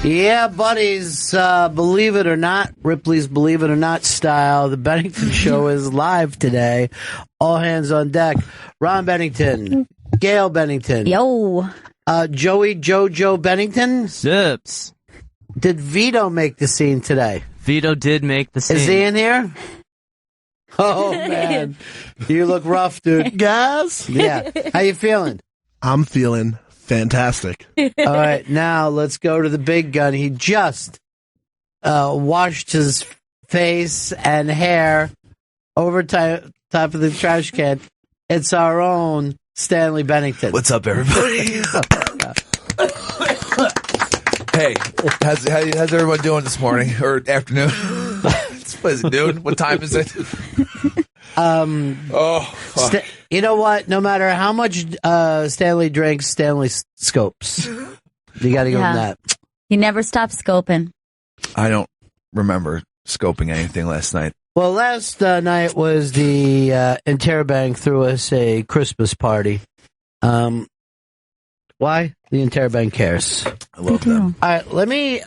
Yeah, buddies, believe it or not, Ripley's Believe It or Not style, the Bennington Show is live today. All hands on deck. Ron Bennington, Gail Bennington. Yo. Joey Jojo Bennington. Zips. Did Vito make the scene today? Vito did make the scene. Is he in here? Oh, man. You look rough, dude. Guys? Yeah. How you feeling? I'm feeling fantastic. All right, now let's go to the big gun. He just washed his face and hair over top of the trash can. It's our own Stanley Bennington. What's up, everybody? Hey, how's everyone doing this morning or afternoon? What is it, dude? What time is it? You know what? No matter how much Stanley drinks, Stanley scopes. You got to go with that. He never stops scoping. I don't remember scoping anything last night. Well, last night was the Interbank threw us a Christmas party. Why? The Interbank cares. I love them. All right, let me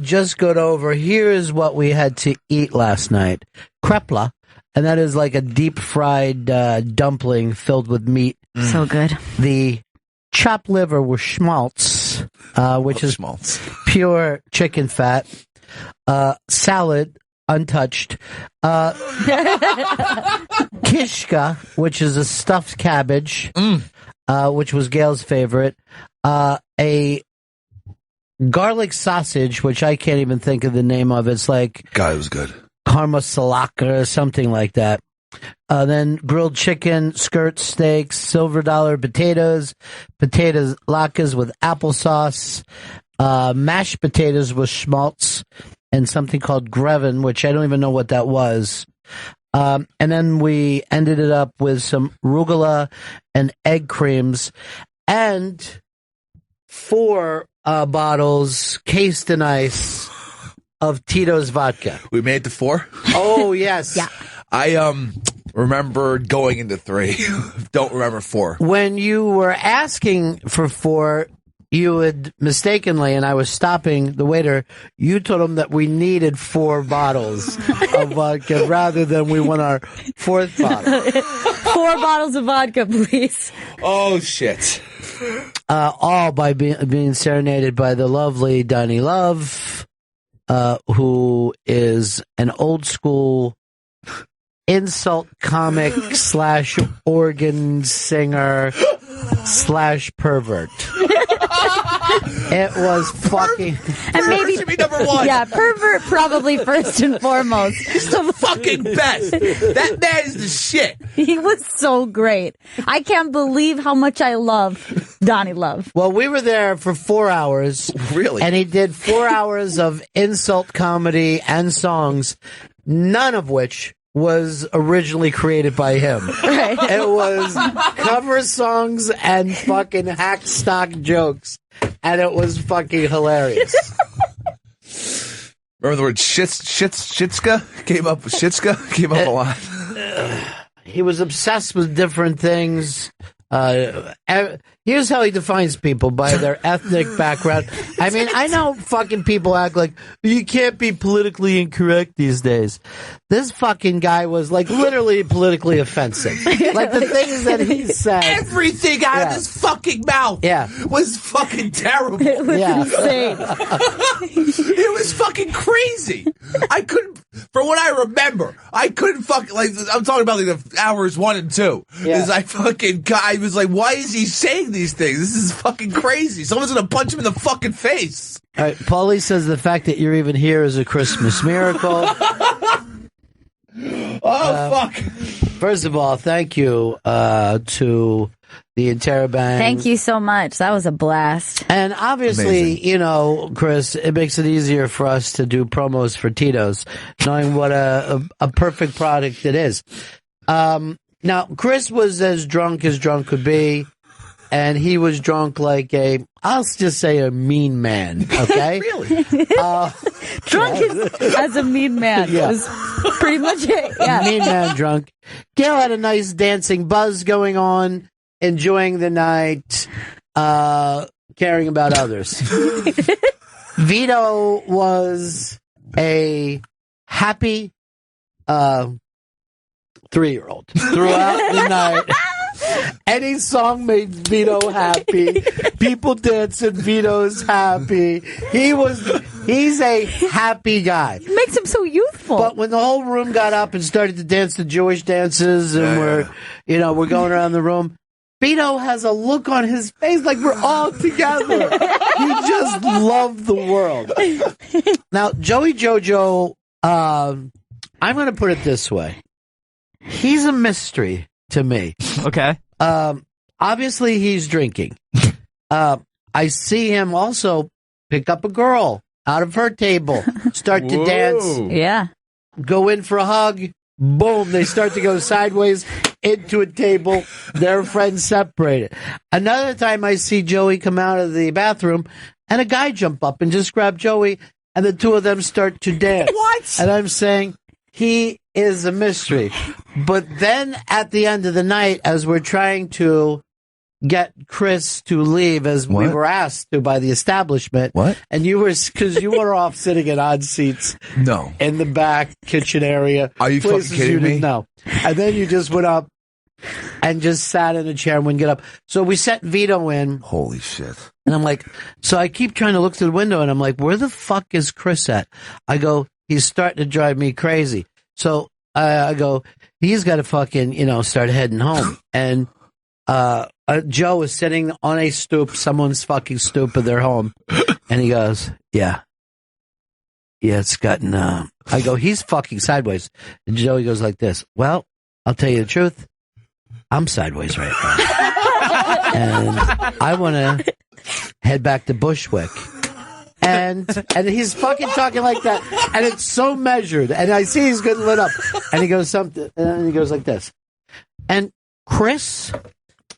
just go over. Here is what we had to eat last night. Krepla, and that is like a deep-fried dumpling filled with meat. So good. The chopped liver with schmaltz, which is schmaltz. Pure chicken fat. Salad, untouched. Kishka, which is a stuffed cabbage, which was Gail's favorite. A garlic sausage, which I can't even think of the name of. It's like God, it was good. Karma salaka or something like that. Then grilled chicken, skirt steaks, silver dollar potatoes latkes with applesauce, mashed potatoes with schmaltz, and something called greven, which I don't even know what that was. And then we ended it up with some arugula and egg creams and 4 bottles, cased in ice, of Tito's vodka. We made it to 4? Oh, yes. Yeah. I remember going into 3. Don't remember 4. When you were asking for 4, you had mistakenly, and I was stopping the waiter, you told him that we needed 4 bottles of vodka rather than we want our 4th bottle. 4 bottles of vodka, please. Oh, shit. All by being serenaded by the lovely Donnie Love, who is an old school insult comic / organ singer / pervert. It was fucking. And maybe should be number 1. Yeah, pervert probably first and foremost. He's the fucking best. That man is the shit. He was so great. I can't believe how much I love Donnie Love. Well, we were there for 4 hours. Really? And he did 4 hours of insult comedy and songs, none of which was originally created by him. Right. It was cover songs and fucking hack stock jokes. And it was fucking hilarious. Remember the word shitska? Came up a lot. He was obsessed with different things. Here's how he defines people, by their ethnic background. I mean, I know fucking people act like you can't be politically incorrect these days. This fucking guy was like literally politically offensive. Like the things that he said. Everything out of his fucking mouth was fucking terrible. It was insane. It was fucking crazy. I couldn't, for what I remember, I couldn't fucking, like, I'm talking about like the hours 1 and 2. Yeah. Is I fucking, I was like, why is he saying these things? This is fucking crazy. Someone's gonna punch him in the fucking face. All right, Paulie says the fact that you're even here is a Christmas miracle. Fuck. First of all, thank you to the Interbank. Thank you so much. That was a blast. And obviously, Amazing. you know, Chris, it makes it easier for us to do promos for Tito's, knowing what a perfect product it is. Now, Chris was as drunk could be, and he was drunk like I'll just say a mean man, okay? Really? Drunk as a mean man. Yeah. Was pretty much it. Yeah. Mean man drunk. Gail had a nice dancing buzz going on, enjoying the night, caring about others. Vito was a happy 3-year-old throughout the night. Any song made Vito happy. People dancing, Vito's happy. He's a happy guy. It makes him so youthful. But when the whole room got up and started to dance the Jewish dances and we're going around the room, Vito has a look on his face like we're all together. He just loved the world. Now, Joey Jojo, I'm going to put it this way. He's a mystery to me. Okay. Obviously, he's drinking. I see him also pick up a girl out of her table, start to dance, yeah. go in for a hug. Boom, they start to go sideways into a table. Their friends separated. Another time I see Joey come out of the bathroom and a guy jump up and just grab Joey and the two of them start to dance. What? And I'm saying he is a mystery. But then at the end of the night, as we're trying to get Chris to leave, as we were asked to by the establishment. What? And you were, because you were off sitting in odd seats. No. In the back kitchen area. Are you fucking kidding me? No. And then you just went up and just sat in a chair and wouldn't get up. So we sent Vito in. Holy shit. And I'm like, so I keep trying to look through the window and I'm like, where the fuck is Chris at? I go, he's starting to drive me crazy. So I go, he's got to fucking, start heading home. And Joe is sitting on a stoop, someone's fucking stoop of their home. And he goes, yeah, it's gotten, I go, he's fucking sideways. And Joey goes like this, well, I'll tell you the truth. I'm sideways right now. And I want to head back to Bushwick. And he's fucking talking like that. And it's so measured. And I see he's getting lit up. And he goes something, and he goes like this. And Chris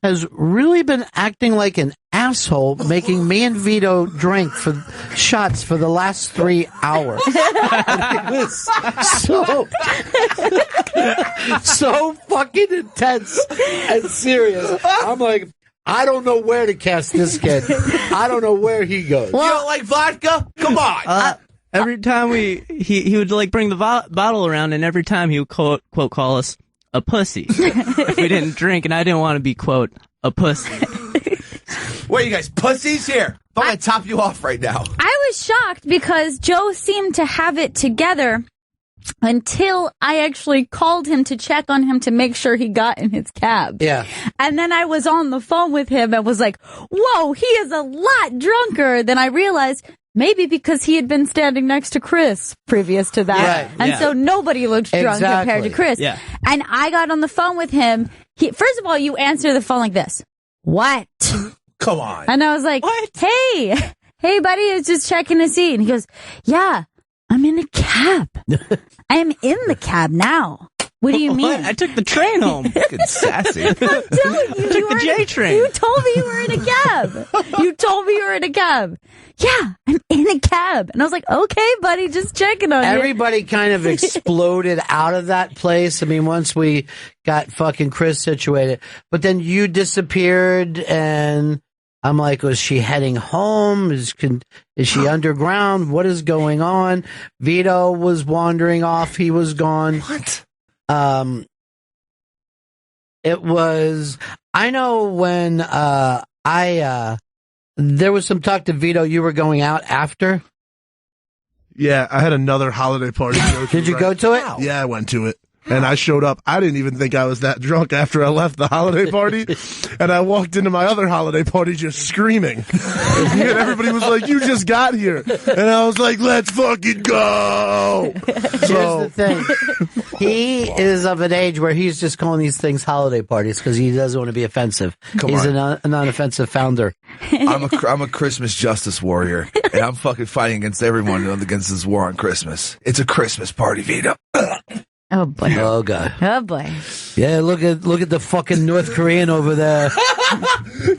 has really been acting like an asshole, making me and Vito drink for shots for the last 3 hours. It was so fucking intense and serious. I'm like, I don't know where to cast this kid. I don't know where he goes. Well, you don't like vodka? Come on. Every time he would like bring the bottle around, and every time he would quote call us a pussy if we didn't drink, and I didn't want to be quote a pussy. What are you guys, pussies? Here, I'm gonna top you off right now. I was shocked because Joe seemed to have it together until I actually called him to check on him to make sure he got in his cab. Yeah. And then I was on the phone with him and was like, whoa, he is a lot drunker than I realized. Maybe because he had been standing next to Chris previous to that. Right. And so nobody looked drunk compared to Chris. Yeah. And I got on the phone with him. First of all, you answer the phone like this. What? Come on. And I was like, what? Hey, buddy, I was just checking to see. And he goes, yeah, I'm in a cab. I'm in the cab now. What do you mean? What? I took the train home. Fucking sassy. I'm telling you, took the J train. You told me you were in a cab. You told me you were in a cab. Yeah, I'm in a cab. And I was like, okay, buddy, just checking on you. Everybody kind of exploded out of that place. I mean, once we got fucking Chris situated. But then you disappeared, and I'm like, was she heading home? Is she underground? What is going on? Vito was wandering off. He was gone. What? It was, I know when there was some talk to Vito, you were going out after. Yeah, I had another holiday party. Did you go to it? Yeah, I went to it. And I showed up. I didn't even think I was that drunk after I left the holiday party. And I walked into my other holiday party just screaming. And everybody was like, you just got here. And I was like, let's fucking go. Here's the thing. He is of an age where he's just calling these things holiday parties because he doesn't want to be offensive. He's a non-offensive founder. I'm a Christmas justice warrior, and I'm fucking fighting against everyone against this war on Christmas. It's a Christmas party, Vito. Oh boy. Oh god. Oh boy. Yeah, look at the fucking North Korean over there.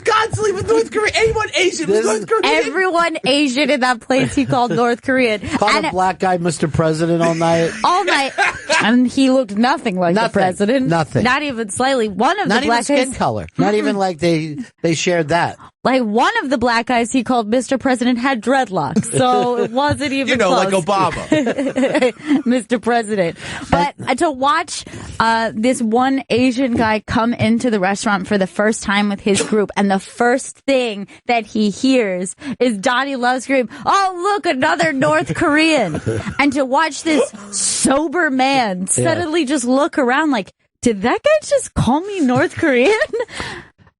constantly with North Korea. Anyone Asian was North Korean. Everyone Asian in that place he called North Korean. Called a black guy Mr. President all night. All night. And he looked nothing like the president. Nothing. Not even slightly. One of Not the even black skin guys. color. Not even like they shared that. Like one of the black guys he called Mr. President had dreadlocks. So it wasn't even like close. Obama. Mr. President. But to watch this one Asian guy come into the restaurant for the first time with his group, and the first thing that he hears is Donnie Love scream, "Oh, look, another North Korean." And to watch this sober man suddenly just look around like, did that guy just call me North Korean?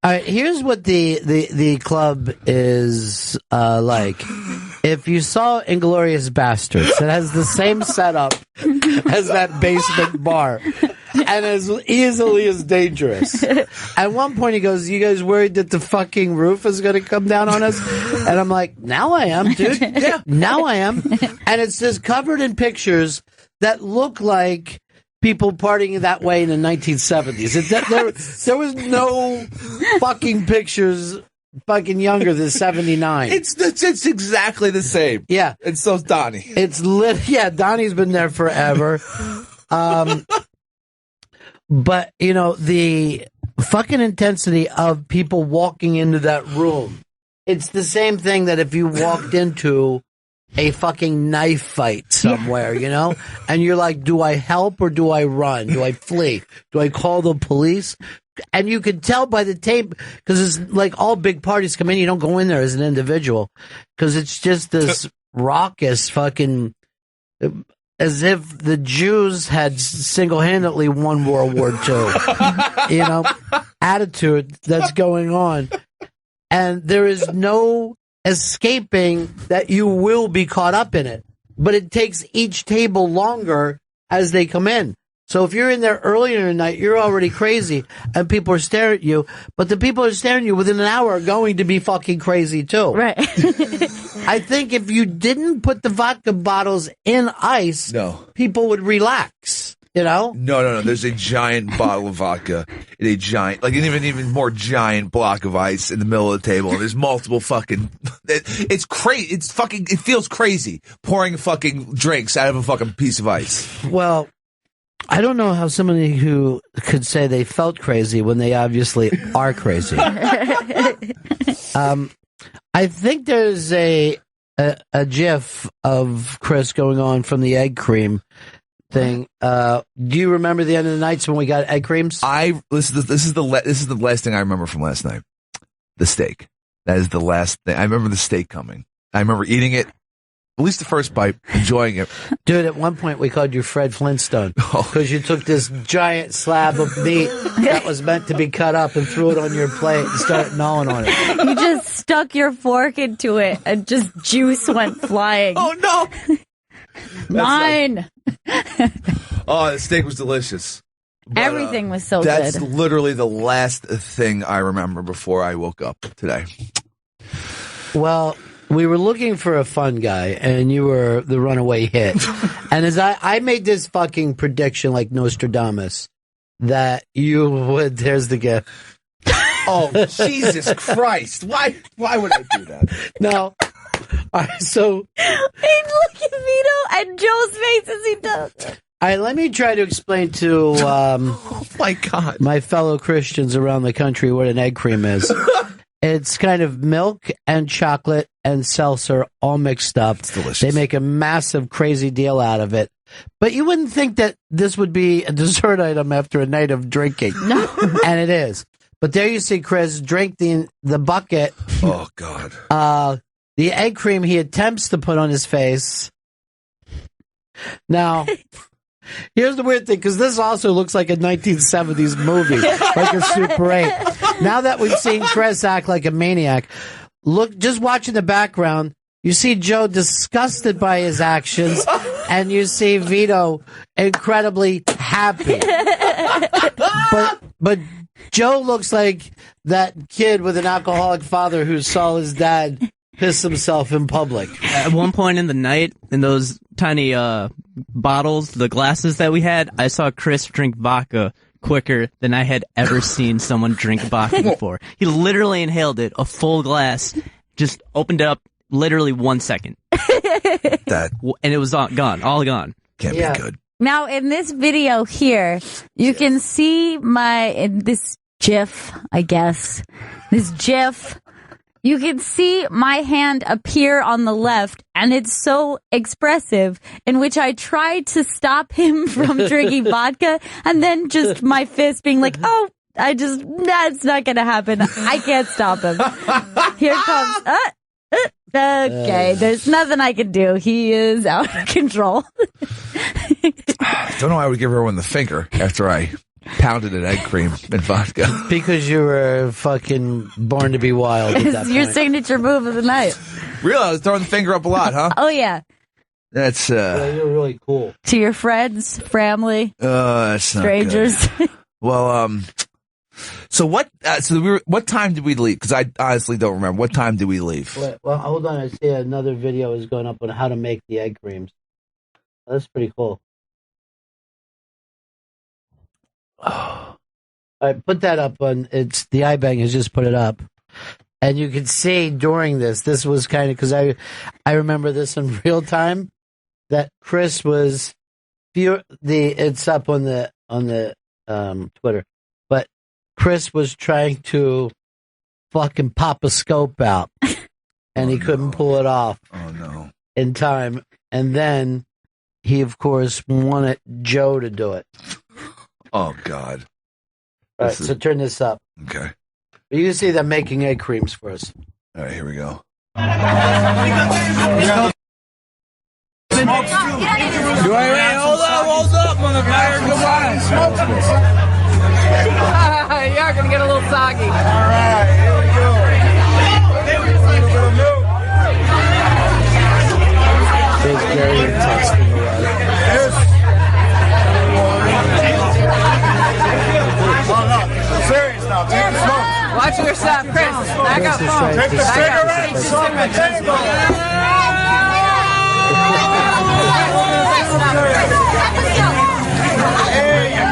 All right, here's what the club is like. If you saw Inglourious Basterds, it has the same setup as that basement bar, and as easily as dangerous. At one point, he goes, "You guys worried that the fucking roof is going to come down on us?" And I'm like, "Now I am, dude. Yeah, now I am." And it's just covered in pictures that look like people partying that way in the 1970s. There was no fucking pictures fucking younger than 79. It's exactly the same. Yeah. And so's Donnie. It's lit. Yeah, Donnie's been there forever. But, the fucking intensity of people walking into that room, it's the same thing that if you walked into a fucking knife fight somewhere, and you're like, do I help or do I run? Do I flee? Do I call the police? And you could tell by the tape, because it's like all big parties come in, you don't go in there as an individual, because it's just this raucous fucking, as if the Jews had single-handedly won World War II, attitude that's going on. And there is no escaping that you will be caught up in it. But it takes each table longer as they come in. So if you're in there earlier in the night, you're already crazy and people are staring at you. But the people who are staring at you within an hour are going to be fucking crazy too. Right. I think if you didn't put the vodka bottles in ice, people would relax. No. There's a giant bottle of vodka and a giant, like an even more giant block of ice in the middle of the table. And there's multiple fucking. It's crazy. It's fucking. It feels crazy pouring fucking drinks out of a fucking piece of ice. Well, I don't know how somebody who could say they felt crazy when they obviously are crazy. I think there's a GIF of Chris going on from the egg cream thing. Do you remember the end of the nights when we got egg creams? This is the last thing I remember from last night. The steak. That is the last thing. I remember the steak coming. I remember eating it, at least the first bite, enjoying it. Dude, at one point we called you Fred Flintstone because you took this giant slab of meat that was meant to be cut up and threw it on your plate and started gnawing on it. You just stuck your fork into it and just juice went flying. Oh, no. Mine. The steak was delicious. But, everything was so that's good. That's literally the last thing I remember before I woke up today. Well, we were looking for a fun guy, and you were the runaway hit. And as I made this fucking prediction like Nostradamus, that you would, there's the gift. Oh, Jesus Christ. Why would I do that? No. All right, so. Hey, look at Vito and Joe's face as he does it. All right, let me try to explain to oh my God, my fellow Christians around the country what an egg cream is. It's kind of milk and chocolate and seltzer all mixed up. It's delicious. They make a massive, crazy deal out of it. But you wouldn't think that this would be a dessert item after a night of drinking. No. And it is. But there you see Chris drink the bucket. Oh, God. The egg cream he attempts to put on his face. Now, here's the weird thing, because this also looks like a 1970s movie, like a Super 8. Now that we've seen Chris act like a maniac, look, just watching the background, you see Joe disgusted by his actions, and you see Vito incredibly happy. But Joe looks like that kid with an alcoholic father who saw his dad piss himself in public. At one point in the night, in those tiny bottles, the glasses that we had, I saw Chris drink vodka quicker than I had ever seen someone drink vodka before. He literally inhaled it, a full glass, just opened it up, literally 1 second. And it was all gone. Can't be good. Now, in this video here, you can see this GIF, I guess. This GIF. You can see my hand appear on the left, and it's so expressive, in which I tried to stop him from drinking vodka, and then just my fist being like, oh, that's not going to happen. I can't stop him. Here comes, okay, there's nothing I can do. He is out of control. Don't know why I would give everyone the finger after I pounded an egg cream and vodka. Because you were fucking born to be wild. It's your signature move of the night. Really? I was throwing the finger up a lot, huh? Oh, yeah. That's, you're really cool. To your friends, family, that's strangers. Not good. Well, so what time did we leave? Because I honestly don't remember. What time did we leave? Well, hold on. I see another video is going up on how to make the egg creams. That's pretty cool. All right, put that up on. It's the iBang has just put it up, and you can see during this was kind of because I remember this in real time that Chris was it's up on the Twitter, but Chris was trying to fucking pop a scope out, and he couldn't pull it off. Oh no! In time, and then he of course wanted Joe to do it. Oh, God. All right, so turn this up. Okay. You can see them making egg creams for us. All right, here we go. Do I hold up, motherfucker? Come on. You are going to get a little soggy. All right, here we go. There's Gary texting away. Serious now. Take the smoke. Watch yourself, Chris. Back up. Take the cigarette. Smoke the table. There you go.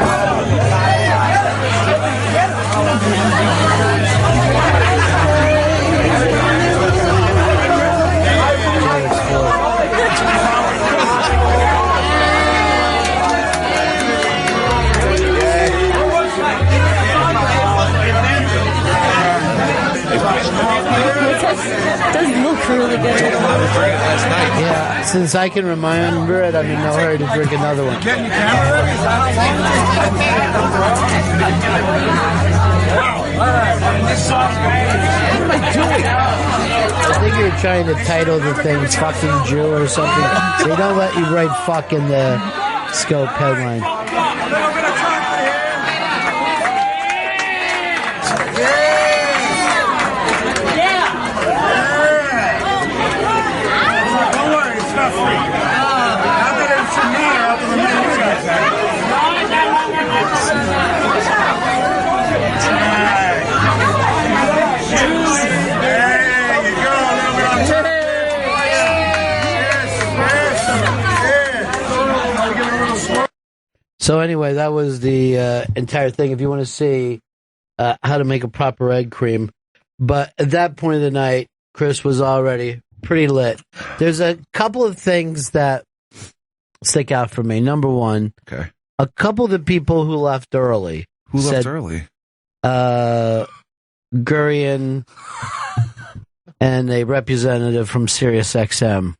Doesn't look really good. Yeah, since I can remember it, I'm in no hurry to drink another one. Getting your camera ready? What am I doing? I think you're trying to title the thing "Fucking Jew" or something. They don't let you write "fuck" in the scope headline. So anyway, that was the entire thing. If you want to see how to make a proper egg cream, but at that point of the night, Chris was already pretty lit. There's a couple of things that stick out for me. Number one, okay, a couple of the people who left early. Who left early? Gurian and a representative from Sirius XM.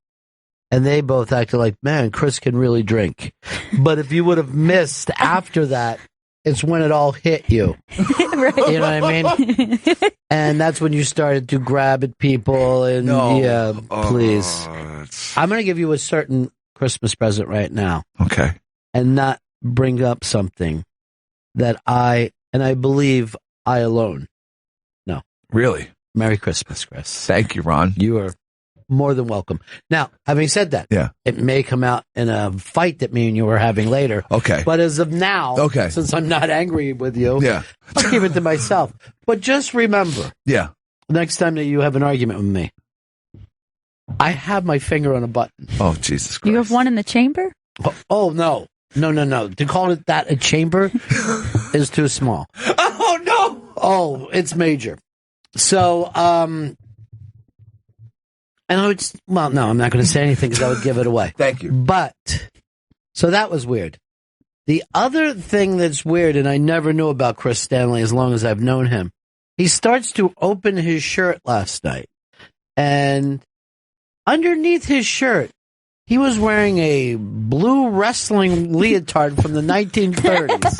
And they both acted like, man, Chris can really drink. But if you would have missed after that, it's when it all hit you. Right. You know what I mean? And that's when you started to grab at people and, yeah, please. I'm going to give you a certain Christmas present right now. Okay. And not bring up something that I believe I alone know. Really? Merry Christmas, Chris. Thank you, Ron. You are more than welcome. Now, having said that, yeah, it may come out in a fight that me and you were having later. Okay. But as of now, okay, since I'm not angry with you, yeah, I'll keep it to myself. But just remember, yeah, next time that you have an argument with me, I have my finger on a button. Oh, Jesus Christ. You have one in the chamber? Oh no. To call it that a chamber is too small. Oh, no. Oh, it's major. So, and I would, well, no, I'm not going to say anything because I would give it away. Thank you. But, so that was weird. The other thing that's weird, and I never knew about Chris Stanley as long as I've known him, he starts to open his shirt last night. And underneath his shirt, he was wearing a blue wrestling leotard from the 1930s.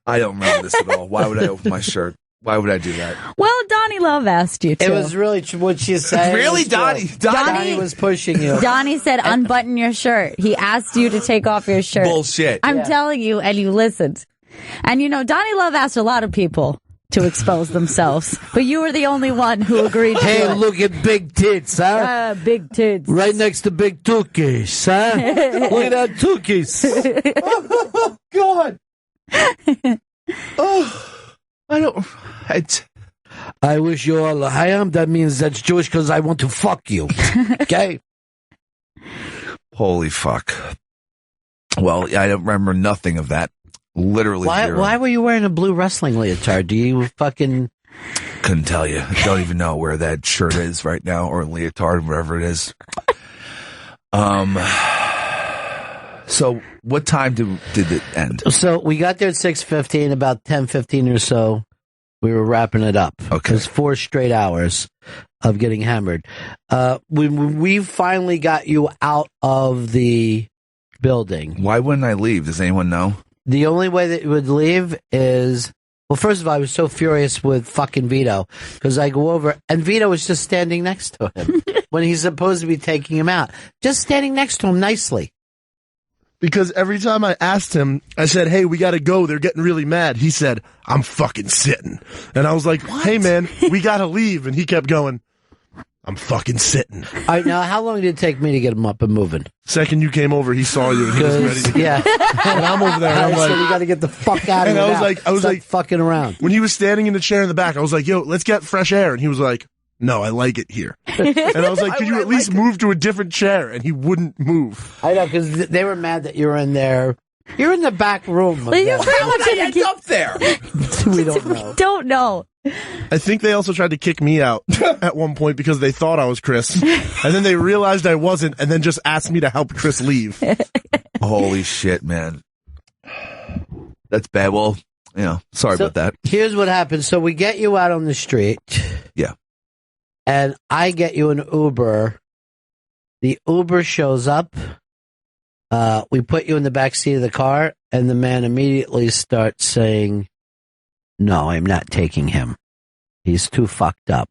I don't remember this at all. Why would I open my shirt? Why would I do that? Well, Donnie Love asked you to. It was really what she said. Really, Donnie? Donnie was pushing you. Donnie said, unbutton your shirt. He asked you to take off your shirt. Bullshit. I'm telling you, and you listened. And Donnie Love asked a lot of people to expose themselves, but you were the only one who agreed to Hey, it. look at big tits, huh? Big tits. Right next to big tookies, huh? Look at that tookies. Oh, God. Oh, I don't. I wish you all hayam. That means that's Jewish because I want to fuck you. Okay? Holy fuck. Well, I don't remember nothing of that. Literally zero. Why were you wearing a blue wrestling leotard? Do you fucking... Couldn't tell you. I don't even know where that shirt is right now, or leotard, wherever it is. So what time did it end? So we got there at 6:15, about 10:15 or so. We were wrapping it up. Okay. It was 4 straight hours of getting hammered. We finally got you out of the building. Why wouldn't I leave? Does anyone know? The only way that you would leave is, well, first of all, I was so furious with fucking Vito because I go over and Vito was just standing next to him when he's supposed to be taking him out. Just standing next to him nicely. Because every time I asked him, I said, hey, we got to go. They're getting really mad. He said, I'm fucking sitting. And I was like, hey, man, we got to leave. And he kept going, I'm fucking sitting. All right, now, how long did it take me to get him up and moving? Second you came over, he saw you and he was ready to go. Yeah. And I'm over there and I'm So like, we got to get the fuck out of and here. I was Stop like, fucking around. when he was standing in the chair in the back, I was like, yo, let's get fresh air. And he was like, no, I like it here. And I was like, could you at least move to a different chair? And he wouldn't move. I know, because they were mad that you were in there. You're in the back room. Well, you're pretty much in It's up there. We don't know. Don't know. I think they also tried to kick me out at one point because they thought I was Chris. And then they realized I wasn't and then just asked me to help Chris leave. Holy shit, man. That's bad. Well, sorry about that. Here's what happened. So we get you out on the street. Yeah. And I get you an Uber. The Uber shows up. We put you in the back seat of the car, and the man immediately starts saying, no, I'm not taking him. He's too fucked up.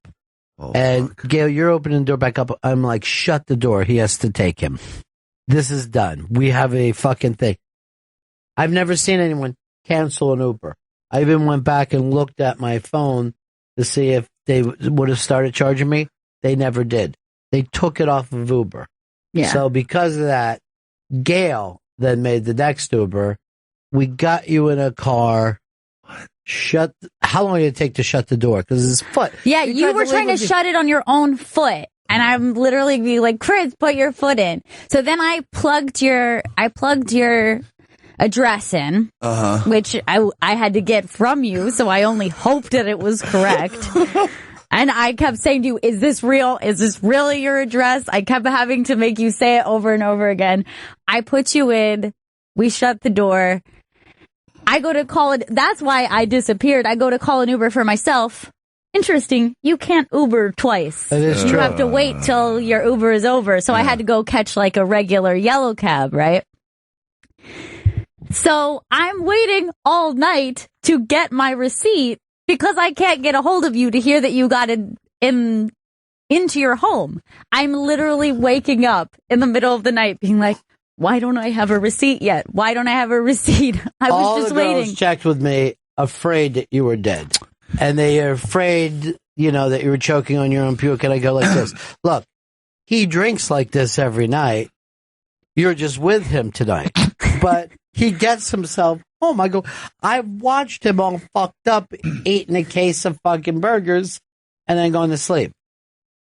Oh, And fuck. Gail, you're opening the door back up. I'm like, shut the door. He has to take him. This is done. We have a fucking thing. I've never seen anyone cancel an Uber. I even went back and looked at my phone to see if they would have started charging me. They never did. They took it off of Uber. Yeah. So because of that, Gail then made the next Uber. We got you in a car. How long did it take to shut the door? Because his foot. Yeah, you were trying to shut it on your own foot. And I'm literally be like, Chris, put your foot in. So then I plugged your address in, which I had to get from you. So I only hoped that it was correct. And I kept saying to you, is this real? Is this really your address? I kept having to make you say it over and over again. I put you in. We shut the door. I go to call it. That's why I disappeared. I go to call an Uber for myself. Interesting. You can't Uber twice. That is You true. have to wait till your Uber is over. So I had to go catch like a regular yellow cab, right? So I'm waiting all night to get my receipt because I can't get a hold of you to hear that you got it into your home. I'm literally waking up in the middle of the night being like, why don't I have a receipt yet? Why don't I have a receipt? I was All just the girls waiting. checked with me, afraid that you were dead. And they are afraid, that you were choking on your own puke. And I go like this. Look, he drinks like this every night. You're just with him tonight. But he gets himself home. I go, I watched him all fucked up, eating a case of fucking burgers, and then going to sleep.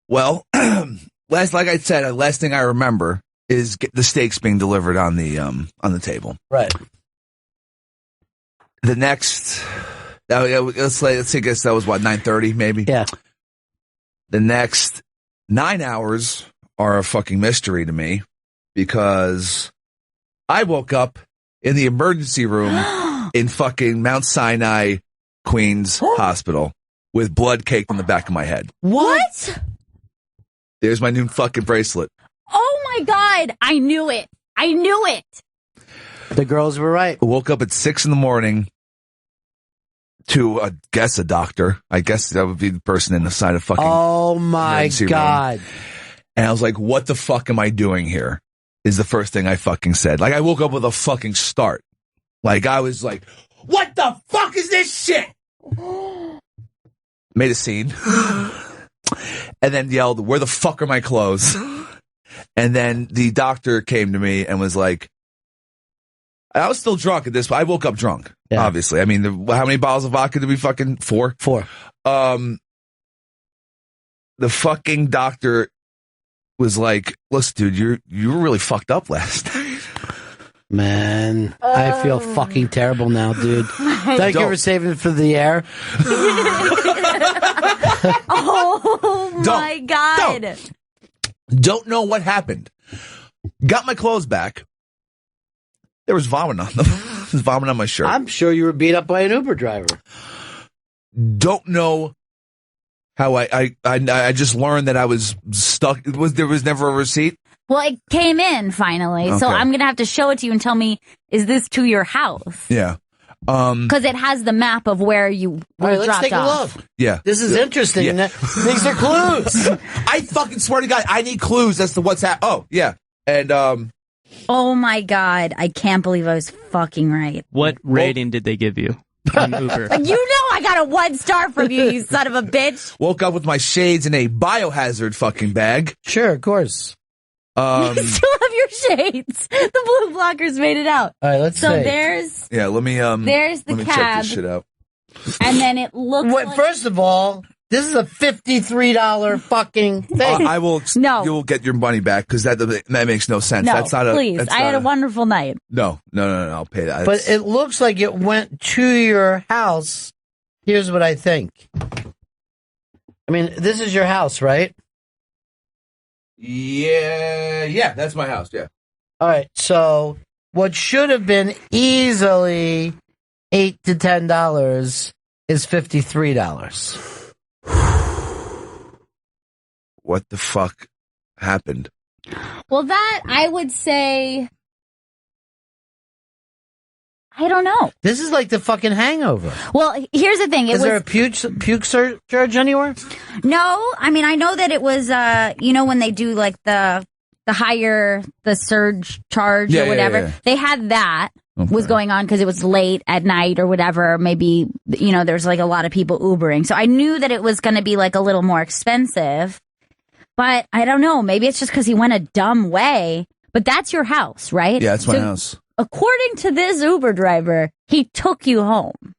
Well, like I said, last thing I remember is the steaks being delivered on the table. Right. The next, let's say, guess that was what, 9:30 maybe? Yeah. The next 9 hours are a fucking mystery to me because I woke up in the emergency room in fucking Mount Sinai, Queens Hospital with blood caked on the back of my head. What? There's my new fucking bracelet. Oh my God. I knew it. The girls were right. I woke up at 6 a.m. to, guess a doctor. I guess that would be the person in the side of fucking. Oh my God. Room. And I was like, what the fuck am I doing here? Is the first thing I fucking said. Like, I woke up with a fucking start. Like, I was like, what the fuck is this shit? Made a scene. And then yelled, where the fuck are my clothes? And then the doctor came to me and was like, I was still drunk at this point. I woke up drunk, obviously. I mean, how many bottles of vodka did we fucking? 4? 4. The fucking doctor was like, listen, dude, you were really fucked up last night. Man, I feel fucking terrible now, dude. Thank you for saving it for the air. Oh my God. Don't know what happened. Got my clothes back. There was vomit on them. There was vomit on my shirt. I'm sure you were beat up by an Uber driver. Don't know how I just learned that I was stuck. There was never a receipt? Well, it came in finally, so I'm going to have to show it to you and tell me, is this to your house? Yeah. Because it has the map of where you were let's dropped take off. a look. Yeah. This is interesting. Yeah. These are clues. I fucking swear to God, I need clues as to what's happening. Oh, yeah. And, oh my God, I can't believe I was fucking right. What rating did they give you on Uber? You know I got a 1 star from you, you son of a bitch. woke up with my shades in a biohazard fucking bag. Sure, of course. You still have your shades. The blue blockers made it out. All right, let's see. there's Yeah, let me there's the let me cab, check this shit out. and then it looks like... First of all, this is a $53 fucking thing. I will. No. You will get your money back because that makes no sense. No, that's not a. please. That's I had a wonderful night. No. I'll pay that. But it looks like it went to your house. Here's what I think. I mean, this is your house, right? Yeah, that's my house. Yeah. All right. So what should have been easily $8 to $10 is $53. What the fuck happened? Well, that, I would say... I don't know. This is like the fucking Hangover. Well, here's the thing. Is there a puke surge anywhere? No, I mean, I know that it was, when they do like the higher, the surge charge or whatever, they had that was going on because it was late at night or whatever. Maybe, there's like a lot of people Ubering. So I knew that it was going to be like a little more expensive, but I don't know. Maybe it's just because he went a dumb way, but that's your house, right? Yeah, it's my house. According to this Uber driver, he took you home.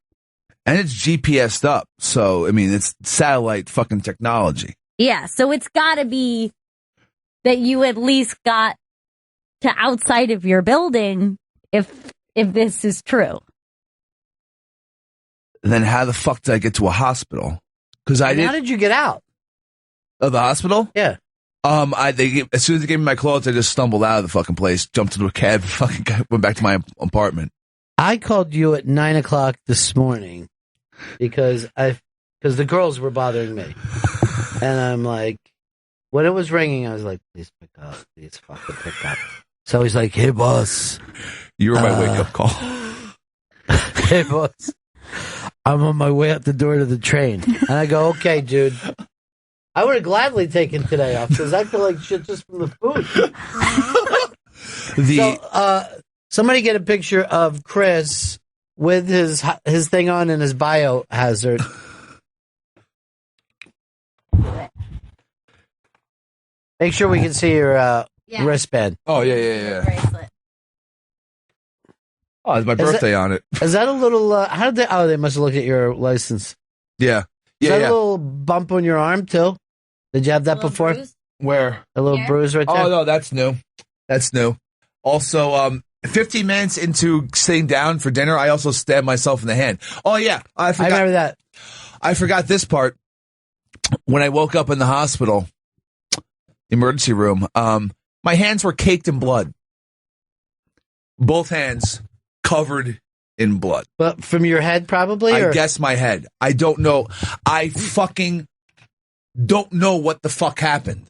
And it's GPSed up. So, I mean, it's satellite fucking technology. Yeah, so it's got to be that you at least got to outside of your building if this is true. Then how the fuck did I get to a hospital? Because How did you get out? Of the hospital? Yeah. As soon as they gave me my clothes, I just stumbled out of the fucking place, jumped into a cab, fucking went back to my apartment. I called you at 9:00 this morning because the girls were bothering me, and I'm like, when it was ringing, I was like, please pick up, please fucking pick up. So he's like, hey boss, you were my wake up call. Hey boss, I'm on my way out the door to the train, and I go, okay, dude. I would have gladly taken today off because I feel like shit just from the food. Somebody get a picture of Chris with his thing on and his biohazard. Make sure we can see your wristband. Oh, yeah. Bracelet. Oh, it's my birthday on it. Is that a little, how did they, they must have looked at your license. Yeah. Is that a little bump on your arm too? Did you have that before? Bruise? Where? A little bruise right there? Oh, no, that's new. Also, 15 minutes into sitting down for dinner, I also stabbed myself in the hand. Oh, yeah. I remember that. I forgot this part. When I woke up in the hospital, emergency room, my hands were caked in blood. Both hands covered in blood. But from your head, probably? I guess my head. I don't know. I fucking don't know what the fuck happened.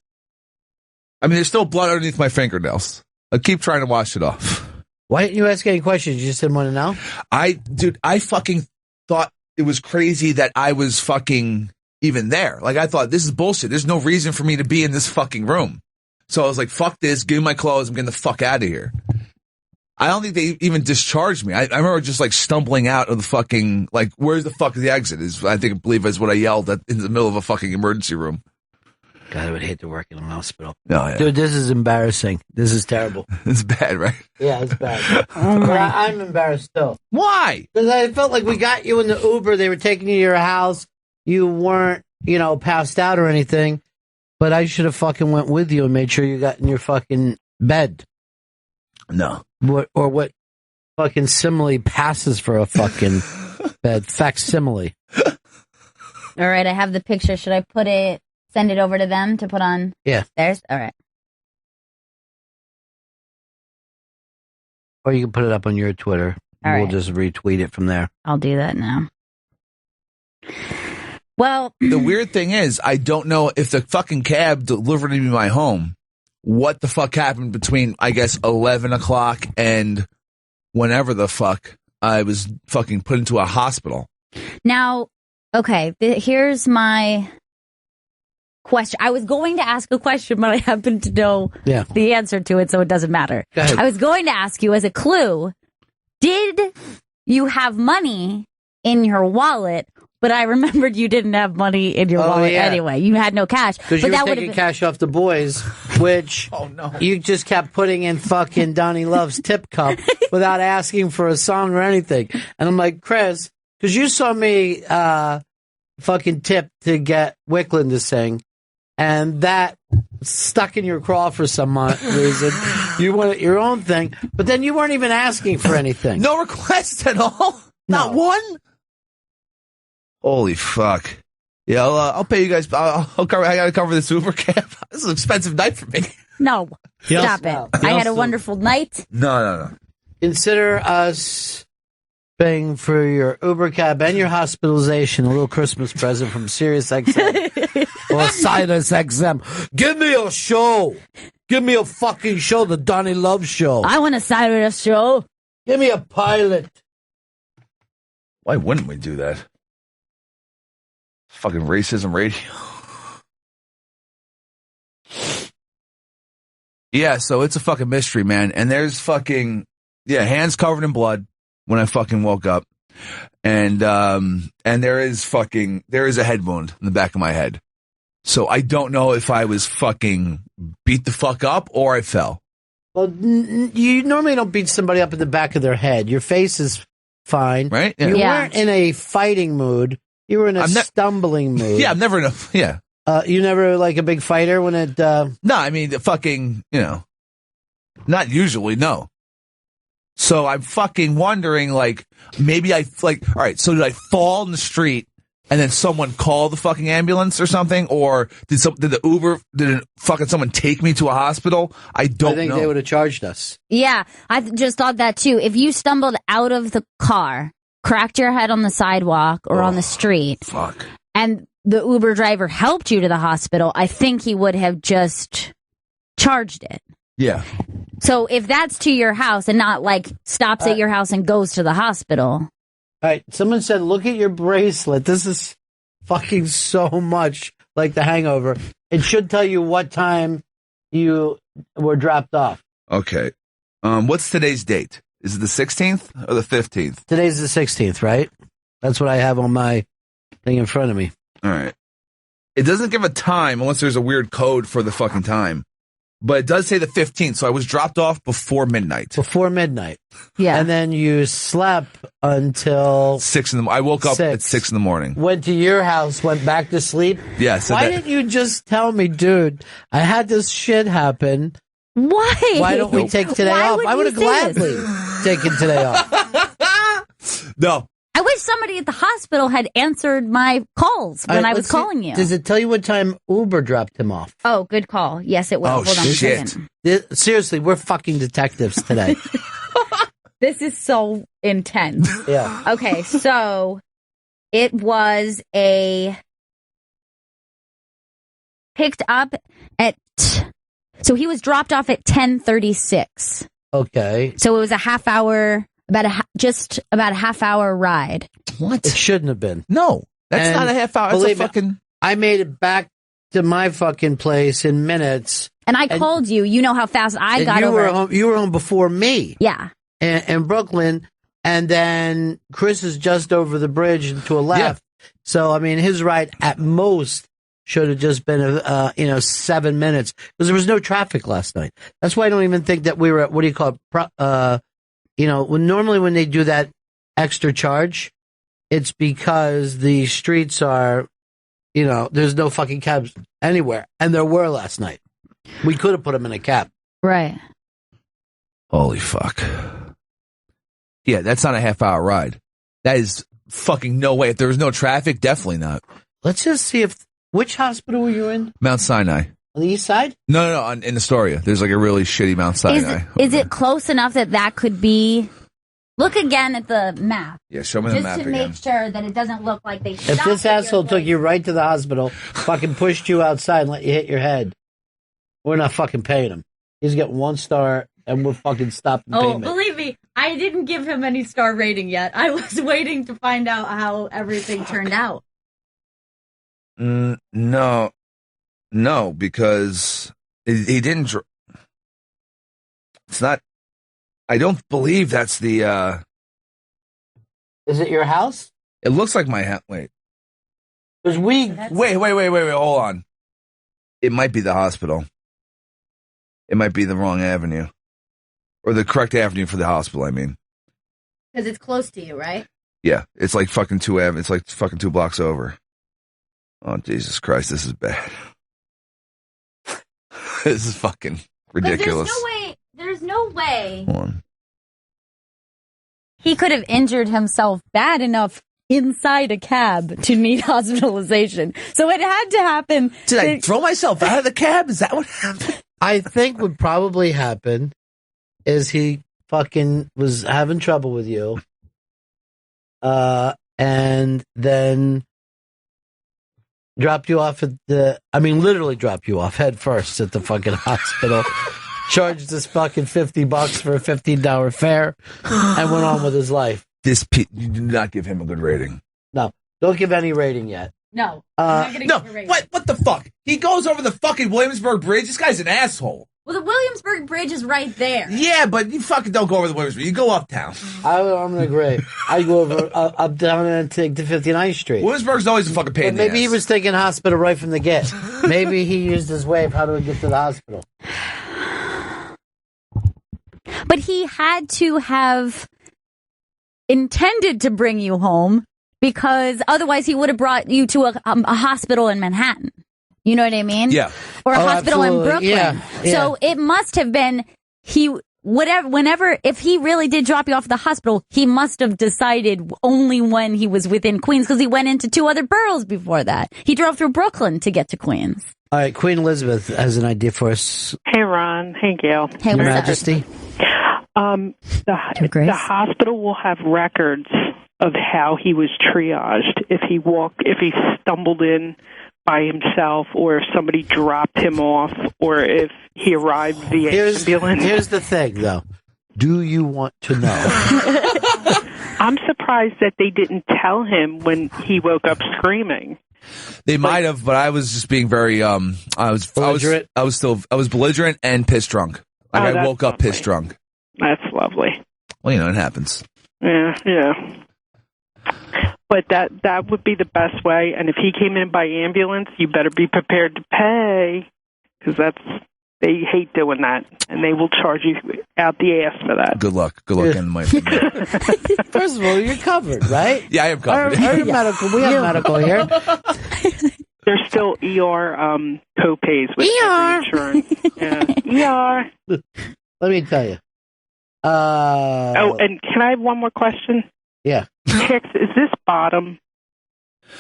I mean, there's still blood underneath my fingernails. I keep trying to wash it off. Why didn't you ask any questions? You just didn't want to know? I fucking thought it was crazy that I was fucking even there. Like, I thought, this is bullshit. There's no reason for me to be in this fucking room. So I was like, fuck this. Give me my clothes. I'm getting the fuck out of here. I don't think they even discharged me. I remember just like stumbling out of the fucking, like, where's the fuck the exit? I believe is what I yelled at in the middle of a fucking emergency room. God, I would hate to work in a hospital. Oh, yeah. Dude, this is embarrassing. This is terrible. It's bad, right? Yeah, it's bad. I'm embarrassed still. Why? Because I felt like we got you in the Uber. They were taking you to your house. You weren't, passed out or anything. But I should have fucking went with you and made sure you got in your fucking bed. No. What fucking simile passes for a fucking bed? Facsimile. All right, I have the picture. Should I send it over to them to put on theirs? All right. Or you can put it up on your Twitter. We'll just retweet it from there. I'll do that now. Well, the weird thing is, I don't know if the fucking cab delivered me to my home. What the fuck happened between, I guess, 11 o'clock and whenever the fuck I was fucking put into a hospital. Now, okay, here's my question. I was going to ask a question, but I happen to know the answer to it, so it doesn't matter. I was going to ask you as a clue, did you have money in your wallet? But I remembered you didn't have money in your wallet anyway. You had no cash. Because you were taking cash off the boys, which you just kept putting in fucking Donnie Love's tip cup without asking for a song or anything. And I'm like, Chris, because you saw me fucking tip to get Wicklund to sing, and that stuck in your craw for some reason. You wanted your own thing, but then you weren't even asking for anything. No requests at all? Not one? Holy fuck. Yeah, I'll pay you guys. I got to cover this Uber cab. This is an expensive night for me. No. Stop it. I had a wonderful night. No. Consider us paying for your Uber cab and your hospitalization, a little Christmas present from Sirius XM or Sinus XM. Give me a show. Give me a fucking show, the Donnie Love show. I want a Sirius show. Give me a pilot. Why wouldn't we do that? Fucking racism radio. Yeah, so it's a fucking mystery, man. And there's fucking, hands covered in blood when I fucking woke up. And there is a head wound in the back of my head. So I don't know if I was fucking beat the fuck up or I fell. Well, you normally don't beat somebody up in the back of their head. Your face is fine. Right? Yeah. You weren't in a fighting mood. You were in a stumbling mood. Yeah, I'm never in a, you never like a big fighter when it, No, I mean, the fucking, not usually, no. So I'm fucking wondering, like, maybe all right, so did I fall in the street and then someone call the fucking ambulance or something? Or did someone take me to a hospital? I think they would have charged us. Yeah, I just thought that too. If you stumbled out of the car, cracked your head on the sidewalk or on the street, and the Uber driver helped you to the hospital, I think he would have just charged it. Yeah. So if that's to your house and not like stops at your house and goes to the hospital. All right. Someone said, look at your bracelet. This is fucking so much like The Hangover. It should tell you what time you were dropped off. Okay. What's today's date? Is it the 16th or the 15th? Today's the 16th, right? That's what I have on my thing in front of me. All right. It doesn't give a time unless there's a weird code for the fucking time. But it does say the 15th, so I was dropped off before midnight. Before midnight. Yeah. And then you slept until 6 I woke up at 6 in the morning. Went to your house, went back to sleep. Yeah. So Why didn't you just tell me, dude, I had this shit happen. Why? Why don't we take today Why off? would I would have you say gladly taken today off. No. I wish somebody at the hospital had answered my calls when I was calling you. Does it tell you what time Uber dropped him off? Oh, good call. Yes, it will. Oh, Hold on shit. a second. Seriously, we're fucking detectives today. This is so intense. Yeah. Okay, so it was picked up at, so he was dropped off at 10:36. Okay. So it was a half hour, just about a half hour ride. What? It shouldn't have been. No. That's And not a half hour. That's a believe me, fucking... I made it back to my fucking place in minutes. And I called you. You know how fast I And got you over. were home, you were home before me. Yeah. In Brooklyn. And then Chris is just over the bridge and to a left. So, I mean, his ride at most should have just been, 7 minutes because there was no traffic last night. That's why I don't even think that we were at, what do you call it? Normally when they do that extra charge, it's because the streets are, there's no fucking cabs anywhere. And there were last night. We could have put them in a cab. Right. Holy fuck. Yeah, that's not a half hour ride. That is fucking no way. If there was no traffic, definitely not. Let's just see which hospital were you in? Mount Sinai. On the east side? No, in Astoria. There's like a really shitty Mount Sinai. Is it close enough that could be? Look again at the map. Yeah, show me the map Just to again. make sure that it doesn't look like they If stopped this at your asshole took place. you right to the hospital, fucking pushed you outside and let you hit your head, we're not fucking paying him. He's getting 1 star and we're fucking stopping payment. Believe me, I didn't give him any star rating yet. I was waiting to find out how everything turned out. No, because he didn't. It's not. I don't believe that's the. Is it your house? It looks like my house. Wait. Because we... Wait. Hold on. It might be the hospital. It might be the wrong avenue, or the correct avenue for the hospital. I mean. Because it's close to you, right? Yeah, it's like fucking It's like fucking 2 blocks over. Oh Jesus Christ, this is bad. This is fucking ridiculous. There's no way Hold on. he could have injured himself bad enough inside a cab to need hospitalization. So it had to happen. Did I throw myself out of the cab? Is that what happened? I think what probably happened is he fucking was having trouble with you. And then dropped you off literally dropped you off head first at the fucking hospital. Charged us fucking $50 for a $15 fare and went on with his life. You do not give him a good rating. No, don't give any rating yet. No. No, what the fuck? He goes over the fucking Williamsburg Bridge. This guy's an asshole. Well, the Williamsburg Bridge is right there. Yeah, but you fucking don't go over the Williamsburg. You go uptown. I'm gonna agree. I go over up down and take to 59th Street. Williamsburg's always a fucking pain in the Maybe he ass. was thinking hospital right from the get. Maybe he used his way of how to get to the hospital. But he had to have intended to bring you home because otherwise he would have brought you to a hospital in Manhattan. You know what I mean? Yeah. Or a hospital absolutely. in Brooklyn. Yeah. So it must have been if he really did drop you off at the hospital, he must have decided only when he was within Queens because he went into 2 other boroughs before that. He drove through Brooklyn to get to Queens. All right, Queen Elizabeth has an idea for us. Hey, Ron. Hey, Gail. Hey, Your what's up? Majesty. Grace? The hospital will have records of how he was triaged. If he stumbled in by himself, or if somebody dropped him off, or if he arrived via ambulance. Here's the thing, though. Do you want to know? I'm surprised that they didn't tell him when he woke up screaming. They might have, but I was just being very I was belligerent and pissed drunk. Like I woke up pissed drunk. That's lovely. Well, it happens. Yeah. But that would be the best way. And if he came in by ambulance, you better be prepared to pay, because they hate doing that, and they will charge you out the ass for that. Good luck. Good luck in my. First of all, you're covered, right? Yeah, I am covered. Our medical, we have medical here. There's still ER co-pays with every insurance. Yeah. ER. Let me tell you. And can I have one more question? Yeah. Hicks, is this bottom?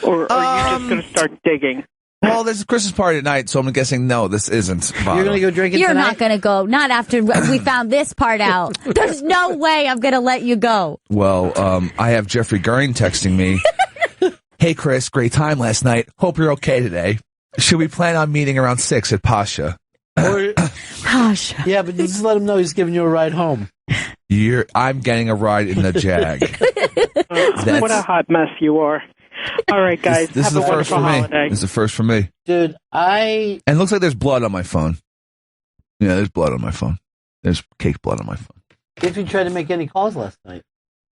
Or are you just going to start digging? Well, there's a Christmas party tonight, so I'm guessing no, this isn't bottom. You're going to go drinking You're tonight? not going to go. Not after we found this part out. There's no way I'm going to let you go. Well, I have Jeffrey Goering texting me. Hey, Chris, great time last night. Hope you're okay today. Should we plan on meeting around 6 at Pasha? Pasha. Yeah, but just let him know he's giving you a ride home. I'm getting a ride in the Jag. What a hot mess you are. All right, guys. This is have the a first for wonderful me. holiday. This is the first for me. Dude, And it looks like there's blood on my phone. Yeah, there's blood on my phone. There's cake blood on my phone. if you tried to make any calls last night.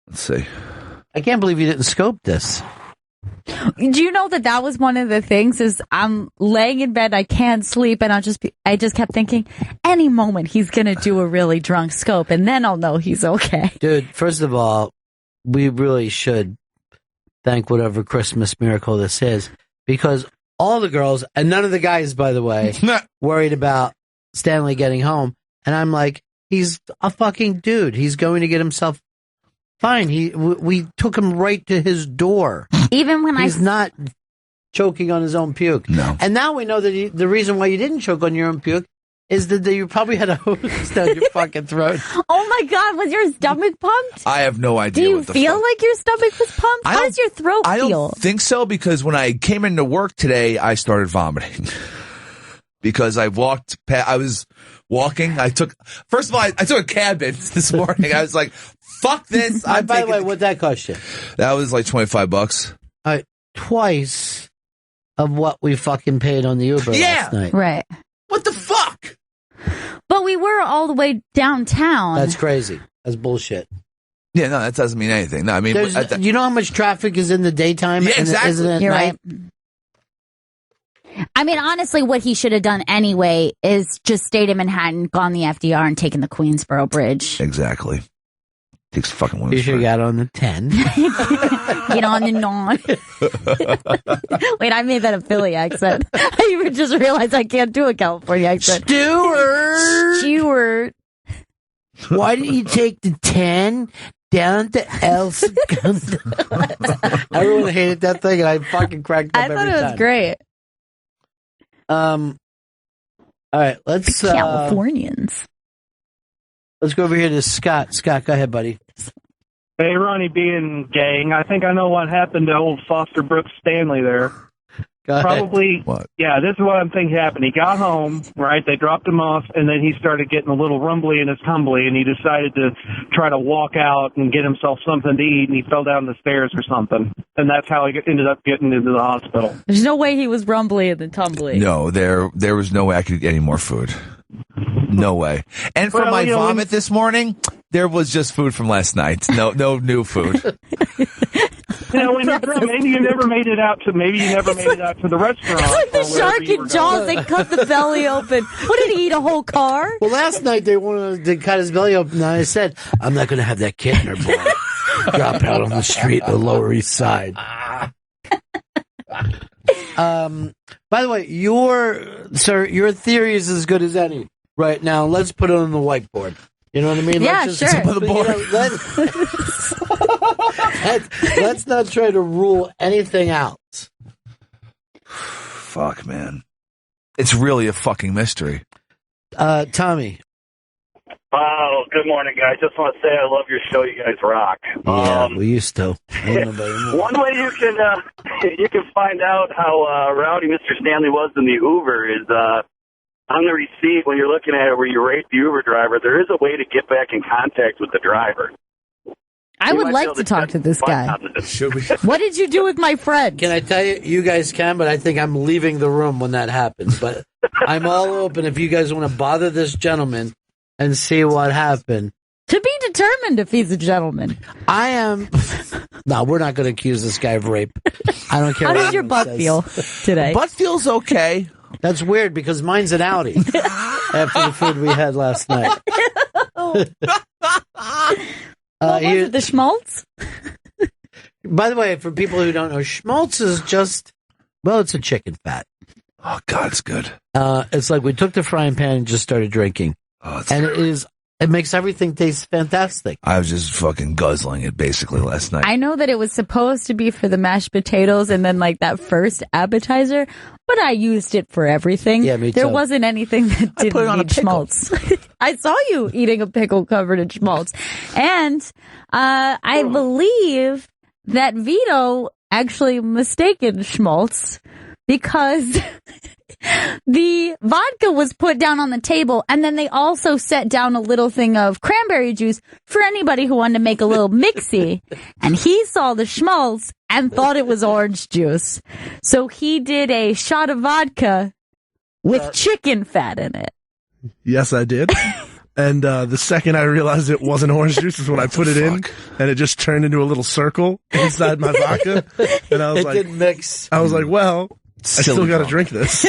Let's see. I can't believe you didn't scope this. Do you know that was one of the things is I'm laying in bed, I can't sleep, and I just kept thinking, any moment he's going to do a really drunk scope, and then I'll know he's okay. Dude, first of all, we really should thank whatever Christmas miracle this is, because all the girls, and none of the guys, by the way, worried about Stanley getting home. And I'm like, he's a fucking dude. He's going to get himself fine. We took him right to his door. Even when he's not choking on his own puke. No. And now we know that the reason why you didn't choke on your own puke is that you probably had a hose down your fucking throat. Oh my God, was your stomach pumped? I have no idea. Do you what the feel fuck. like your stomach was pumped? How does your throat I feel? don't think so, because when I came into work today, I started vomiting. Because I was walking. First of all, I took a cab in this morning. I was like, fuck this. By the way, what'd that cost you? That was like $25. Twice of what we fucking paid on the Uber last night. Right. What the fuck? But we were all the way downtown. That's crazy. That's bullshit. Yeah, no, that doesn't mean anything. No, I mean, you know how much traffic is in the daytime? Yeah, exactly. Isn't it at You're night? right. I mean, honestly, what he should have done anyway is just stayed in Manhattan, gone the FDR, and taken the Queensboro Bridge. Exactly. Takes fucking one. You should have got on the 10. Get on the 9. Wait, I made that a Philly accent. I even just realized I can't do a California accent. Stewart. Why didn't you take the 10 down to El Segundo? Everyone hated that thing, and I fucking cracked up every time. I thought it was great. All right, let's Californians. Let's go over here to Scott. Scott, go ahead, buddy. Hey, Ronnie B and gang. I think I know what happened to old Foster Brooks Stanley there. Probably, what? Yeah, this is what I'm thinking happened. He got home, right? They dropped him off, and then he started getting a little rumbly in his tumbly, and he decided to try to walk out and get himself something to eat, and he fell down the stairs or something. And that's how he ended up getting into the hospital. There's no way he was rumbly in the tumbly. No, there was no way I could get any more food. No way. And for my vomit this morning, there was just food from last night. No new food. Maybe you never made it out to the restaurant. It's like the shark in Jaws. They cut the belly open. What, did he eat a whole car? Well, last night they wanted to cut his belly open, and I said, I'm not going to have that kitten or boy drop out on the street in the Lower East Side. By the way, your theory is as good as any right now. Let's put it on the whiteboard. You know what I mean? Yeah, let's sure. Put the board. Let's not try to rule anything out. Fuck, man. It's really a fucking mystery. Tommy. Oh, good morning, guys. Just want to say I love your show. You guys rock. Yeah, we used to. I don't know about anymore. One way you can find out how rowdy Mr. Stanley was in the Uber is on the receipt when you're looking at it where you rate the Uber driver. There is a way to get back in contact with the driver. I would like to talk to this guy. Should we? What did you do with my friend? Can I tell you? You guys can, but I think I'm leaving the room when that happens. But I'm all open if you guys want to bother this gentleman and see what happened. To be determined if he's a gentleman. I am. No, we're not going to accuse this guy of rape. I don't care. How what does your butt anyone feel today? Butt feels okay. That's weird because mine's an Audi after the food we had last night. What was it, the schmaltz? By the way, for people who don't know, schmaltz is just Well, it's a chicken fat. Oh, God, it's good. It's like we took the frying pan and just started drinking. Oh, and it makes everything taste fantastic. I was just fucking guzzling it basically last night. I know that it was supposed to be for the mashed potatoes and then like that first appetizer, but I used it for everything. Yeah, me too. There wasn't anything that didn't put it on a need pickle. schmaltz. I saw you eating a pickle covered in schmaltz. And I believe that Vito actually mistaken schmaltz because the vodka was put down on the table, and then they also set down a little thing of cranberry juice for anybody who wanted to make a little mixy. And he saw the schmaltz and thought it was orange juice. So he did a shot of vodka with chicken fat in it. Yes, I did. And the second I realized it wasn't orange juice is when I put it in, and it just turned into a little circle inside my vodka. And I was It didn't mix. I was like, well, I still got to drink this.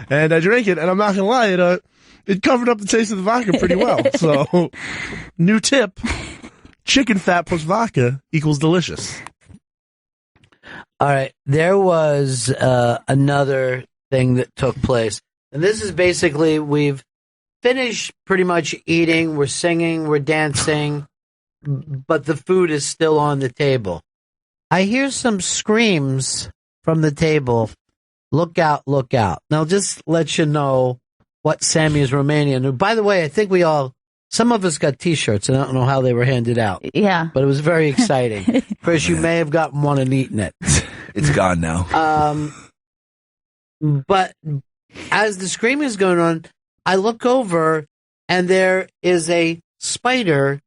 And I drank it, and I'm not going to lie, it covered up the taste of the vodka pretty well. So, new tip, chicken fat plus vodka equals delicious. All right. There was another thing that took place. And this is basically, we've finished pretty much eating, we're singing, we're dancing, but the food is still on the table. I hear some screams from the table. Look out, look out. Now, just let you know what Sammy is Romanian. And by the way, I think some of us got T-shirts, and I don't know how they were handed out. Yeah. But it was very exciting. Chris, you may have gotten one and eaten it. It's gone now. But as the screaming is going on, I look over, and there is a spider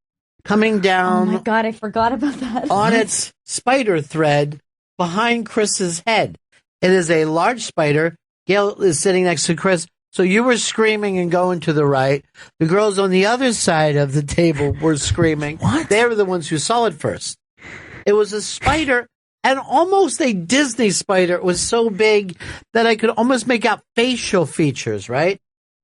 coming down. Oh my God, I forgot about that. On its spider thread behind Chris's head. It is a large spider. Gail is sitting next to Chris. So you were screaming and going to the right. The girls on the other side of the table were screaming. What? They were the ones who saw it first. It was a spider, and almost a Disney spider. It was so big that I could almost make out facial features, right?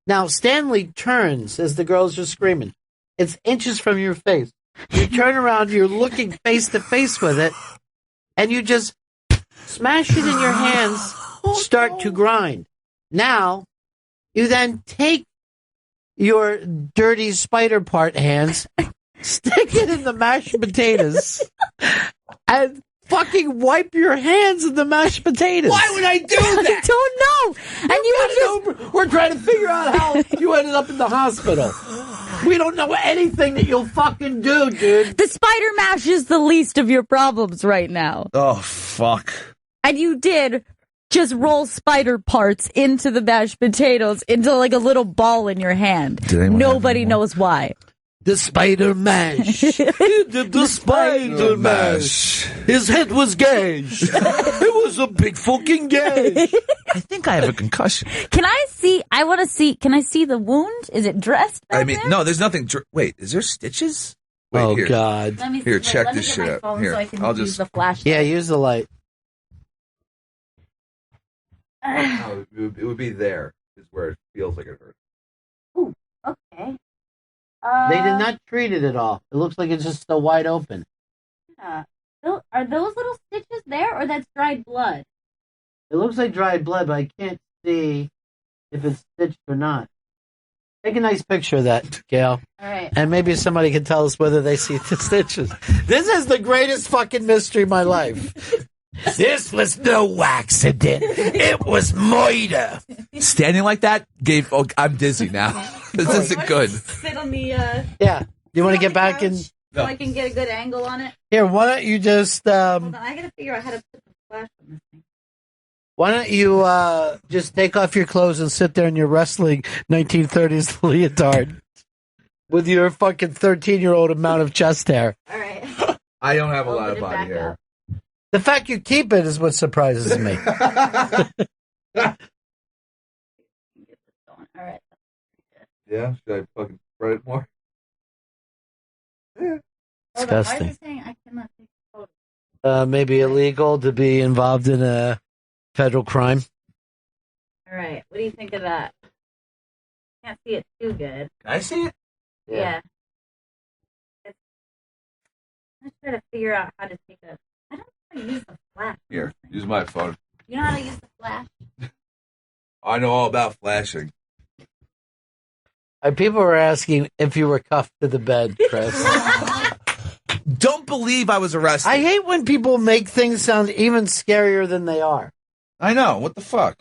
Now, Stanley turns as the girls are screaming. It's inches from your face. You turn around, you're looking face to face with it, and you just smash it in your hands, start to grind. Now, you then take your dirty spider part hands, stick it in the mashed potatoes, and fucking wipe your hands in the mashed potatoes. Why would I do that? I don't know. And we're trying to figure out how you ended up in the hospital. We don't know anything that you'll fucking do, dude. The spider mash is the least of your problems right now. Oh, fuck. And you did just roll spider parts into the mashed potatoes into like a little ball in your hand. Nobody knows why. The spider mash. He did the spider mash. His head was gauged. It was a big fucking gauge. I think I have a concussion. Can I see the wound? Is it dressed? No, there's nothing. Wait, is there stitches? Wait, here. God. Here, check this shit out. Here, so I can I'll use just. the flashlight. Yeah, use the light. No, it would be there. Is where it feels like it hurts. Ooh, okay. They did not treat it at all. It looks like it's just still wide open. Yeah. Are those little stitches there, or that's dried blood? It looks like dried blood, but I can't see if it's stitched or not. Take a nice picture of that, Gail. All right. And maybe somebody can tell us whether they see the stitches. This is the greatest fucking mystery of my life. This was no accident. It was murder. Standing like that gave. Oh, I'm dizzy now. This isn't good. Sit on the. Yeah. You want to get back in? So I can get a good angle on it. Here, why don't you just? Hold on, I gotta figure out how to put the flash on this thing. Why don't you just take off your clothes and sit there in your wrestling 1930s leotard with your fucking 13-year-old amount of chest hair? All right. I don't have a lot of body hair. Up. The fact you keep it is what surprises me. All right. Yeah, should I fucking spread it more? Yeah. Disgusting. Why are you saying I cannot take photos? Maybe illegal to be involved in a federal crime. All right. What do you think of that? Can't see it too good. Can I see it? Yeah. I'm trying to figure out how to take a. I don't know how to use the flash. Here, use my phone. You know how to use the flash? I know all about flashing. People were asking if you were cuffed to the bed, Chris. Don't believe I was arrested. I hate when people make things sound even scarier than they are. I know. What the fuck?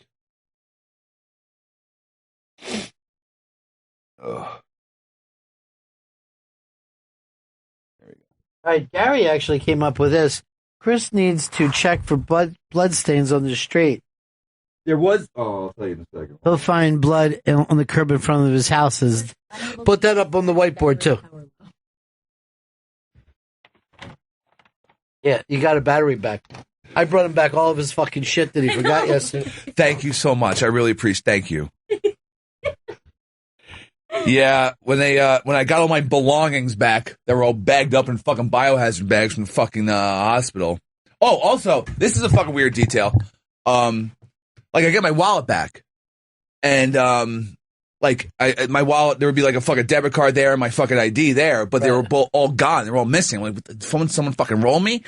Ugh. All right, Gary actually came up with this. Chris needs to check for blood stains on the street. There was... Oh, I'll tell you in a second. He'll find blood on the curb in front of his house. Put that up on the whiteboard, too. Yeah, you got a battery back. I brought him back all of his fucking shit that he forgot yesterday. Thank you so much. I really appreciate. Thank you. Yeah, when I got all my belongings back, they were all bagged up in fucking biohazard bags from the fucking hospital. Oh, also, this is a fucking weird detail. Like I get my wallet back, and my wallet, there would be like a fucking debit card there and my fucking ID there, but they were all gone. They were all missing. Like, someone fucking roll me.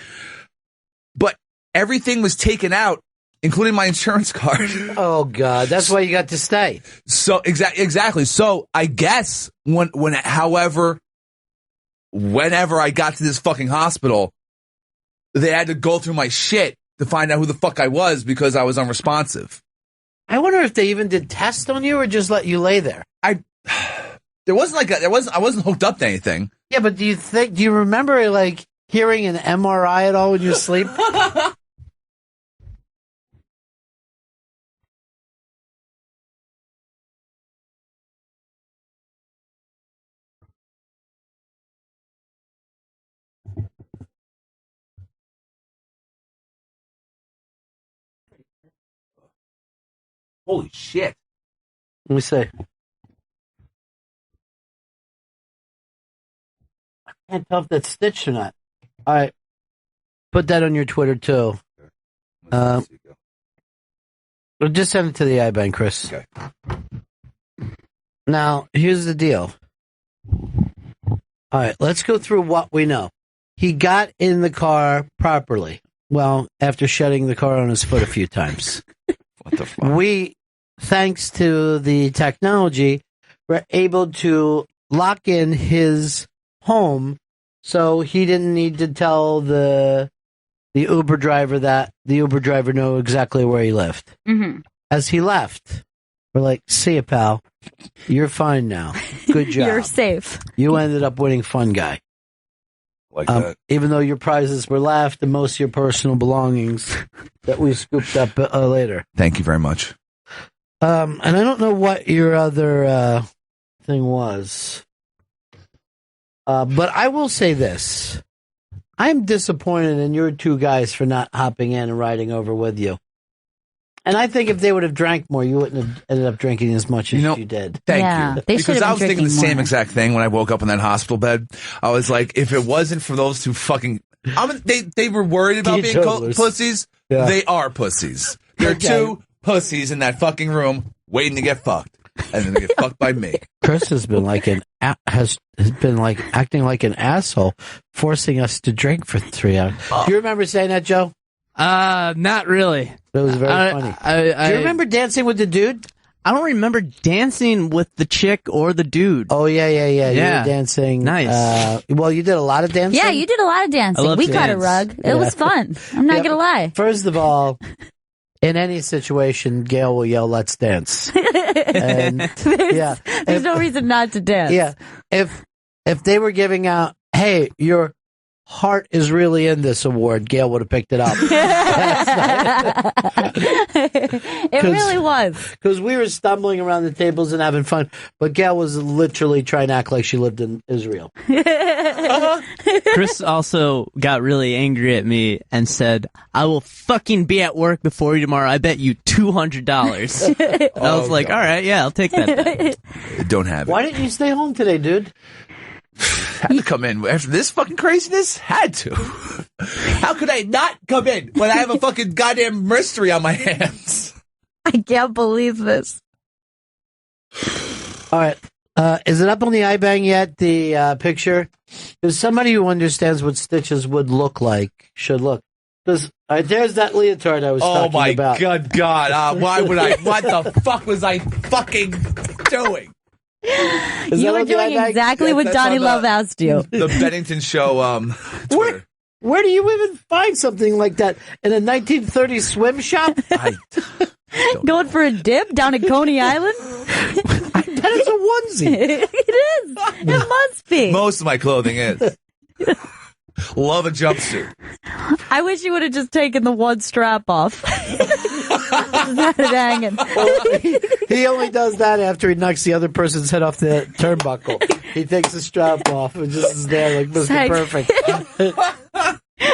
But everything was taken out, including my insurance card. Oh God, that's why you got to stay. So exactly. So I guess whenever I got to this fucking hospital, they had to go through my shit to find out who the fuck I was because I was unresponsive. I wonder if they even did tests on you or just let you lay there. I wasn't hooked up to anything. Yeah, but do you remember like hearing an MRI at all when you sleep? Holy shit. Let me see. I can't tell if that's stitched or not. All right. Put that on your Twitter, too. We'll just send it to the iBank, Chris. Okay. Now, here's the deal. All right, let's go through what we know. He got in the car properly. Well, after shutting the car on his foot a few times. What the fuck? Thanks to the technology, were able to lock in his home so he didn't need to tell the Uber driver that the Uber driver knew exactly where he lived. Mm-hmm. As he left, we're like, see ya, pal. You're fine now. Good job. You're safe. You ended up winning Fun Guy. Like that. Even though your prizes were left and most of your personal belongings that we scooped up later. Thank you very much. And I don't know what your other thing was. But I will say this. I'm disappointed in your two guys for not hopping in and riding over with you. And I think if they would have drank more, you wouldn't have ended up drinking as much as you did. Thank you. Because I was thinking the same exact thing when I woke up in that hospital bed. I was like, if it wasn't for those two fucking... they were worried about being pussies. Yeah. They are pussies. They're two pussies in that fucking room waiting to get fucked. And then they get fucked by me. Chris has been acting like an asshole, forcing us to drink for 3 hours. Do you remember saying that, Joe? Not really. That was very funny. Do you remember dancing with the dude? I don't remember dancing with the chick or the dude. Oh, yeah. You were dancing. Nice. Well, you did a lot of dancing? Yeah, you did a lot of dancing. We cut a rug. It was fun. I'm not going to lie. First of all, in any situation, Gail will yell, "Let's dance." And, there's no reason not to dance. Yeah. If they were giving out, hey, your heart is really in this award, Gail would have picked it up. It really was. Because we were stumbling around the tables and having fun, but Gail was literally trying to act like she lived in Israel. Chris also got really angry at me and said, "I will fucking be at work before you tomorrow. I bet you $200. I was like, God. All right, yeah, I'll take that. Don't have it. Why didn't you stay home today, dude? Had to come in after this fucking craziness? Had to. How could I not come in when I have a fucking goddamn mystery on my hands? I can't believe this. All right. Is it up on the iBang yet, the picture? Because somebody who understands what stitches would look like should look. Because All right, there's that leotard I was talking about. Oh, my God. Why would I? What the fuck was I fucking doing? You were doing exactly what Donnie Love asked you. The Bennington Show, Twitter. Where do you even find something like that? In a 1930s swim shop? Going for a dip down at Coney Island? I bet it's a onesie. It is. It must be. Most of my clothing is. Love a jumpsuit. I wish you would have just taken the one strap off. Had it hanging. Well, he only does that after he knocks the other person's head off the turnbuckle. He takes the strap off and just is there like Mr. Perfect.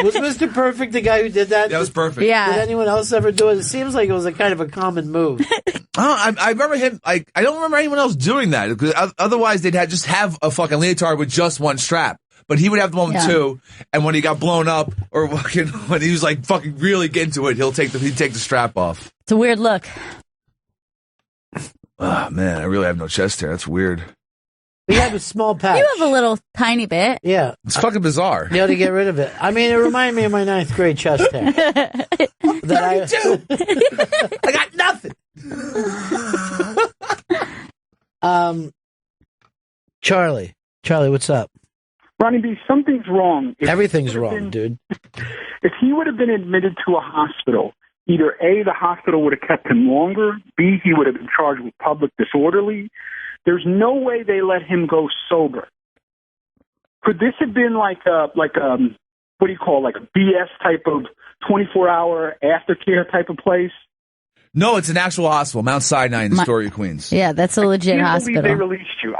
Was Mr. Perfect the guy who did that? That was perfect. Yeah. Did anyone else ever do it? It seems like it was a kind of a common move. I remember him. I don't remember anyone else doing that. Because otherwise, they'd just have a fucking leotard with just one strap. But he would have the one with two, and when he got blown up, or when he was like fucking really getting to it, he'd take the strap off. It's a weird look. Oh man, I really have no chest hair. That's weird. We have a small patch. You have a little tiny bit. Yeah. It's fucking bizarre. You ought to get rid of it. I mean, it reminded me of my 9th grade chest hair. I got nothing. Charlie, what's up? Ronnie B, something's wrong. Everything's wrong, dude. If he would have been admitted to a hospital, either A, the hospital would have kept him longer, B, he would have been charged with public disorderly. There's no way they let him go sober. Could this have been like a what do you call, like a BS type of 24-hour aftercare type of place? No, it's an actual hospital, Mount Sinai in Astoria, Queens. Yeah, that's a legit hospital. I can't believe they released you.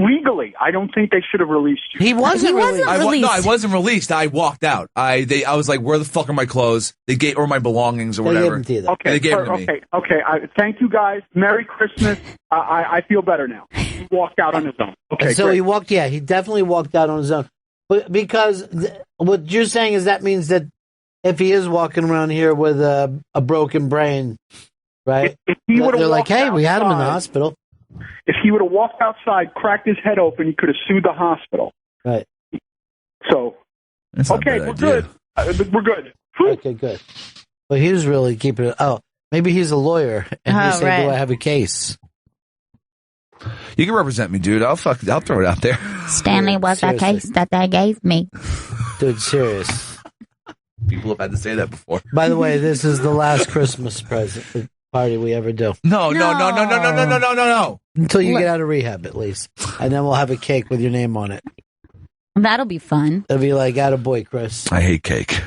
Legally, I don't think they should have released you. He wasn't released. No, I wasn't released. I walked out. I was like, where the fuck are my clothes? They gave, or my belongings, or whatever. They gave them to you. Okay, they gave them to me. Okay. Thank you guys. Merry Christmas. I feel better now. He walked out on his own. Okay, so great. he definitely walked out on his own. But because what you're saying is that means that if he is walking around here with a broken brain, right? If he they're like, hey, we had him in the hospital. If he would have walked outside, cracked his head open, he could have sued the hospital. Right. So, okay, we're good. We're good. Okay, good. But he was really keeping it. Oh, maybe he's a lawyer, and he said, do I have a case? You can represent me, dude. I'll throw it out there. Stanley was the case that they gave me. Dude, serious. People have had to say that before. By the way, this is the last Christmas present party we ever do. No. Until you get out of rehab, at least. And then we'll have a cake with your name on it. That'll be fun. It'll be like, attaboy, Chris. I hate cake.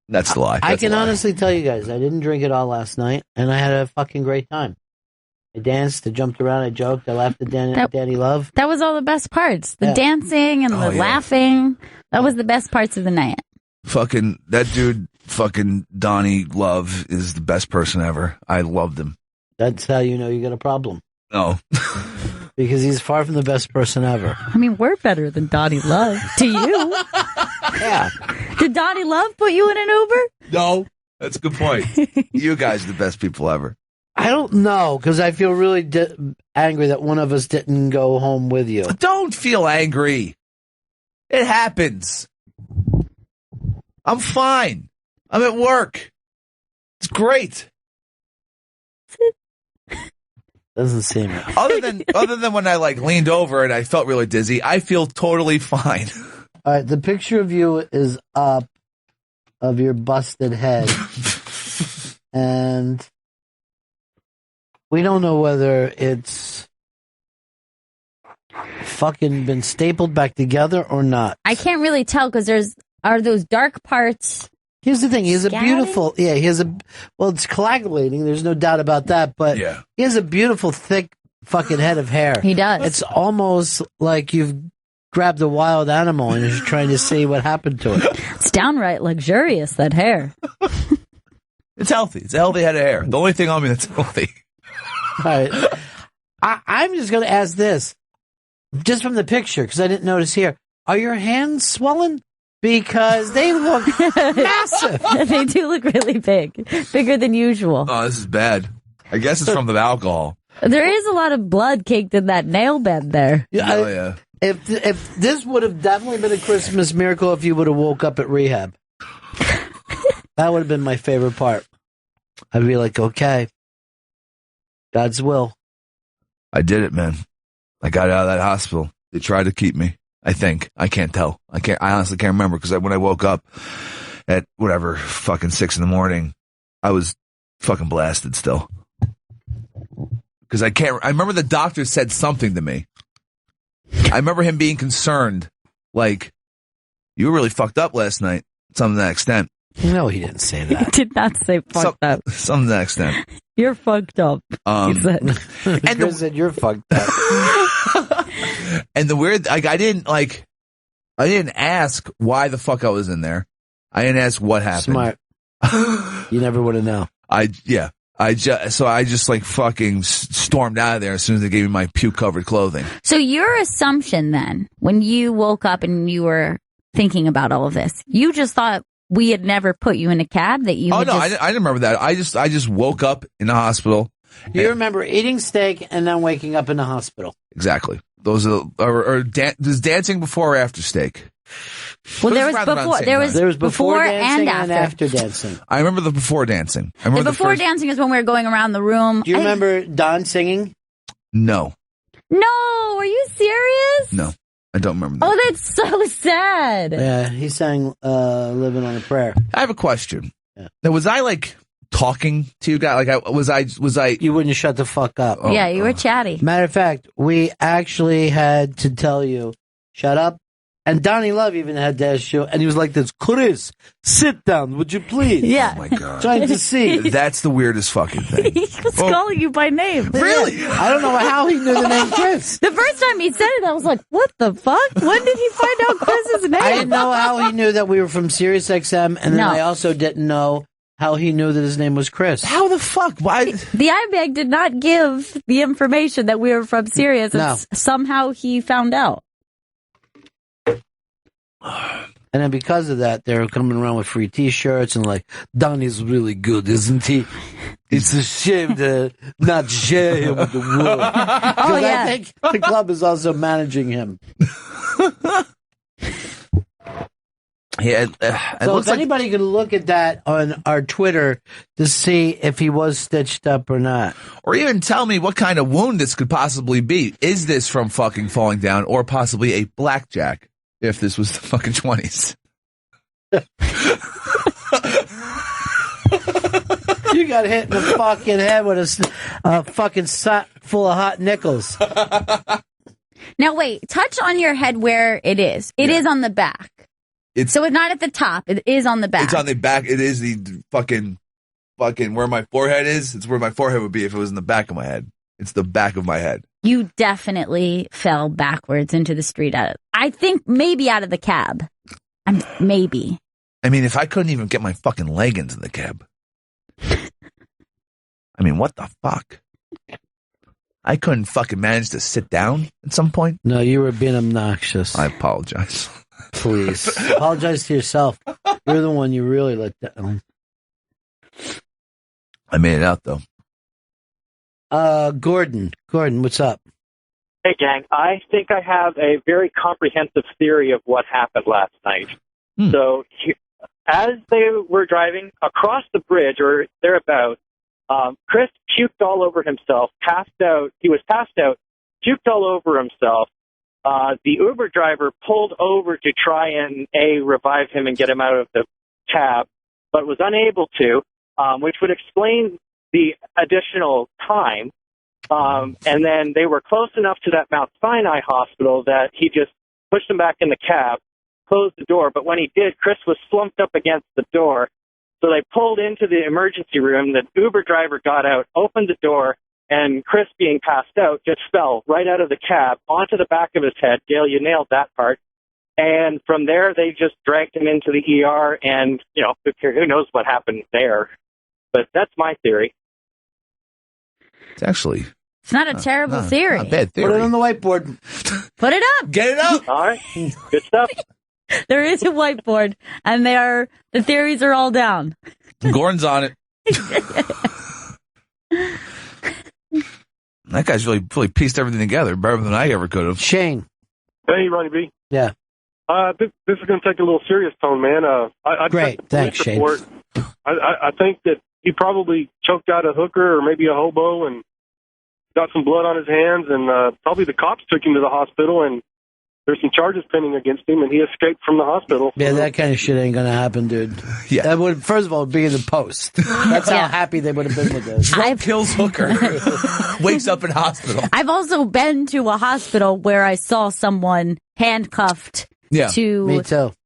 That's the lie. I can honestly tell you guys, I didn't drink it all last night, and I had a fucking great time. I danced, I jumped around, I joked, I laughed at Danny Love. That was all the best parts. The dancing and the laughing. That was the best parts of the night. Fucking, that dude, fucking Donnie Love is the best person ever. I loved him. That's how you know you got a problem. No. Because he's far from the best person ever. I mean, we're better than Donnie Love. To you. Yeah. Did Donnie Love put you in an Uber? No. That's a good point. You guys are the best people ever. I don't know, because I feel really angry that one of us didn't go home with you. Don't feel angry. It happens. I'm fine. I'm at work. It's great. Doesn't seem it. Other than when I leaned over and I felt really dizzy, I feel totally fine. All right, the picture of you is up of your busted head. And we don't know whether it's fucking been stapled back together or not. I can't really tell because are those dark parts. Here's the thing. He has a beautiful, it's coagulating. There's no doubt about that. But he has a beautiful, thick fucking head of hair. He does. It's almost like you've grabbed a wild animal and you're trying to see what happened to it. It's downright luxurious, that hair. It's healthy. It's a healthy head of hair. The only thing on me that's healthy. All right. I'm just going to ask this. Just from the picture, because I didn't notice here. Are your hands swollen? Because they look massive. They do look really big. Bigger than usual. Oh, this is bad. I guess it's from the alcohol. There is a lot of blood caked in that nail bed there. Yeah. If this would have definitely been a Christmas miracle if you would have woke up at rehab. That would have been my favorite part. I'd be like, okay, God's will. I did it, man. I got out of that hospital. They tried to keep me. I think. I can't tell. I honestly can't remember because when I woke up at whatever, fucking 6 a.m, I was fucking blasted still. Because I remember the doctor said something to me. I remember him being concerned. Like, you were really fucked up last night. Something to that extent. No, he didn't say that. He did not say fucked up. Something to that extent. You're fucked up. He said. And Chris said you're fucked up. And the weird, like, I didn't ask why the fuck I was in there. I didn't ask what happened. Smart. You never would have known. I just like fucking stormed out of there as soon as they gave me my puke covered clothing. So your assumption then, when you woke up and you were thinking about all of this, you just thought we had never put you in a cab that you. Oh no, I didn't remember that. I just woke up in the hospital. You remember eating steak and then waking up in the hospital. Exactly. Those are was dancing before or after steak? Well, there was before dancing and after dancing. I remember the before dancing. I remember the before dancing is when we were going around the room. Do you remember Don singing? No. No, are you serious? No, I don't remember that. Oh, that's so sad. Yeah, he sang "Living on a Prayer." I have a question. Yeah. Now, was I like talking to you guys? Like, was I? You wouldn't shut the fuck up. Oh, yeah, you were chatty. Matter of fact, we actually had to tell you, shut up. And Donnie Love even had to ask you, and he was like this, Chris, sit down, would you please? Yeah. Oh my God. Trying to see. That's the weirdest fucking thing. He was calling you by name. Really? I don't know how he knew the name Chris. The first time he said it, I was like, what the fuck? When did he find out Chris's name? I didn't know how he knew that we were from Sirius XM, and then I also didn't know how he knew that his name was Chris. How the fuck? Why? The IBAG did not give the information that we were from Sirius. No. Somehow he found out. And then because of that, they were coming around with free T-shirts and like, Donnie's really good, isn't he? It's a shame to not share him with the world. Oh, yeah. I think the club is also managing him. Yeah, so if anybody could look at that on our Twitter to see if he was stitched up or not. Or even tell me what kind of wound this could possibly be. Is this from fucking falling down or possibly a blackjack? If this was the fucking 20s. You got hit in the fucking head with a fucking sock full of hot nickels. Now wait, touch on your head where it is. It is on the back. So it's not at the top. It is on the back. It's on the back. It is the fucking where my forehead is. It's where my forehead would be if it was in the back of my head. It's the back of my head. You definitely fell backwards into the street. I think maybe out of the cab. Maybe. I mean, if I couldn't even get my fucking leg into the cab. I mean, what the fuck? I couldn't fucking manage to sit down at some point. No, you were being obnoxious. I apologize. Please. Apologize to yourself. You're the one you really let down. I made it out, though. Gordon, what's up? Hey, gang. I think I have a very comprehensive theory of what happened last night. So, as they were driving across the bridge or thereabouts, Chris puked all over himself, passed out. He was passed out, puked all over himself. The Uber driver pulled over to try and, revive him and get him out of the cab, but was unable to, which would explain the additional time. And then they were close enough to that Mount Sinai hospital that he just pushed him back in the cab, closed the door. But when he did, Chris was slumped up against the door. So they pulled into the emergency room. The Uber driver got out, opened the door, and Chris, being passed out, just fell right out of the cab onto the back of his head. Gail, you nailed that part. And from there, they just dragged him into the ER, and, who knows what happened there. But that's my theory. It's not a terrible theory. Not a bad theory. Put it on the whiteboard. Put it up. Get it up. All right. Good stuff. There is a whiteboard, and the theories are all down. Gordon's on it. That guy's really pieced everything together better than I ever could have. Shane. Hey, Ronnie B. Yeah. This is going to take a little serious tone, man. Great. Thanks, Shane. I think that he probably choked out a hooker or maybe a hobo and got some blood on his hands, and probably the cops took him to the hospital, and there's some charges pending against him, and he escaped from the hospital. Yeah, that kind of shit ain't gonna happen, dude. Yeah. That would, first of all, be in the Post. That's how happy they would have been with this. Drunk kills hooker. Wakes up in hospital. I've also been to a hospital where I saw someone handcuffed Me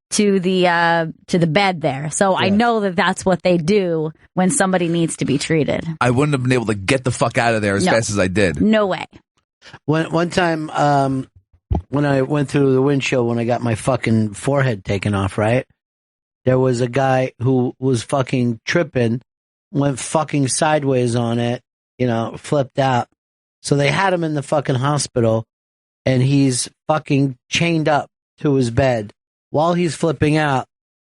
to the bed there. So I know that that's what they do when somebody needs to be treated. I wouldn't have been able to get the fuck out of there as fast as I did. No way. One time, when I went through the windshield when I got my fucking forehead taken off, right? There was a guy who was fucking tripping, went fucking sideways on it, flipped out. So they had him in the fucking hospital, and he's fucking chained up to his bed while he's flipping out.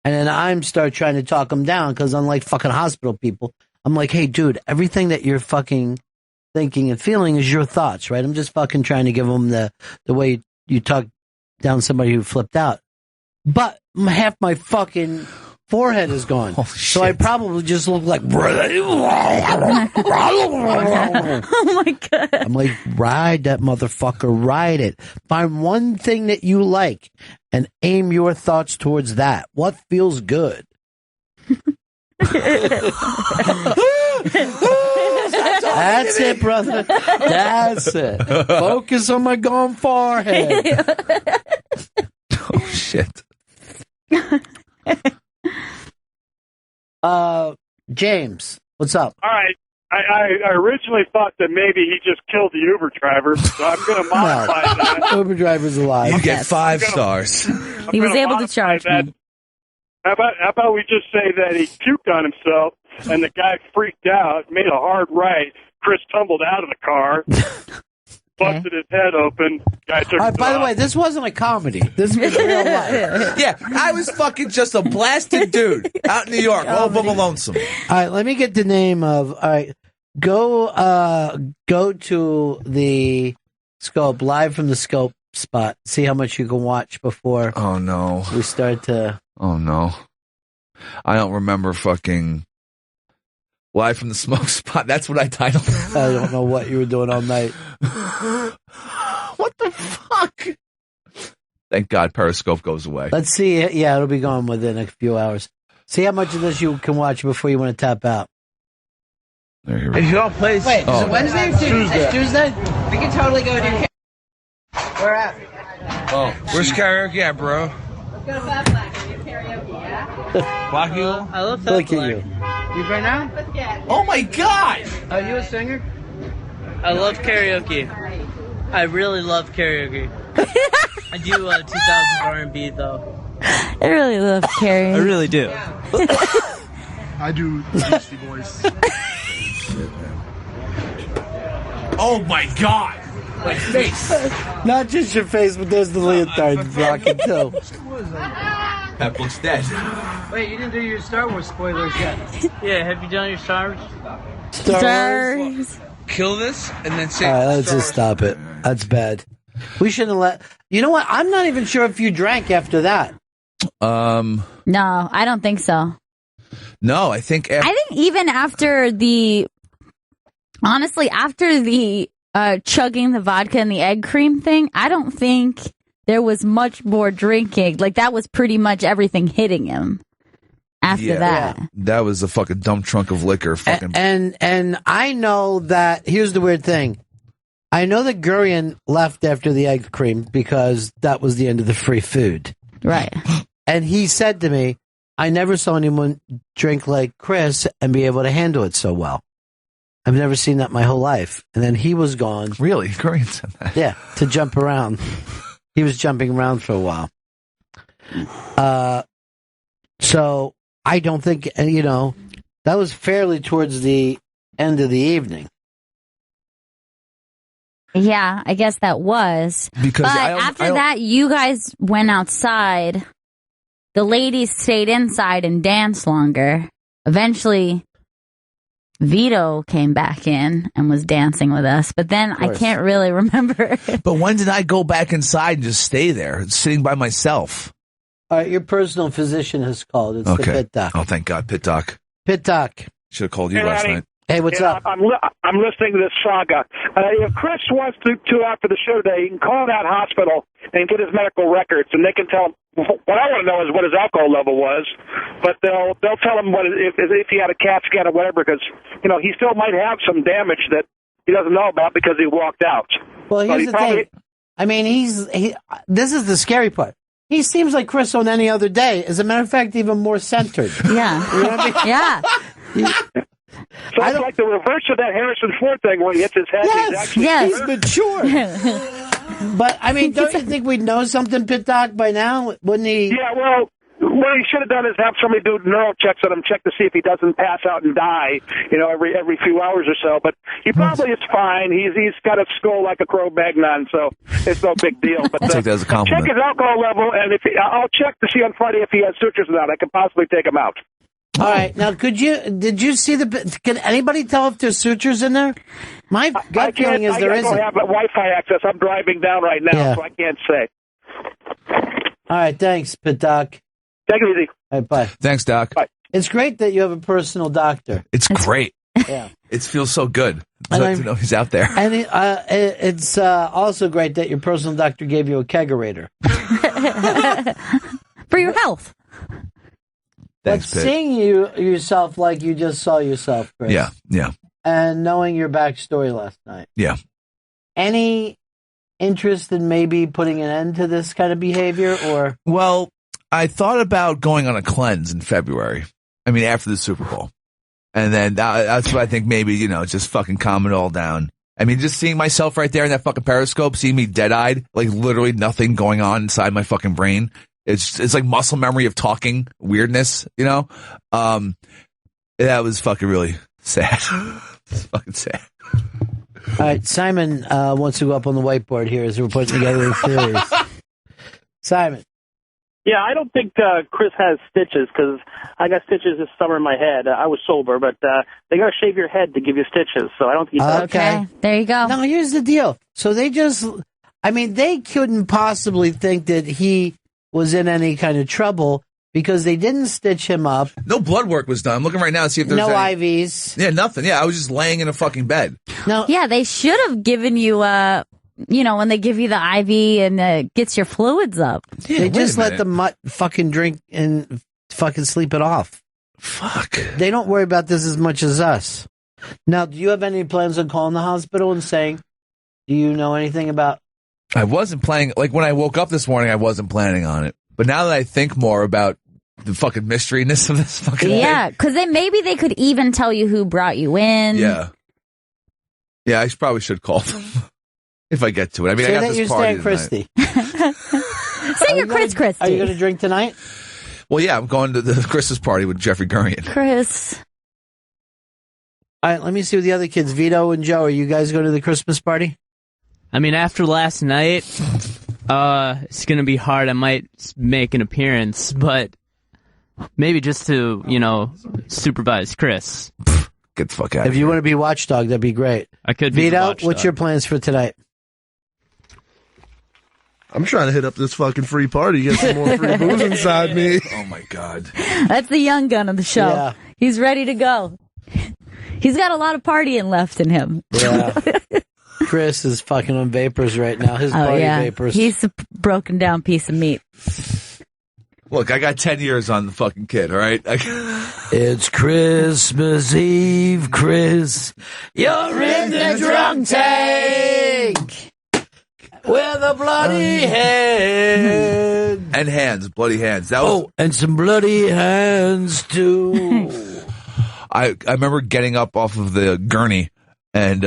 And then I'm start trying to talk him down because unlike fucking hospital people, I'm like, hey, dude, everything that you're fucking thinking and feeling is your thoughts, right? I'm just fucking trying to give him the way you talk down somebody who flipped out. But half my fucking forehead is gone. Oh, so I probably just look like... Oh, my God. I'm like, ride that motherfucker, ride it. Find one thing that you like and aim your thoughts towards that. What feels good? That's it, brother. That's it. Focus on my gone forehead. Oh, shit. James, what's up? All right. I originally thought that maybe he just killed the Uber driver, so I'm going to modify that. Uber driver's alive. You get 5 stars. He was able to charge me. How about we just say that he puked on himself, and the guy freaked out, made a hard right. Chris tumbled out of the car, busted his head open. Guy took by the way, this wasn't a comedy. This was real life. Yeah, I was fucking just a blasted dude out in New York, all but lonesome. All right, let me get the name of. All right, go to the Scope, live from the Scope spot. See how much you can watch before. Oh no, we start to. Oh no, I don't remember fucking. Live from the smoke spot. That's what I titled. I don't know what you were doing all night. What the fuck? Thank God Periscope goes away. Let's see. Yeah, it'll be gone within a few hours. See how much of this you can watch before you want to tap out. There you go. If y'all play... Wait, is it Wednesday or Tuesday? Tuesday? We can totally go do... Where at? Oh, where's karaoke at, bro? Let's go to Fat Black and do karaoke, yeah? Black Eagle? I love Look at you. You right now? Oh my God! Are you a singer? I love karaoke. I really love karaoke. I do 2000s R&B though. I really love karaoke. I really do. I do Beastie Boys. Oh my God! My face. Not just your face, but there's the leotard rocking too. That looks dead. Wait, you didn't do your Star Wars spoilers yet. Yeah, have you done your Star Wars? Star Wars. Kill this and then say. All right, let's just stop it. That's bad. We shouldn't have let. You know what? I'm not even sure if you drank after that. No, I don't think so. No, I think. I think even after the. Honestly, after the chugging the vodka and the egg cream thing, I don't think there was much more drinking. Like, that was pretty much everything hitting him after that. That was a fucking dump trunk of liquor. Fucking. And I know that, here's the weird thing. I know that Gurion left after the egg cream because that was the end of the free food. Right. And he said to me, I never saw anyone drink like Chris and be able to handle it so well. I've never seen that my whole life. And then he was gone. Really? Gurion said that? Yeah, to jump around. He was jumping around for a while. So I don't think, that was fairly towards the end of the evening. Yeah, I guess that was. Because but after that, you guys went outside. The ladies stayed inside and danced longer. Eventually, Vito came back in and was dancing with us. But then I can't really remember. But when did I go back inside and just stay there, sitting by myself? All right, your personal physician has called. It's the Pit Doc. Oh, thank God, Pit Doc. Pit Doc. Should have called you Hey, last Ronnie. night. Hey, what's up? I'm listening to this saga. If Chris wants to after the show today, he can call that hospital and get his medical records, and they can tell him. What I want to know is what his alcohol level was, but they'll tell him if he had a CAT scan or whatever, because he still might have some damage that he doesn't know about because he walked out. Well, here's the thing. I mean, this is the scary part. He seems like Chris on any other day. As a matter of fact, even more centered. Yeah. You know what I mean? Yeah. So it's like the reverse of that Harrison Ford thing where he hits his head. He's mature. But, I mean, don't you think we'd know something, Pit Doc, by now? Wouldn't he? Yeah, well, what he should have done is have somebody do neural checks on him, check to see if he doesn't pass out and die, every few hours or so. But he probably is fine. He's got a skull like a Cro-Magnon, so it's no big deal. But I'll take that as a compliment. Check his alcohol level, and I'll check to see on Friday if he has sutures or not. I can possibly take him out. All right. Now, did you see can anybody tell if there's sutures in there? My gut feeling is there isn't. I don't have Wi-Fi access. I'm driving down right now, so I can't say. All right. Thanks, Pit Doc. Take it easy. All right, bye. Thanks, Doc. Bye. It's great that you have a personal doctor. It's great. Yeah. It feels so good to know he's out there. And it's also great that your personal doctor gave you a kegerator. For your health. Thanks, but Pit. seeing yourself like you just saw yourself, Chris. Yeah. And knowing your backstory last night. Yeah. Any interest in maybe putting an end to this kind of behavior, or? Well, I thought about going on a cleanse in February. I mean, after the Super Bowl. And then that's what I think maybe, just fucking calm it all down. I mean, just seeing myself right there in that fucking Periscope, seeing me dead-eyed, like literally nothing going on inside my fucking brain. It's like muscle memory of talking weirdness, That was fucking really sad. It's fucking sad. All right, Simon wants to go up on the whiteboard here as we're putting together the theories. Simon. Yeah, I don't think Chris has stitches because I got stitches this summer in my head. I was sober, but they got to shave your head to give you stitches, so I don't think he's okay. There you go. Now, here's the deal. So they couldn't possibly think that he was in any kind of trouble because they didn't stitch him up. No blood work was done. I'm looking right now to see if there's no any... IVs. Yeah, nothing. Yeah, I was just laying in a fucking bed. No. Yeah, they should have given you, when they give you the IV and gets your fluids up. Yeah, they just let the mutt fucking drink and fucking sleep it off. Fuck. They don't worry about this as much as us. Now, do you have any plans on calling the hospital and saying, do you know anything about... I wasn't planning, like when I woke up this morning, I wasn't planning on it. But now that I think more about the fucking mysteryness of this fucking Yeah, because maybe they could even tell you who brought you in. Yeah. Yeah, I probably should call them if I get to it. I mean, say I got that this you're party staying tonight. Christy. Say you're Chris Christie. Are you going to drink tonight? Well, yeah, I'm going to the Christmas party with Jeffrey Gurian. Chris. All right, let me see with the other kids. Vito and Joe, are you guys going to the Christmas party? I mean, after last night, it's going to be hard. I might make an appearance, but maybe just to, supervise Chris. Get the fuck out If you want to be watchdog, that'd be great. I could be Vito, watchdog. what's your plans for tonight? I'm trying to hit up this fucking free party, get some more free booze inside me. Oh my God. That's the young gun of the show. Yeah. He's ready to go. He's got a lot of partying left in him. Yeah. Chris is fucking on vapors right now. His party vapors. He's a broken down piece of meat. Look, I got 10 years on the fucking kid, all right? It's Christmas Eve, Chris. You're in the drunk tank with a bloody head. And hands, bloody hands. That was, and some bloody hands, too. I remember getting up off of the gurney and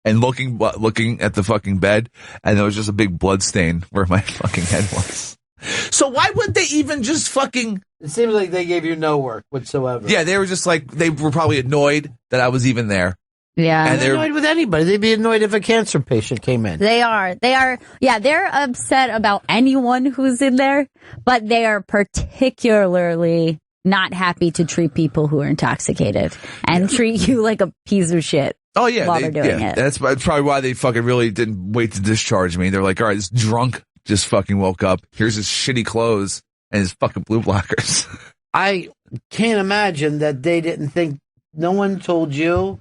looking at the fucking bed, and there was just a big blood stain where my fucking head was. So why wouldn't they even just fucking... It seems like they gave you no work whatsoever. Yeah, they were just like, they were probably annoyed that I was even there. Yeah. And they're annoyed with anybody. They'd be annoyed if a cancer patient came in. They are. Yeah, they're upset about anyone who's in there, but they are particularly not happy to treat people who are intoxicated and treat you like a piece of shit. Oh, yeah. While they're doing it. That's probably why they fucking really didn't wait to discharge me. They're like, all right, this drunk just fucking woke up. Here's his shitty clothes and his fucking blue blockers. I can't imagine that they didn't think. No one told you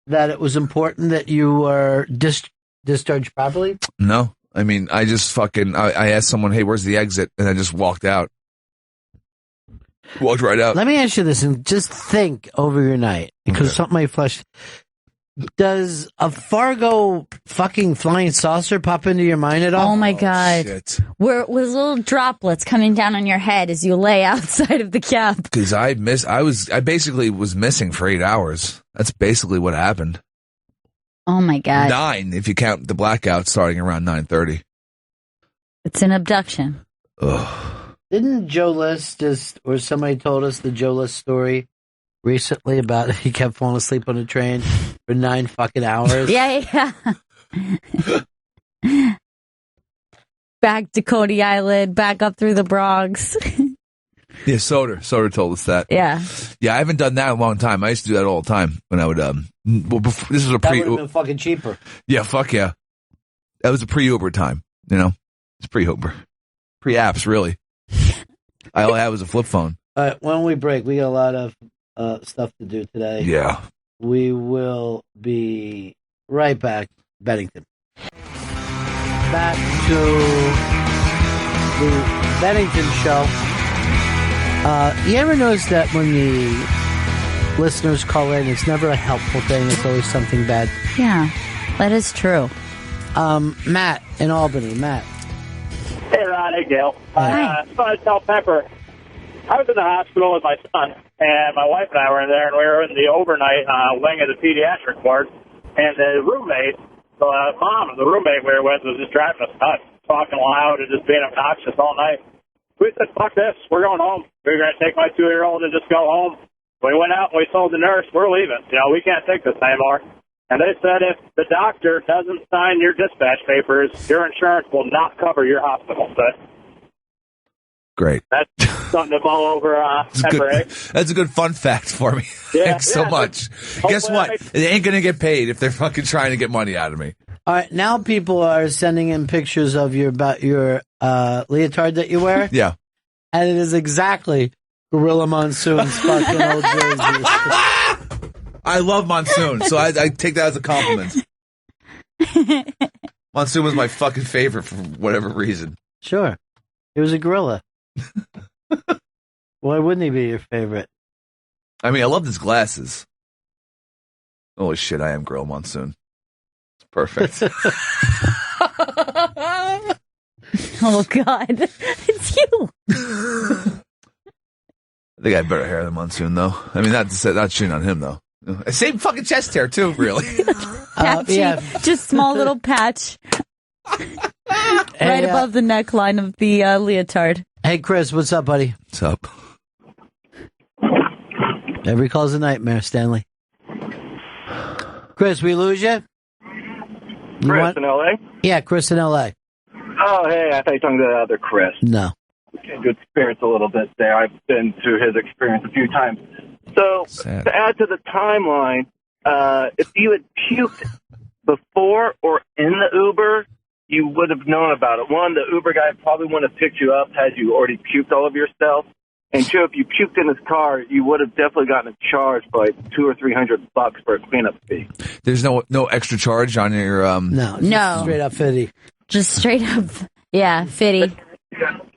that it was important that you were discharged properly. No, I mean, I just fucking. I asked someone, "Hey, where's the exit?" And I just walked out. Walked right out. Let me ask you this, and just think over your night, because something might flash. Does a Fargo fucking flying saucer pop into your mind at all? Oh my God. Shit. With little droplets coming down on your head as you lay outside of the cab. Because I basically was missing for 8 hours. That's basically what happened. Oh my God. 9 if you count the blackout starting around 9:30. It's an abduction. Ugh. Didn't Joe List or somebody told us the Joe List story recently about he kept falling asleep on a train for 9 fucking hours? Yeah. Back to Coney Island, back up through the Bronx. Yeah, Soder told us that. Yeah. Yeah, I haven't done that in a long time. I used to do that all the time when I would, this was a That would have been fucking cheaper. Yeah, fuck yeah. That was a pre-Uber time, you know? It's pre-Uber. Pre-apps, really. All I had was a flip phone. All right, when we break, we got a lot of stuff to do today. Yeah. We will be right back, Bennington. Back to the Bennington show. You ever notice that when the listeners call in, it's never a helpful thing, it's always something bad? Yeah, that is true. Matt in Albany. Matt. Hey, Ron. Hey, Gail. I just want to tell Pepper, I was in the hospital with my son, and my wife and I were in there, and we were in the overnight wing of the pediatric ward, and the roommate, the mom of the roommate we were with was just driving us nuts, talking loud and just being obnoxious all night. We said, fuck this, we're going home. We're going to take my 2-year-old and just go home. We went out and we told the nurse, we're leaving. You know, we can't take this anymore. And they said if the doctor doesn't sign your dispatch papers, your insurance will not cover your hospital stay. Great. That's something to mull over Pepper, eh? That's a good fun fact for me. Yeah, Thanks so much. Guess what? They ain't going to get paid if they're fucking trying to get money out of me. All right, now people are sending in pictures of your leotard that you wear. Yeah. And it is exactly Gorilla Monsoon's fucking old jersey. I love Monsoon, so I take that as a compliment. Monsoon was my fucking favorite for whatever reason. Sure. He was a gorilla. Why wouldn't he be your favorite? I mean, I love his glasses. Holy shit, I am Gorilla Monsoon. It's perfect. Oh, God. It's you. I think I have better hair than Monsoon, though. I mean, not shitting on him, though. Same fucking chest hair, too, really. Patchy, yeah. just small little patch right above the neckline of the leotard. Hey, Chris, what's up, buddy? What's up? Every call's a nightmare, Stanley. Chris, we lose you? Chris in L.A.? Yeah, Chris in L.A. Oh, hey, I thought you were talking to the other Chris. No. Okay, good spirits a little bit there. I've been through his experience a few times. So, to add to the timeline, if you had puked before or in the Uber, you would have known about it. One, the Uber guy probably wouldn't have picked you up had you already puked all over yourself. And two, if you puked in his car, you would have definitely gotten a charge for like $200 or $300 for a cleanup fee. There's no extra charge on your No. Straight up fitty. Just straight up, yeah, fitty. They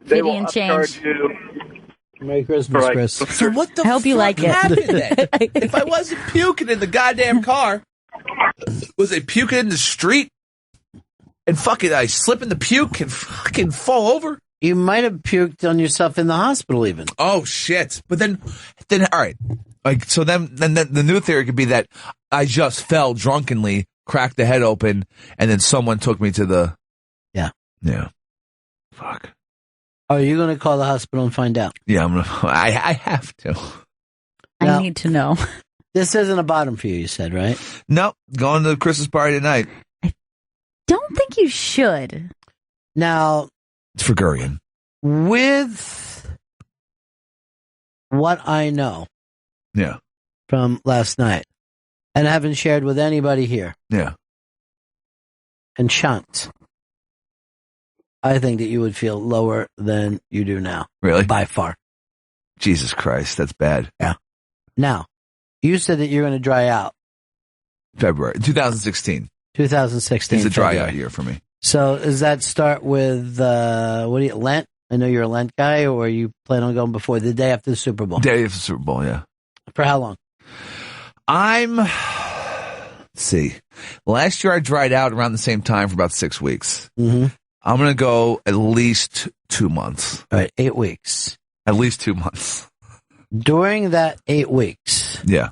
Fitty will and upcharge change. you. Merry Christmas, Right. Chris. So what the I hope you like it. happened then? If I wasn't puking in the goddamn car, was I puking in the street? And fucking I slip in the puke and fucking fall over? You might have puked on yourself in the hospital even. Oh, shit. But then all right. Like, so then the new theory could be that I just fell drunkenly, cracked the head open, and then someone took me to the... Yeah. Yeah. Fuck. Are you going to call the hospital and find out? Yeah, I have to. Now, I need to know. This isn't a bottom for you, you said, right? Nope. Going to the Christmas party tonight. Don't think you should. Now, It's for Gurian. with what I know Yeah. from last night, and I haven't shared with anybody here, Yeah. and shunt, I think that you would feel lower than you do now. Really? By far. Jesus Christ, that's bad. Yeah. Now, you said that you're going to dry out. February 2016. 2016. It's a dry February. out year for me. So does that start with, Lent? I know you're a Lent guy, or you plan on going before the day after the Super Bowl? Day after the Super Bowl, yeah. For how long? Let's see. Last year I dried out around the same time for about 6 weeks. Mm-hmm. I'm going to go at least 2 months. All right, 8 weeks. At least 2 months. During that 8 weeks, Yeah.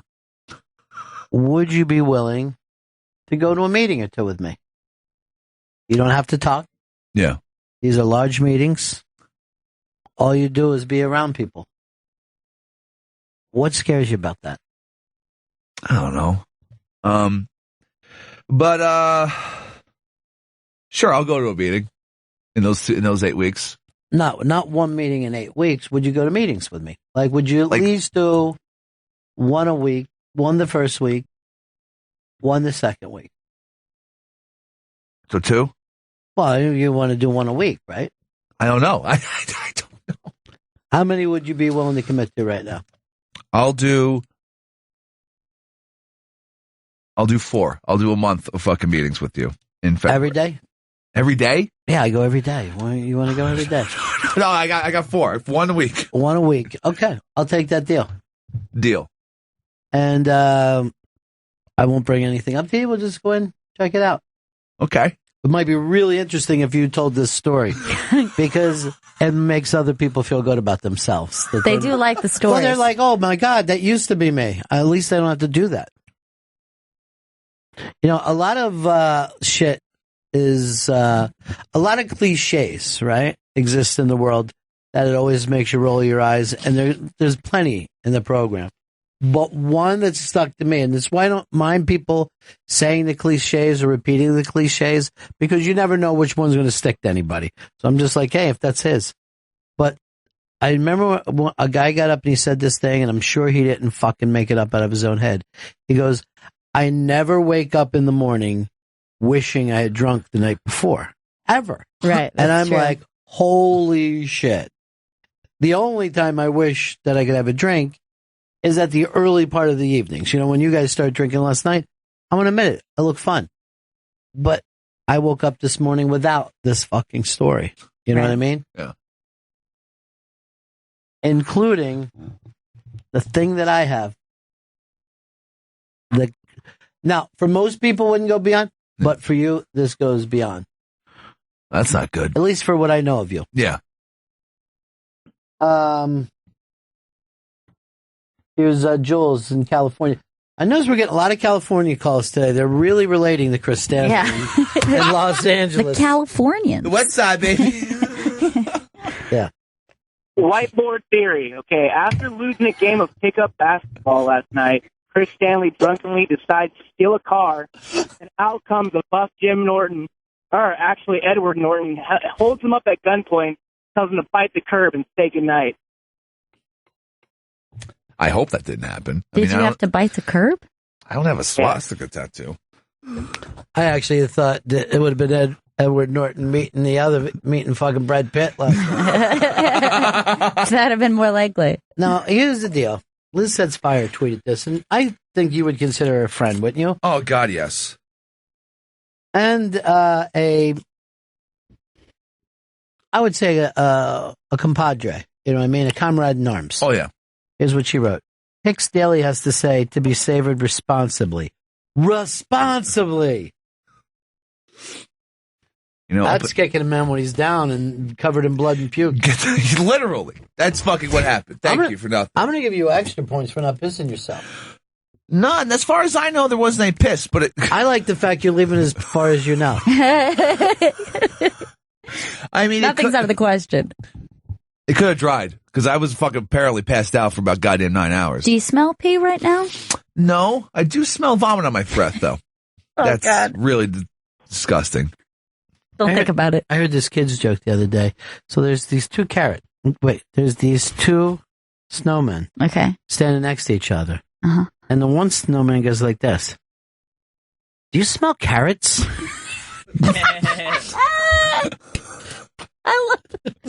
would you be willing to go to a meeting or two with me? You don't have to talk. Yeah. These are large meetings. All you do is be around people. What scares you about that? I don't know. But sure, I'll go to a meeting in those 8 weeks. Not one meeting in 8 weeks. Would you go to meetings with me? Like, would you at least do one a week, one the first week, one the second week? So 2? Well, you want to do one a week, right? I don't know. I don't know. How many would you be willing to commit to right now? I'll do 4. I'll do a month of fucking meetings with you in February. Every day? Every day? Yeah, I go every day. You want to go every day? No, I got 4. 1 a week. One a week. Okay, I'll take that deal. Deal. And I won't bring anything up to you. We'll just go in and check it out. Okay. It might be really interesting if you told this story because it makes other people feel good about themselves. They do like the stories. Well, they're like, oh my God, that used to be me. At least I don't have to do that. You know, a lot of shit is, a lot of cliches, right, exist in the world that it always makes you roll your eyes. And there's plenty in the program. But one that stuck to me, and that's why I don't mind people saying the cliches or repeating the cliches, because you never know which one's going to stick to anybody. So I'm just like, hey, if that's his. But I remember when a guy got up and he said this thing, and I'm sure he didn't fucking make it up out of his own head. He goes, I never wake up in the morning wishing I had drunk the night before. Ever. Right. And I'm true. like, holy shit. The only time I wish that I could have a drink is at the early part of the evenings. You know, when you guys started drinking last night, I'm going to admit it, it looked fun. But I woke up this morning without this fucking story. You know what I mean? Yeah. Including the thing that I have. Now, for most people, wouldn't go beyond, but for you, this goes beyond. That's not good. At least for what I know of you. Yeah. Here's Jules in California. I notice we're getting a lot of California calls today. They're really relating to Chris Stanley in Los Angeles. The Californians. The West Side, baby. Yeah. Whiteboard theory. Okay, after losing a game of pickup basketball last night, Chris Stanley drunkenly decides to steal a car, and out comes a buff Jim Norton, or actually Edward Norton, holds him up at gunpoint, tells him to bite the curb and say goodnight. I hope that didn't happen. Did you have to bite the curb? I don't have a swastika tattoo. I actually thought that it would have been Edward Norton meeting fucking Brad Pitt last night. That'd have been more likely. Now, here's the deal. Liz Sets Fire tweeted this, and I think you would consider her a friend, wouldn't you? Oh, God, yes. And I would say a compadre, you know what I mean? A comrade in arms. Oh, yeah. Here's what she wrote. Hicks Daily has to say to be savored responsibly. Responsibly! You know, that's kicking a man when he's down and covered in blood and puke. Literally. That's fucking what happened. Thank you for nothing. I'm going to give you extra points for not pissing yourself. None. As far as I know, there wasn't any piss, but I like the fact you're leaving as far as you know. I mean, nothing's out of the question. It could have dried, because I was fucking apparently passed out for about goddamn 9 hours. Do you smell pee right now? No, I do smell vomit on my breath, though. Oh, that's God. really disgusting. Don't think about it. I heard this kid's joke the other day. So there's these two there's these two snowmen. Okay. Standing next to each other. Uh-huh. And the one snowman goes like this. Do you smell carrots?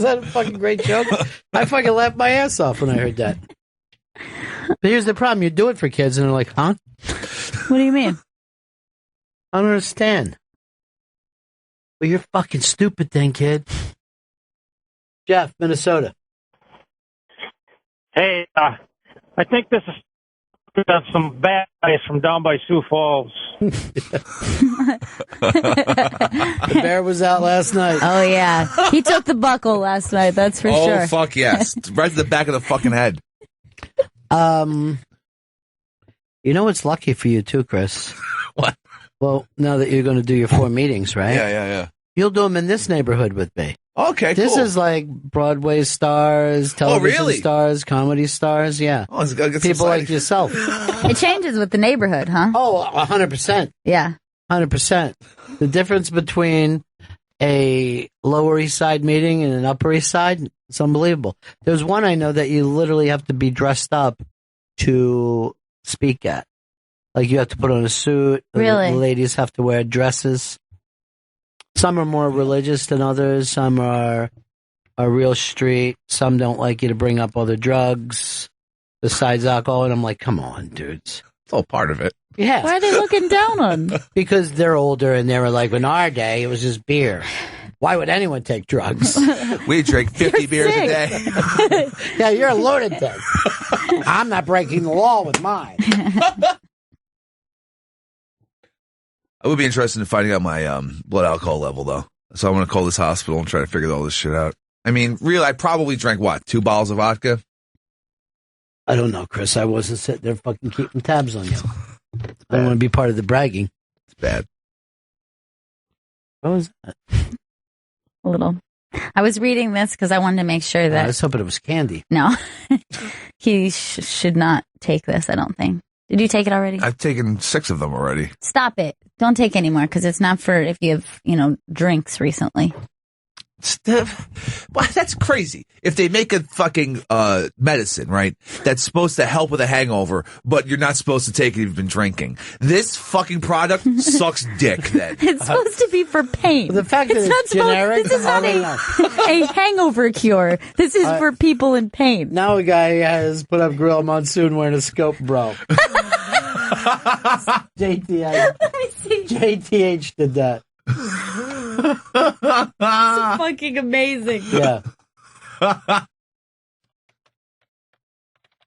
Is that a fucking great joke? I fucking laughed my ass off when I heard that. But here's the problem. You do it for kids, and they're like, huh? What do you mean? I don't understand. Well, you're fucking stupid then, kid. Jeff, Minnesota. Hey, I think this is some bad guys from down by Sioux Falls. The bear was out last night. Oh, yeah. He took the buckle last night, that's for sure. Oh, fuck yes. Right to the back of the fucking head. You know what's lucky for you too, Chris? What? Well, now that you're going to do your 4 meetings, right? Yeah. You'll do them in this neighborhood with me. Okay, This cool. is like Broadway stars, television really? stars, comedy stars, yeah. Oh, it's gotta get People some like yourself. It changes with the neighborhood, huh? Oh, 100%. Yeah. 100%. The difference between a Lower East Side meeting and an Upper East Side, it's unbelievable. There's one I know that you literally have to be dressed up to speak at. Like you have to put on a suit. Really? The ladies have to wear dresses. Some are more religious than others. Some are real street. Some don't like you to bring up other drugs besides alcohol. And I'm like, come on, dudes. It's all part of it. Yeah. Why are they looking down on? Because they're older and they were like, in our day, it was just beer. Why would anyone take drugs? We drink 50 beers a day. Yeah, you're a lunatic. I'm not breaking the law with mine. I would be interested in finding out my blood alcohol level, though. So I'm going to call this hospital and try to figure all this shit out. I mean, really, I probably drank, 2 bottles of vodka? I don't know, Chris. I wasn't sitting there fucking keeping tabs on you. I don't want to be part of the bragging. It's bad. What was that? A little. I was reading this because I wanted to make sure that... I was hoping it was candy. No. He should not take this, I don't think. Did you take it already? I've taken 6 of them already. Stop it. Don't take any more because it's not for if you have, drinks recently. Well, that's crazy. If they make a fucking medicine, right, that's supposed to help with a hangover, but you're not supposed to take it if you've been drinking. This fucking product sucks dick, then. It's supposed to be for pain. The fact that it's generic, this is not a hangover cure. This is for people in pain. Now a guy has put up Grill Monsoon wearing a scope, bro. JTH did that. It's fucking amazing. Yeah.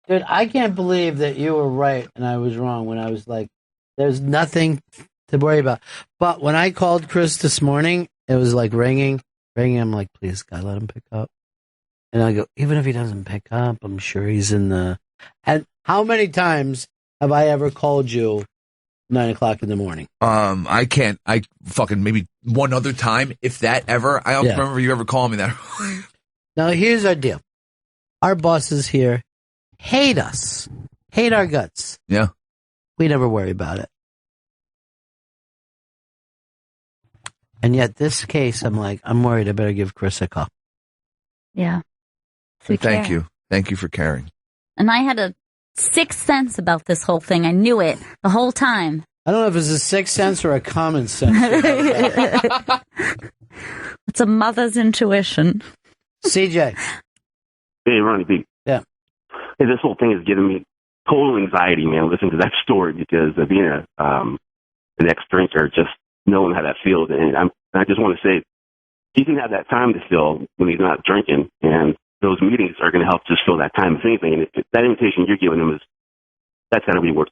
Dude, I can't believe that you were right and I was wrong when I was like, there's nothing to worry about. But when I called Chris this morning, it was like ringing. I'm like, please, God, let him pick up. And I go, even if he doesn't pick up, I'm sure he's in the... And how many times have I ever called you 9:00 in the morning? I can't. I fucking maybe one other time, if that ever. I don't remember you ever calling me that. Now, here's our deal. Our bosses here hate us. Hate our guts. Yeah. We never worry about it. And yet this case, I'm like, I'm worried. I better give Chris a call. Yeah. So thank you. Thank you for caring. And I had a sixth sense about this whole thing. I knew it the whole time. I don't know if it's a sixth sense or a common sense. It's a mother's intuition. CJ. Hey, Ronnie B. Yeah. Hey, this whole thing is giving me total anxiety, man, listening to that story because being an ex-drinker, just knowing how that feels. And I just want to say, he can have that time to fill when he's not drinking, and those meetings are going to help just fill that time. If anything, and if that invitation you're giving him that's got to be worth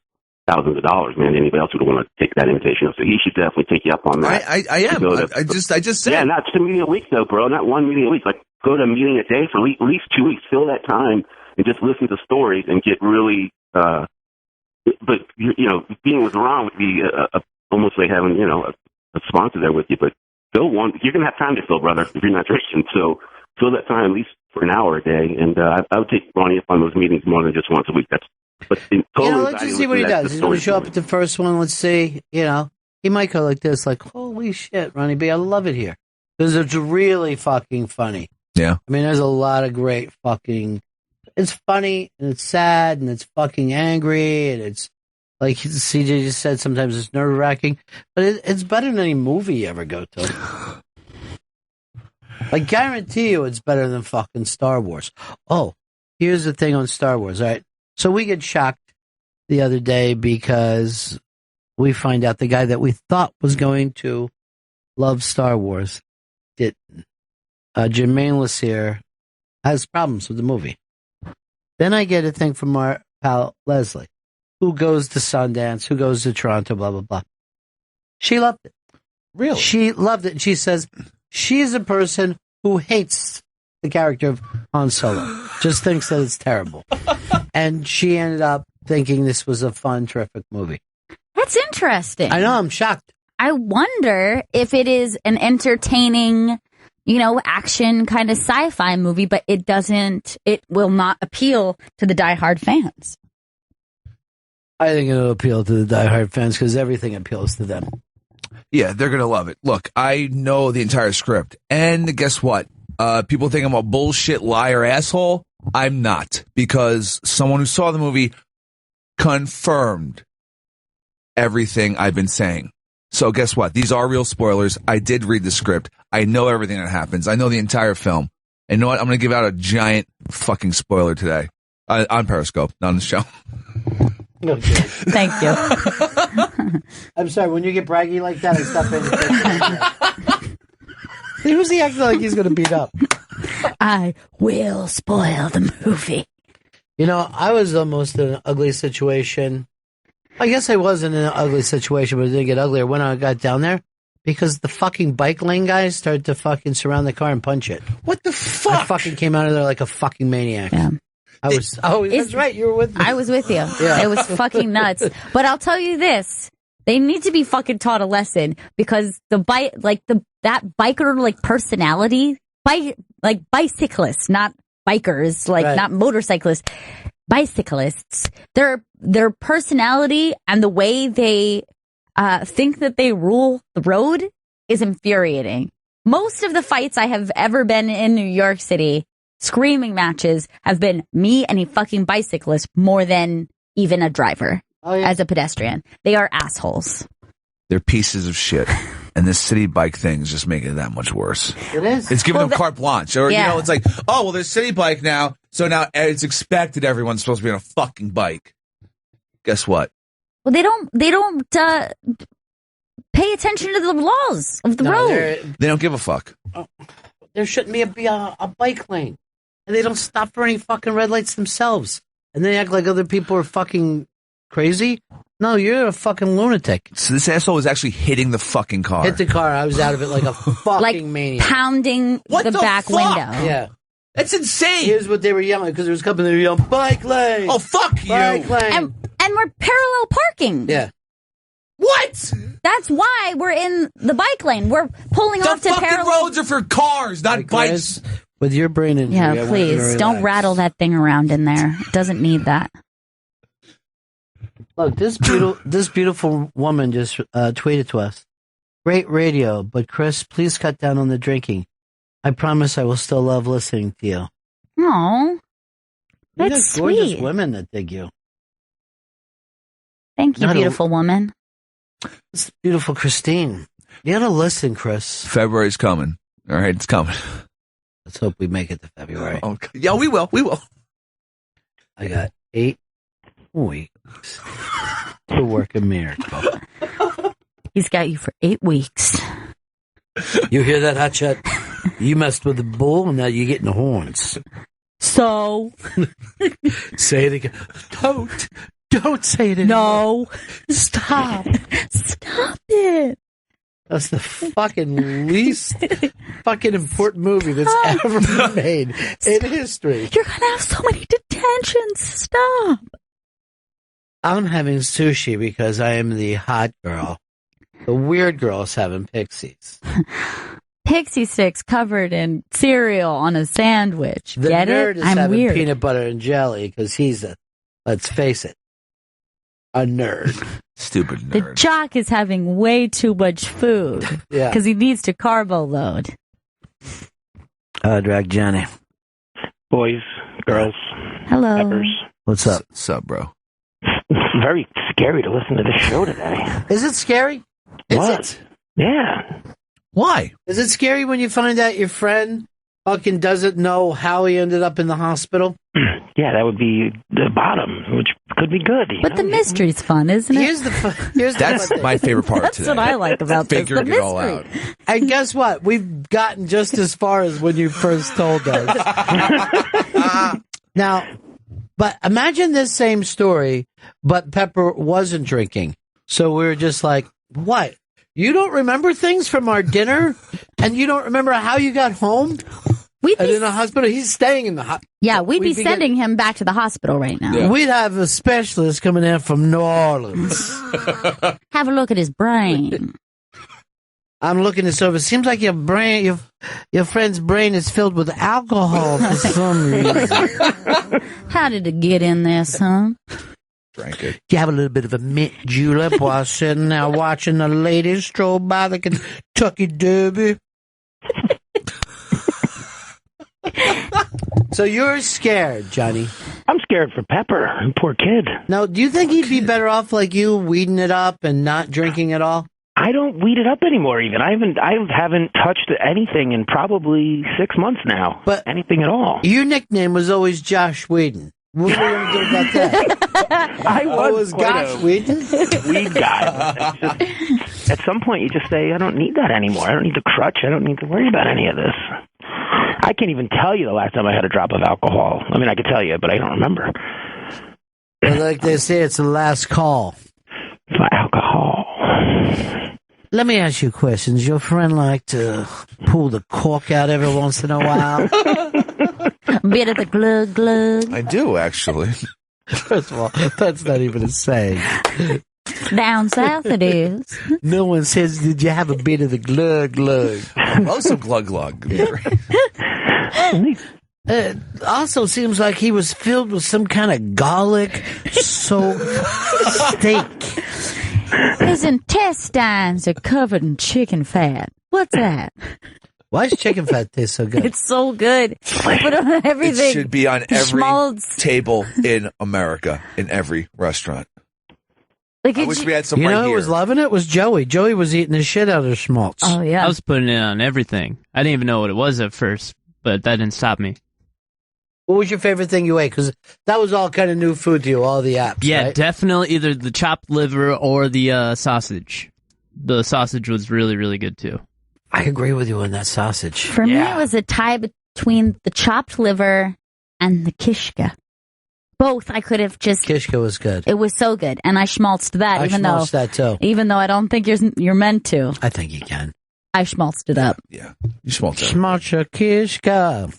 thousands of dollars, man. Anybody else would want to take that invitation. So he should definitely take you up on that. I am. I just said. Yeah, not just a meeting a week though, bro. Not one meeting a week. Like go to a meeting a day for at least 2 weeks. Fill that time and just listen to stories and get really. But being with Ron would be almost like having a sponsor there with you. But fill one. You're gonna have time to fill, brother, if you're not drinking. So fill that time at least for an hour a day. And I would take Ronnie up on those meetings more than just once a week. Let's just see what he does. He's going to show up at the first one. Let's see. He might go like this, like, holy shit, Ronnie B, I love it here. Because it's really fucking funny. Yeah. I mean, there's a lot of great fucking... It's funny, and it's sad, and it's fucking angry, and it's, like CJ just said, sometimes it's nerve-wracking. But it's better than any movie you ever go to. I guarantee you it's better than fucking Star Wars. Oh, here's the thing on Star Wars, all right? So we get shocked the other day because we find out the guy that we thought was going to love Star Wars didn't. Jermaine Lassier has problems with the movie. Then I get a thing from our pal Leslie, who goes to Sundance, who goes to Toronto, blah, blah, blah. She loved it. Really? She loved it. And she says she's a person who hates the character of Han Solo, just thinks that it's terrible. And she ended up thinking this was a fun, terrific movie. That's interesting. I know, I'm shocked. I wonder if it is an entertaining, action kind of sci-fi movie, but it will not appeal to the diehard fans. I think it'll appeal to the diehard fans because everything appeals to them. Yeah, they're going to love it. Look, I know the entire script. And guess what? People think I'm a bullshit liar asshole. I'm not. Because someone who saw the movie confirmed everything I've been saying. So guess what? These are real spoilers. I did read the script. I know everything that happens. I know the entire film. And you know what? I'm going to give out a giant fucking spoiler today. On Periscope, not on the show. Okay. Thank you. I'm sorry, when you get braggy like that, I stop paying attention. Who's he acting like he's going to beat up? I will spoil the movie. I was almost in an ugly situation. I guess I was in an ugly situation, but it didn't get uglier when I got down there because the fucking bike lane guys started to fucking surround the car and punch it. What the fuck? I fucking came out of there like a fucking maniac. Yeah. That's right. You were with me. I was with you. Yeah. It was fucking nuts. But I'll tell you this. They need to be fucking taught a lesson because that biker personality, bicyclists, not bikers, Right. not motorcyclists, bicyclists, their personality and the way they think that they rule the road is infuriating. Most of the fights I have ever been in New York City, screaming matches, have been me and a fucking bicyclist more than even a driver. Oh, yeah. As a pedestrian. They are assholes. They're pieces of shit. And this city bike thing is just making it that much worse. It is. It's giving them carte blanche. Or, Yeah. it's like, oh, well, there's city bike now, so now it's expected everyone's supposed to be on a fucking bike. Guess what? Well, they don't pay attention to the laws of the road. They don't give a fuck. There shouldn't be a bike lane. And they don't stop for any fucking red lights themselves. And they act like other people are fucking crazy. No, you're a fucking lunatic. So this asshole was actually hitting the fucking car. Hit the car. I was out of it like a fucking maniac. Pounding What the the back fuck? window. Yeah. That's insane. Here's what they were yelling because there was a couple that were yelling, bike lane. Oh, fuck you. Bike lane. And we're parallel parking. Yeah. What? That's why we're in the bike lane. We're pulling The off to fucking parallel. roads are for cars, not bikes. With your brain injury, I Yeah, want you to please don't relax. rattle that thing around in there. It doesn't need that. Look, this beautiful woman just tweeted to us. Great radio, but Chris, please cut down on the drinking. I promise I will still love listening to you. Oh, You that's got gorgeous sweet. women that dig you. Thank you, Not a- beautiful woman. This beautiful Christine. You gotta listen, Chris. February's coming. All right, it's coming. Let's hope we make it to February. Okay. Yeah, we will. We will. I got 8 weeks to work a miracle. He's got you for 8 weeks. You hear that, Hotshot? You messed with the bull, and now you're getting the horns. So, Say it again. Don't say it anymore. no. Stop. Stop it. That's the fucking least fucking important movie that's ever been made in history. You're going to have so many detentions. Stop. I'm having sushi because I am the hot girl. The weird girl's having pixies. Pixie sticks covered in cereal on a sandwich. The Get nerd it? is I'm having weird. peanut butter and jelly because he's let's face it, a nerd. Stupid The nerd. jock is having way too much food Yeah. because he needs to carbo load. Drag Johnny. Boys, girls, Hello. peppers. What's up? What's up, bro? Very scary to listen to the show today. Is it scary? Is What? it? Yeah. Why? Is it scary when you find out your friend fucking doesn't know how he ended up in the hospital? Yeah, that would be the bottom, which could be good. But the mystery's fun, isn't it? That's my favorite part That's today. what I like about this. Figuring The it all mystery. out. And guess what? We've gotten just as far as when you first told us. Now, but imagine this same story, but Pepper wasn't drinking. So we were just like, what? You don't remember things from our dinner? And you don't remember how you got home? And in the hospital, he's staying in the hospital. Yeah, we'd be sending him back to the hospital right now. Yeah. We'd have a specialist coming in from New Orleans. Have a look at his brain. I'm looking this over. It seems like your brain, your friend's brain is filled with alcohol for some reason. How did it get in there, son? Drank it. You have a little bit of a mint julep while sitting there watching the ladies stroll by the Kentucky Derby. So you're scared, Johnny. I'm scared for Pepper. Poor kid. Now, do you think he'd be better off like you, weeding it up and not drinking at all? I don't weed it up anymore. Even I haven't touched anything in probably 6 months now. But anything at all. Your nickname was always Josh Whedon. What are we going to do about that? I was Josh Whedon. Weed guy. Just, at some point, you just say, I don't need that anymore. I don't need the crutch. I don't need to worry about any of this. I can't even tell you the last time I had a drop of alcohol. I mean, I could tell you, but I don't remember. Well, like they say, it's the last call. For alcohol. Let me ask you a question. Does your friend like to pull the cork out every once in a while? Bit of the glug glug. I do, actually. First of all, that's not even a saying. Down south it is. No one says, did you have a bit of the glug glug? Also glug glug. It also seems like he was filled with some kind of garlic soaked steak. His intestines are covered in chicken fat. What's that? Why does chicken fat taste so good? It's so good. I put it on everything. It should be on every Schmaltz. table in America, in every restaurant. Like I wish we had some you right know who here. was loving it? Was Joey. Joey was eating the shit out of schmaltz. Oh, yeah. I was putting it on everything. I didn't even know what it was at first, but that didn't stop me. What was your favorite thing you ate? Because that was all kind of new food to you, all the apps, Yeah, right? definitely either the chopped liver or the sausage. The sausage was really, really good, too. I agree with you on that sausage. For me, it was a tie between the chopped liver and the kishka. Both I could have just... Kishka was good. It was so good. And I schmaltzed that, I schmaltzed that, too. Even though I don't think you're meant to. I think you can. I schmaltzed it up. Yeah, you schmaltz it. Schmaltz your kishka.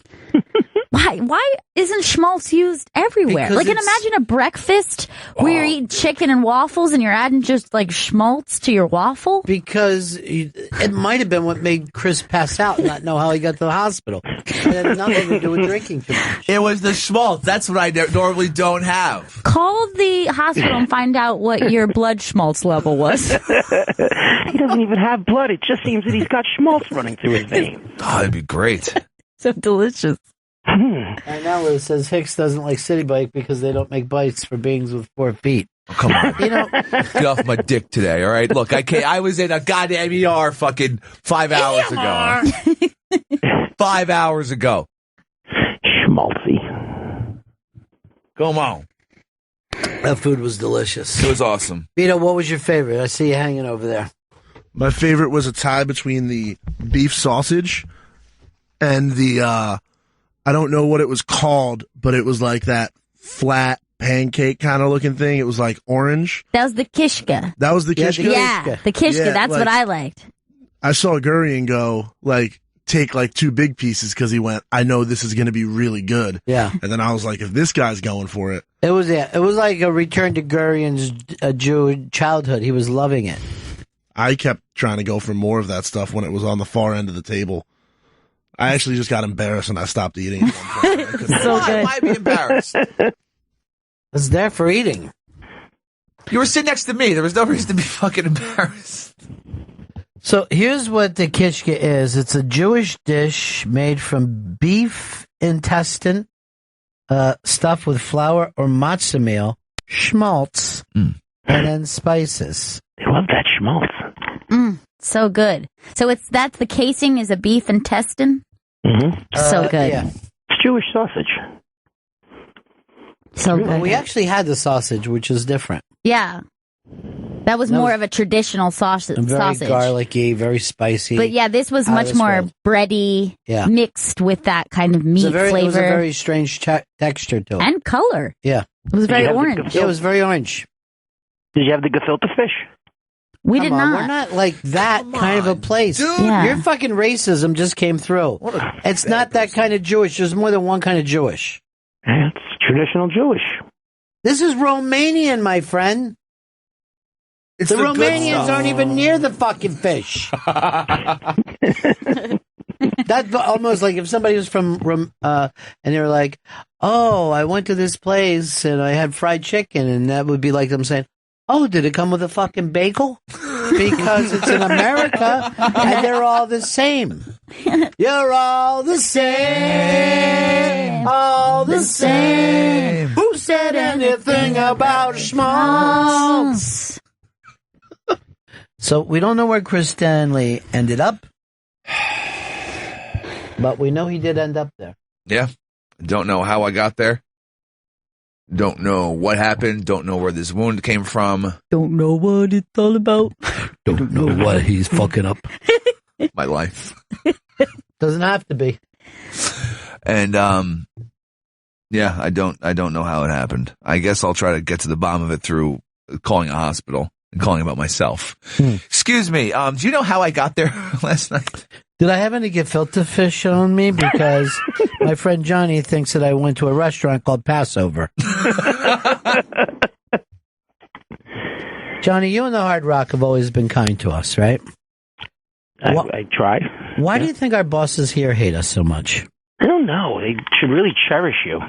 Why isn't schmaltz used everywhere? Because Like, imagine a breakfast where you're eating chicken and waffles and you're adding just, like, schmaltz to your waffle? Because it might have been what made Chris pass out and not know how he got to the hospital. It had nothing to do with drinking too much. It was the schmaltz. That's what I normally don't have. Call the hospital and find out what your blood schmaltz level was. He doesn't even have blood. It just seems that he's got schmaltz running through his veins. Oh, that'd be great. So delicious. I know it says Hicks doesn't like City Bike because they don't make bikes for beings with 4 feet. Oh, come on. You know, Get off my dick today, all right? Look, I was in a goddamn ER fucking 5 hours ago. 5 hours ago. Schmaltzy. Come on. that food was delicious. It was awesome. Vito, what was your favorite? I see you hanging over there. My favorite was a tie between the beef sausage and the, I don't know what it was called, but it was like that flat pancake kind of looking thing. It was like orange. That was the kishka. That was the kishka? Yeah, the kishka. Yeah, That's like, what I liked. I saw Gurian go, like, take like 2 big pieces because he went, I know this is going to be really good. Yeah. And then I was like, if this guy's going for it. It was like a return to Gurian's Jew childhood. He was loving it. I kept trying to go for more of that stuff when it was on the far end of the table. I actually just got embarrassed and I stopped eating. So good. Why be embarrassed? It's there for eating. You were sitting next to me. There was no reason to be fucking embarrassed. So here's what the kishka is. It's a Jewish dish made from beef intestine, stuffed with flour or matzah meal, schmaltz, and then spices. They love that schmaltz. So good. So that's the casing is a beef intestine? Mm-hmm. So good. Yeah. It's Jewish sausage. So Well, good. we actually had the sausage, which is different. Yeah. That was more of a traditional sausage. Very garlicky, very spicy. But yeah, this was Out of much this more world. bready, Yeah. mixed with that kind of meat It flavor. was a very strange texture to it. And color. Yeah. It was very orange. Yeah, it was very orange. Did you have the gefilte fish? We Come did on, not. We're not like that kind of a place. dude. Yeah. Your fucking racism just came through. It's not that kind of Jewish. There's more than one kind of Jewish. It's traditional Jewish. This is Romanian, my friend. It's The the good Romanians stuff. aren't even near the fucking fish. That's almost like if somebody was from, and they were like, "Oh, I went to this place and I had fried chicken," and that would be like them saying, "Oh, did it come with a fucking bagel?" Because it's in America and they're all the same. You're all the same, all the same. Who said anything about schmaltz? So we don't know where Chris Stanley ended up, but we know he did end up there. Yeah. Don't know how I got there. Don't know what happened. Don't know where this wound came from. Don't know what it's all about. Don't know what he's fucking up. My life. Doesn't have to be. And yeah, I don't know how it happened. I guess I'll try to get to the bottom of it through calling a hospital and calling about myself. Excuse me. Do you know how I got there last night? Did I have any gefilte fish on me? Because my friend Johnny thinks that I went to a restaurant called Passover. Johnny, you and the Hard Rock have always been kind to us, right? I try. Why do you think our bosses here hate us so much? I don't know. They should really cherish you.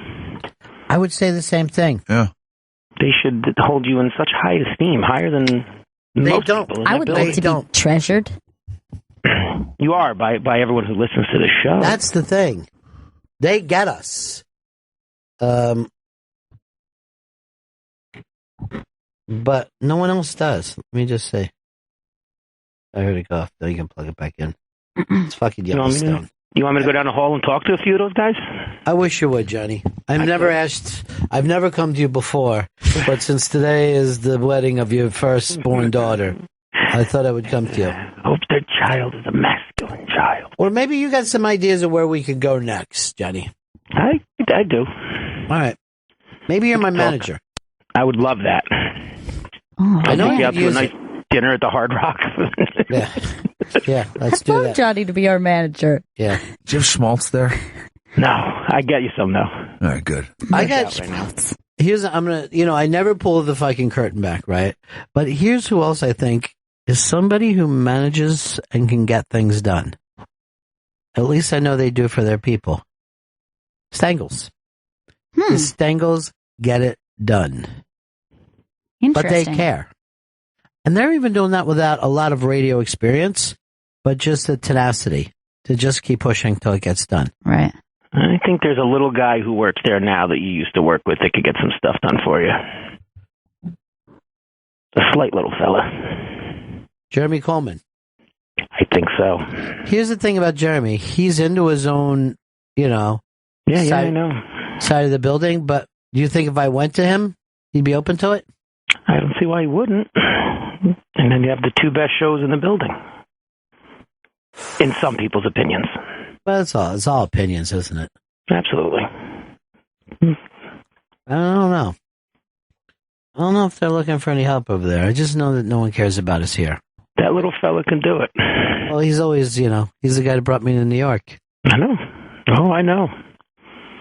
I would say the same thing. Yeah. They should hold you in such high esteem, higher than most don't. people in I that would building. like to be treasured. You are by everyone who listens to the show. That's the thing. They get us. But no one else does. Let me just say. I heard it go off. Now you can plug it back in. It's fucking You want me to- Yellowstone. You want me to go down the hall and talk to a few of those guys? I wish you would, Johnny. I've never come to you before, but since today is the wedding of your firstborn daughter, I thought I would come to you. Hope their child is a masculine child. Or maybe you got some ideas of where we could go next, Johnny. I do. All right. Maybe you're my manager. I would love that. I know I'll take you you out to a use nice dinner at the Hard Rock. Yeah. Yeah, let's do love that. Johnny to be our manager. Yeah. Do you have schmaltz there? No, I get you some though. All right, good. I got I never pull the fucking curtain back, right? But here's who else I think is somebody who manages and can get things done. At least I know they do for their people. Stangles. The Stangles get it done. But they Interesting. care. And they're even doing that without a lot of radio experience, but just the tenacity to just keep pushing till it gets done. Right. I think there's a little guy who works there now that you used to work with that could get some stuff done for you. A slight little fella. Jeremy Coleman. I think so. Here's the thing about Jeremy. He's into his own, Yeah, I know. side of the building, but do you think if I went to him, he'd be open to it? I don't see why he wouldn't. And then you have the two best shows in the building. In some people's opinions. Well, it's all opinions, isn't it? Absolutely. I don't know. I don't know if they're looking for any help over there. I just know that no one cares about us here. That little fella can do it. Well, he's always, he's the guy that brought me to New York. I know. Oh, I know.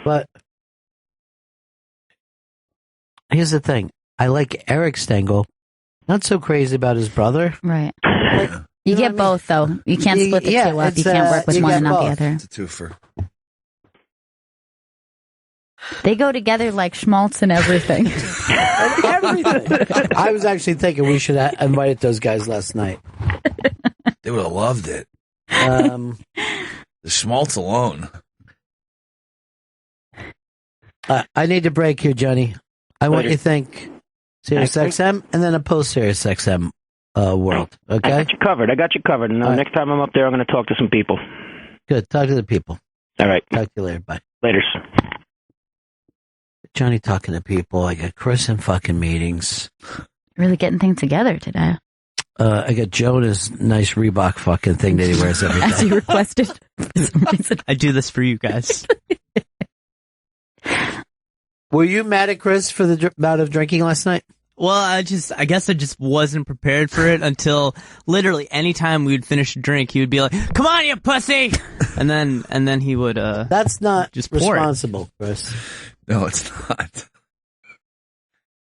But here's the thing. I like Eric Stengel. Not so crazy about his brother. Right. You get both, though. You can't split the two up. You can't work with one and not the other. It's a twofer. They go together like schmaltz and everything. Everything. I was actually thinking we should have invited those guys last night. They would have loved it. The schmaltz alone. I need to break here, Johnny. I want you to think Sirius XM and then a post Sirius XM. world. Okay? I got you covered. And next time I'm up there, I'm going to talk to some people. Good. Talk to the people. All right. Talk to you later. Bye. Later. Johnny talking to people. I got Chris in fucking meetings. Really getting things together today. I got Jonah's nice Reebok fucking thing that he wears every day. As you requested. For some reason. I do this for you guys. Were you mad at Chris for the amount of drinking last night? Well, I guess I just wasn't prepared for it until literally anytime we would finish a drink, he would be like, "Come on, you pussy!" and then he would. That's not just responsible, Chris. No, it's not.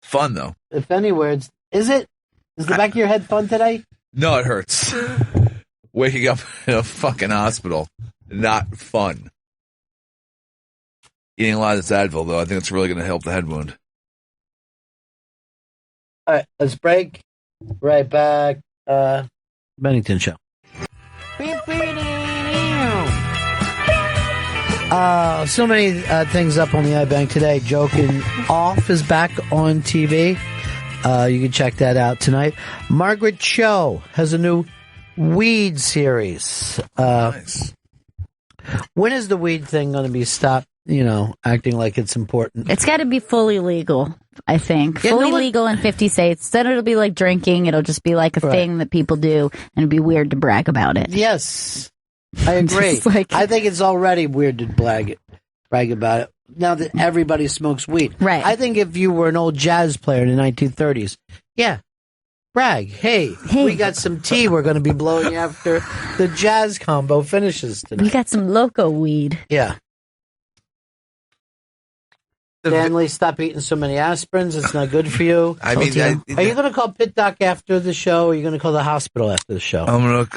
Fun though. If anywhere, is it? Is the back of your head fun today? No, it hurts. Waking up in a fucking hospital, not fun. Eating a lot of this Advil, though, I think it's really going to help the head wound. All right, let's break. Right back. Bennington Show. So many things up on the iBank today. Joking Off is back on TV. You can check that out tonight. Margaret Cho has a new weed series. Nice. When is the weed thing going to be stopped, acting like it's important? It's got to be fully legal, I think. Yeah, fully legal in 50 states. Then it'll be like drinking. It'll just be like a thing that people do, and it'd be weird to brag about it. Yes, I agree. I think it's already weird to brag about it. Now that everybody smokes weed. Right. I think if you were an old jazz player in the 1930s, brag. Hey, we got some tea we're going to be blowing after the jazz combo finishes tonight. We got some loco weed. Yeah. Stanley, stop eating so many aspirins. It's not good for you. I mean, are you going to call Pit Doc after the show, or are you going to call the hospital after the show?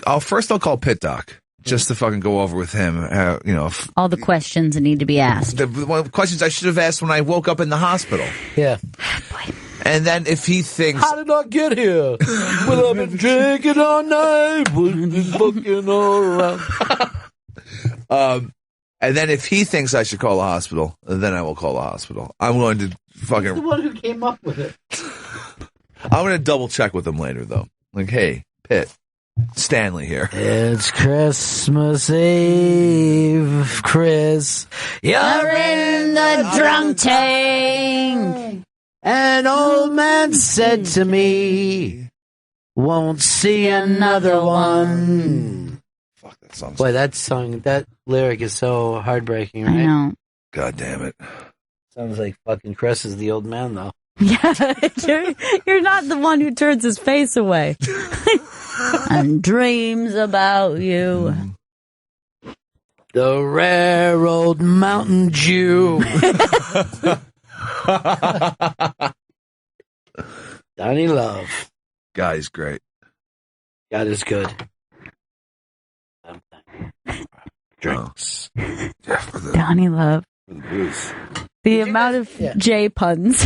I'll call Pit Doc just to fucking go over with him. All the questions that need to be asked. The questions I should have asked when I woke up in the hospital. Yeah. And then if he thinks, how did I get here? Well, I've been drinking all night, we've been fucking all around. And then if he thinks I should call a hospital, then I will call a hospital. I'm going to fucking. He's the one who came up with it. I'm going to double check with him later, though. Like, hey, Pitt, Stanley here. It's Christmas Eve, Chris. You're in the drunk tank. An old man said to me, "Won't see another one." Fuck that song. Boy, that lyric is so heartbreaking, right? I know. God damn it. Sounds like fucking Chris is the old man, though. Yeah, you're not the one who turns his face away. And dreams about you. The rare old Mountain Dew. Donnie Love. God is great. God is good. Drinks. Donnie Love. For the booze. The amount of J puns.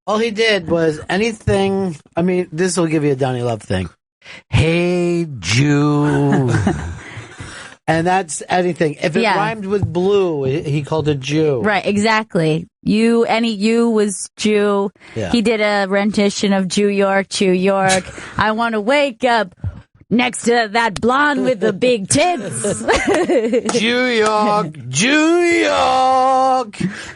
All he did was anything. I mean, this will give you a Donnie Love thing. Hey, Jew. And that's anything. If it rhymed with blue, he called it Jew. Right, exactly. Any you was Jew. Yeah. He did a rendition of Jew York. I want to wake up next to that blonde with the big tits. Jew York.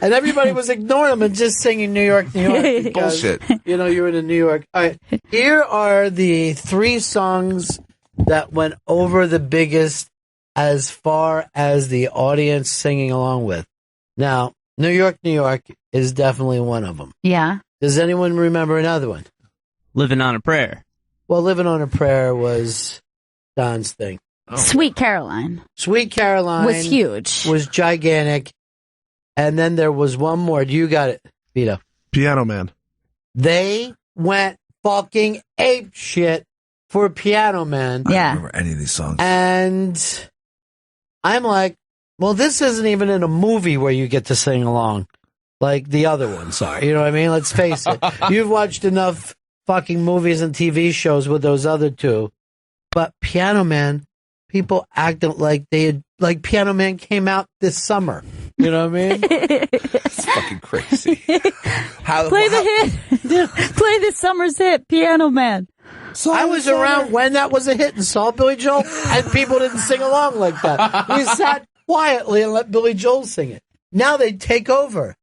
And everybody was ignoring him and just singing New York. Because, bullshit. You're in New York. All right. Here are the 3 songs that went over the biggest as far as the audience singing along with. Now, New York is definitely one of them. Yeah. Does anyone remember another one? Living on a Prayer. Well, Living on a Prayer was Don's thing. Oh. Sweet Caroline. Sweet Caroline was huge. Was gigantic. And then there was one more. You got it, Vito. Piano Man. They went fucking ape shit for Piano Man. Yeah. I don't remember any of these songs. And I'm like, well, this isn't even in a movie where you get to sing along like the other ones are. You know what I mean? Let's face it. You've watched enough fucking movies and TV shows with those other two. But Piano Man, people acted like Piano Man came out this summer. You know what I mean? It's fucking crazy. Play the hit. Play this summer's hit, Piano Man. I was around when that was a hit and saw Billy Joel, and people didn't sing along like that. We sat quietly and let Billy Joel sing it. Now they take over.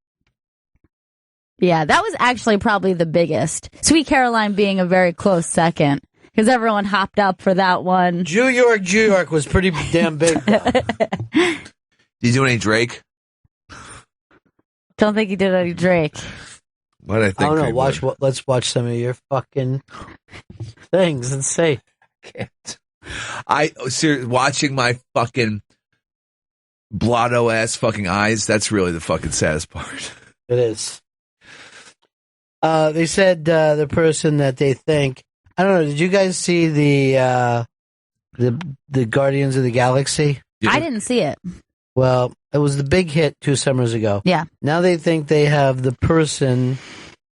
Yeah, that was actually probably the biggest. Sweet Caroline being a very close second, because everyone hopped up for that one. New York was pretty damn big. Did you do any Drake? Don't think he did any Drake. What I think? I don't know. Let's watch some of your fucking things and say. Seriously, watching my fucking blotto ass fucking eyes. That's really the fucking saddest part. It is. They said the person that they think. I don't know. Did you guys see the Guardians of the Galaxy? I didn't see it. Well, it was the big hit 2 summers ago. Yeah. Now they think they have the person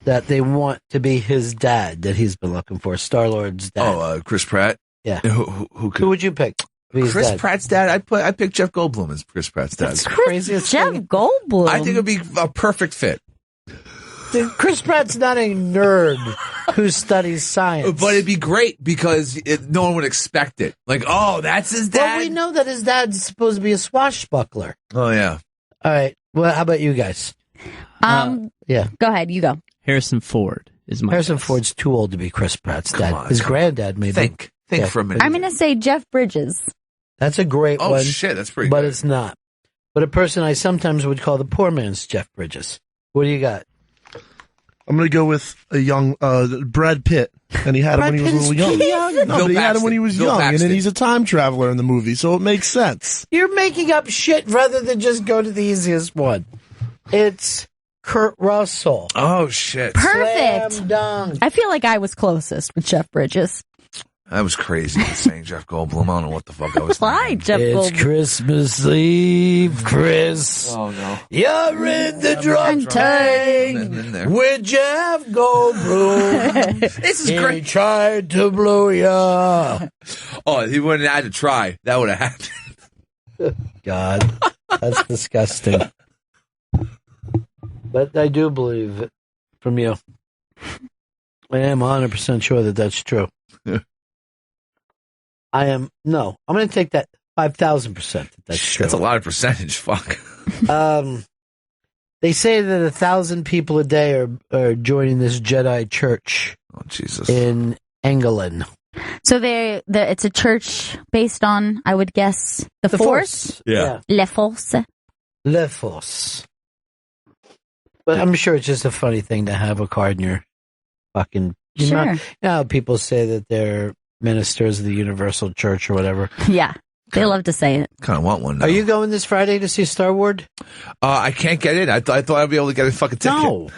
that they want to be his dad that he's been looking for, Star-Lord's dad. Oh, Chris Pratt? Yeah. Who would you pick? Chris Pratt's dad? I picked Jeff Goldblum as Chris Pratt's dad. That's the craziest Jeff thing. Goldblum? I think it would be a perfect fit. Chris Pratt's not a nerd who studies science. But it'd be great because no one would expect it. Like, oh, that's his dad? Well, we know that his dad's supposed to be a swashbuckler. Oh, yeah. All right. Well, how about you guys? Yeah. Go ahead. You go. Harrison Ford is my Harrison guess. Ford's too old to be Chris Pratt's dad. His granddad, maybe. Think for a minute. I'm going to say Jeff Bridges. That's a great one. Oh, shit. That's pretty But good. it's not. But a person I sometimes would call the poor man's Jeff Bridges. What do you got? I'm going to go with a young Brad Pitt, and he had him when he was a little young. No, but he had him when he was young, and then he's a time traveler in the movie, so it makes sense. You're making up shit rather than just go to the easiest one. It's Kurt Russell. Oh, shit. Perfect. Slam dunk. I feel like I was closest with Jeff Bridges. That was crazy saying Jeff Goldblum. I don't know what the fuck I was Why, Jeff It's Goldblum? Christmas Eve, Chris. Oh, no. You're in the drunk tank with Jeff Goldblum. This is He great. tried to blow ya. Oh, he wouldn't have had to try. That would have happened. God, that's disgusting. But I do believe it from you. I am 100% sure that that's true. I'm going to take that 5,000% that's true. That's a lot of percentage. Fuck. They say that 1,000 people a day are joining this Jedi church. Oh, Jesus. In England. So it's a church based on, I would guess, the Force? Yeah. Le Force. Le Force. But I'm sure it's just a funny thing to have a card in your fucking... Sure. You know how people say that they're ministers of the Universal Church or whatever? Yeah. They love to say it. Kind of want one now. Are you going this Friday to see Star Wars? I can't get in. I thought I'd be able to get a fucking ticket. No.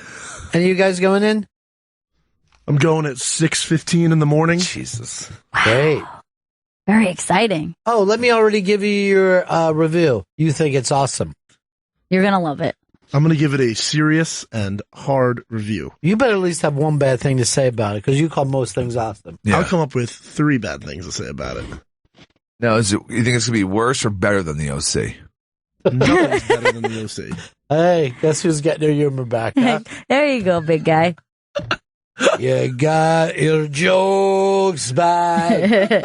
Any of you guys going in? I'm going at 6:15 in the morning. Jesus. Great. Very exciting. Oh, let me already give you your review. You think it's awesome. You're going to love it. I'm going to give it a serious and hard review. You better at least have one bad thing to say about it, because you call most things awesome. Yeah. I'll come up with 3 bad things to say about it. Now, you think it's going to be worse or better than the OC? Nothing's better than the OC. Hey, guess who's getting their humor back, huh? There you go, big guy. You got your jokes back.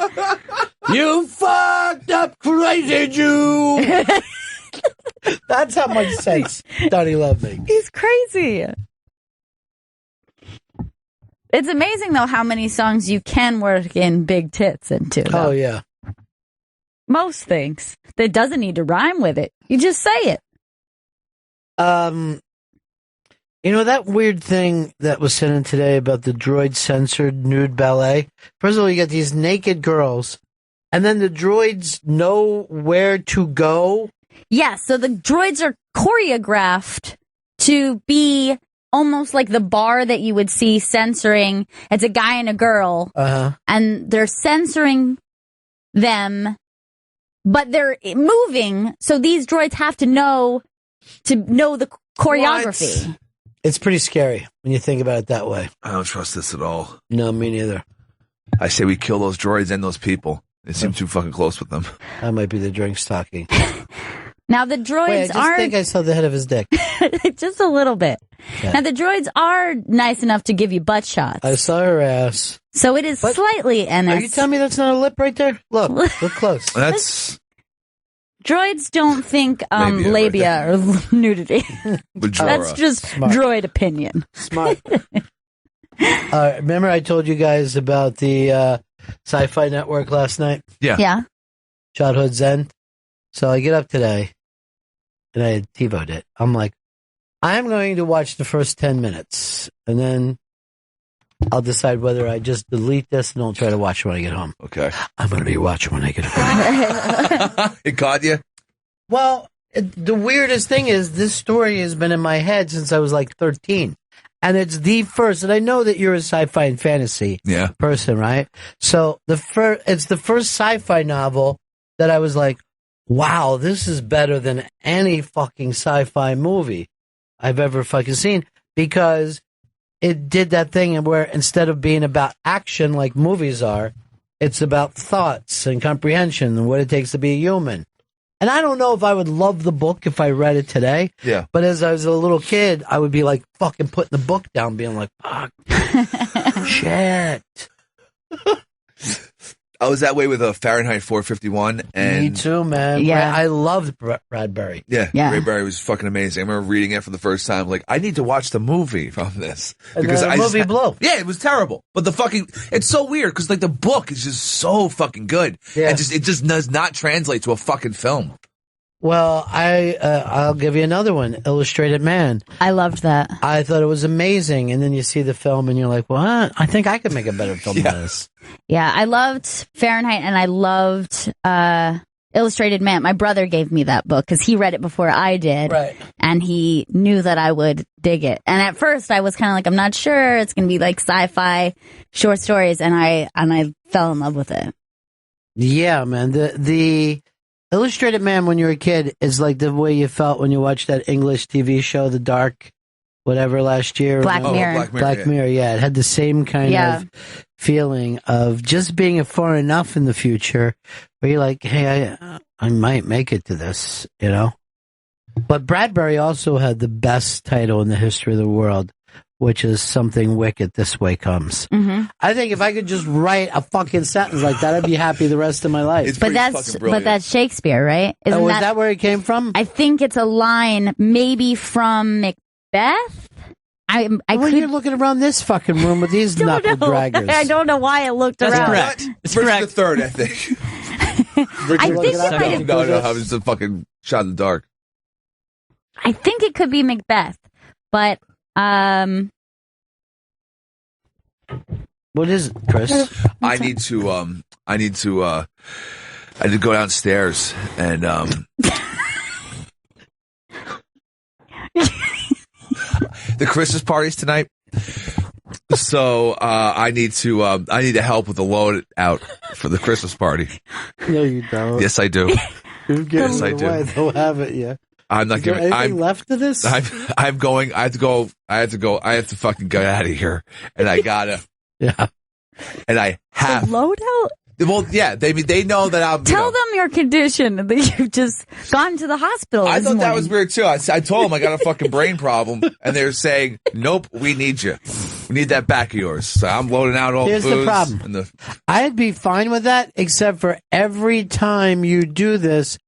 You fucked up crazy Jew. That's how much sense Donnie Love makes. He's crazy. It's amazing, though, how many songs you can work in big tits into. Though. Oh, yeah. Most things. That doesn't need to rhyme with it. You just say it. You know, that weird thing that was sent in today about the droid censored nude ballet? First of all, you got these naked girls, and then the droids know where to go. Yeah, so the droids are choreographed to be almost like the bar that you would see censoring. It's a guy and a girl, and they're censoring them, but they're moving, so these droids have to know the choreography. What? It's pretty scary when you think about it that way. I don't trust this at all. No, me neither. I say we kill those droids and those people. They seem too fucking close with them. That might be the drinks talking. Now the droids Wait, I just think I saw the head of his dick. just a little bit. Now, the droids are nice enough to give you butt shots. I saw her ass. So it is slightly NS. Are you telling me that's not a lip right there? Look close. That's droids don't think labia or nudity. That's just droid opinion. Smart. Remember I told you guys about the Sci-Fi Network last night? Yeah. Childhood's End. So I get up today, and I TiVo'd it. I'm like, I'm going to watch the first 10 minutes, and then I'll decide whether I just delete this and I'll try to watch it when I get home. Okay. I'm going to be watching when I get home. It caught you? Well, the weirdest thing is this story has been in my head since I was like 13. And it's the first, and I know that you're a sci-fi and fantasy person, right? So it's the first sci-fi novel that I was like, wow, this is better than any fucking sci-fi movie I've ever fucking seen, because it did that thing where instead of being about action like movies are, it's about thoughts and comprehension and what it takes to be a human. And I don't know if I would love the book if I read it today. Yeah. But as I was a little kid, I would be like fucking putting the book down, being like, fuck, shit. I was that way with Fahrenheit 451. And me too, man. Yeah. I loved Bradbury. Yeah. Bradbury was fucking amazing. I remember reading it for the first time. Like, I need to watch the movie from this. And the movie blew. Yeah, it was terrible. But it's so weird because like the book is just so fucking good. Yeah. And it just does not translate to a fucking film. Well, I'll give you another one, Illustrated Man. I loved that. I thought it was amazing. And then you see the film and you're like, well, I think I could make a better film than this. Yeah, I loved Fahrenheit and I loved Illustrated Man. My brother gave me that book because he read it before I did. Right. And he knew that I would dig it. And at first I was kind of like, I'm not sure. It's going to be like sci-fi short stories. And I fell in love with it. Yeah, man. The Illustrated Man when you were a kid is like the way you felt when you watched that English TV show, The Dark, whatever, last year. Black Mirror. Black Mirror, yeah. It had the same kind of feeling of just being far enough in the future where you're like, hey, I might make it to this, you know? But Bradbury also had the best title in the history of the world, which is Something Wicked This Way Comes. Mm-hmm. I think if I could just write a fucking sentence like that, I'd be happy the rest of my life. But that's Shakespeare, right? Is that where it came from? I think it's a line maybe from Macbeth. You're looking around this fucking room with these knuckle draggers. I don't know why I looked around. Correct. It's Richard the Third, I think. I think it might have No, I was just fucking shot in the dark. I think it could be Macbeth, but what is it, Chris? I need to go downstairs and the Christmas party's tonight. So I need to help with the load out for the Christmas party. No, you don't. Yes, I do. Yes, I do. They'll have it. Yeah. I'm not giving. Anything left of this? I'm going. I have to go. I have to fucking get out of here, and I gotta. Yeah. And I have loadout. Well, yeah, they know that I'm. Tell them your condition that you've just gone to the hospital. I thought that was weird too. I told them I got a fucking brain problem, and they're saying, "Nope, we need you. We need that back of yours." So I'm loading out all. Here's the booze the problem. And I'd be fine with that, except for every time you do this.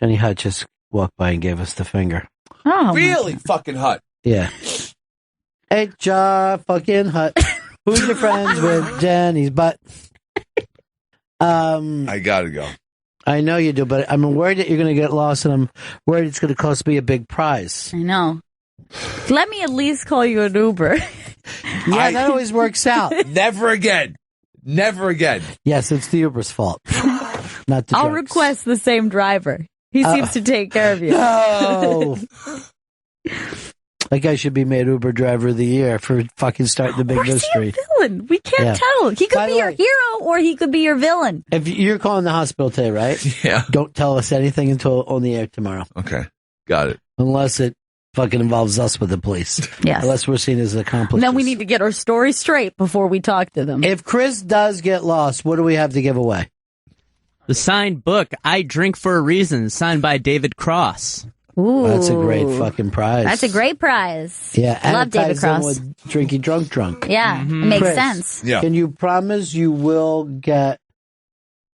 Johnny Hutt just walked by and gave us the finger. Oh, really, fucking Hutt. Yeah. Hey, fucking Hutt. Who's your friends with Jenny's butt? I gotta go. I know you do, but I'm worried that you're going to get lost, and I'm worried it's going to cost me a big prize. I know. Let me at least call you an Uber. Yeah, that always works out. Never again. Never again. Yes, it's the Uber's fault. Not the I'll jokes. request the same driver. He seems to take care of you. No. That guy should be made Uber Driver of the Year for fucking starting the big mystery. Is he a villain? We can't tell. He could be your hero or he could be your villain. If you're calling the hospital today, right? Yeah. Don't tell us anything until on the air tomorrow. Okay. Got it. Unless it fucking involves us with the police. Yes. Unless we're seen as accomplices. Then we need to get our story straight before we talk to them. If Chris does get lost, what do we have to give away? The signed book, I Drink for a Reason, signed by David Cross. Ooh. That's a great fucking prize. That's a great prize. Yeah, and Love it ties David Cross. in with Drinky Drunk. Yeah, it makes Chris, sense. Yeah. Can you promise you will get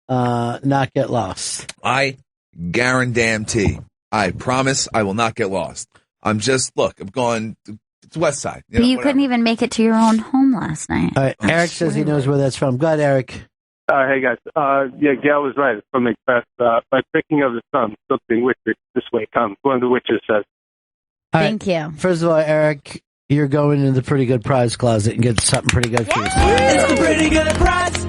not get lost? I guarantee. I promise I will not get lost. I'm going. It's West Side. But you whatever. couldn't even make it to your own home last night. All right, Eric says he knows where that's from. Go ahead, Eric. Hey guys, yeah, Gail was right. It's from Macbeth. By picking of the sun, something wicked this way comes. One of the witches says. Thank you. First of all, Eric, you're going into the pretty good prize closet and get something pretty good for you. It's the pretty good prize.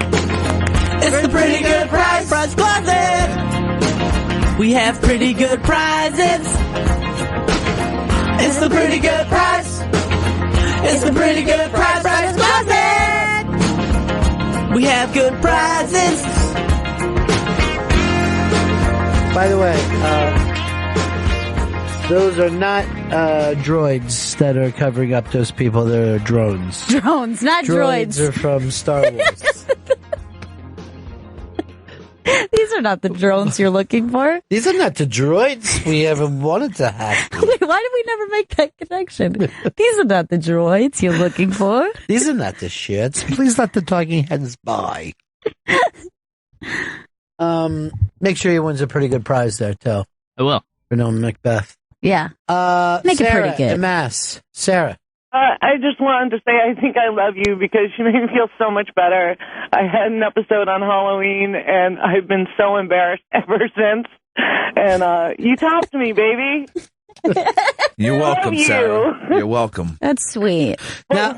It's the pretty good prize closet. We have pretty good prizes. It's the pretty good prize. It's the pretty good prize closet. We have good prizes. By the way, those are not droids that are covering up those people. They're drones. Drones, not droids. Droids are from Star Wars. These are not the drones you're looking for. These are not the droids we ever wanted to have. Wait, why did we never make that connection? These are not the droids you're looking for. These are not the shits. Please let the talking heads by. Make sure he wins a pretty good prize there, too. I will. For knowing Macbeth. Yeah. Sarah Make it pretty good. in Mass. Sarah. I just wanted to say I think I love you because you made me feel so much better. I had an episode on Halloween, and I've been so embarrassed ever since. And you topped me, baby. You're welcome, you. Sarah. You're welcome. That's sweet. Wait. I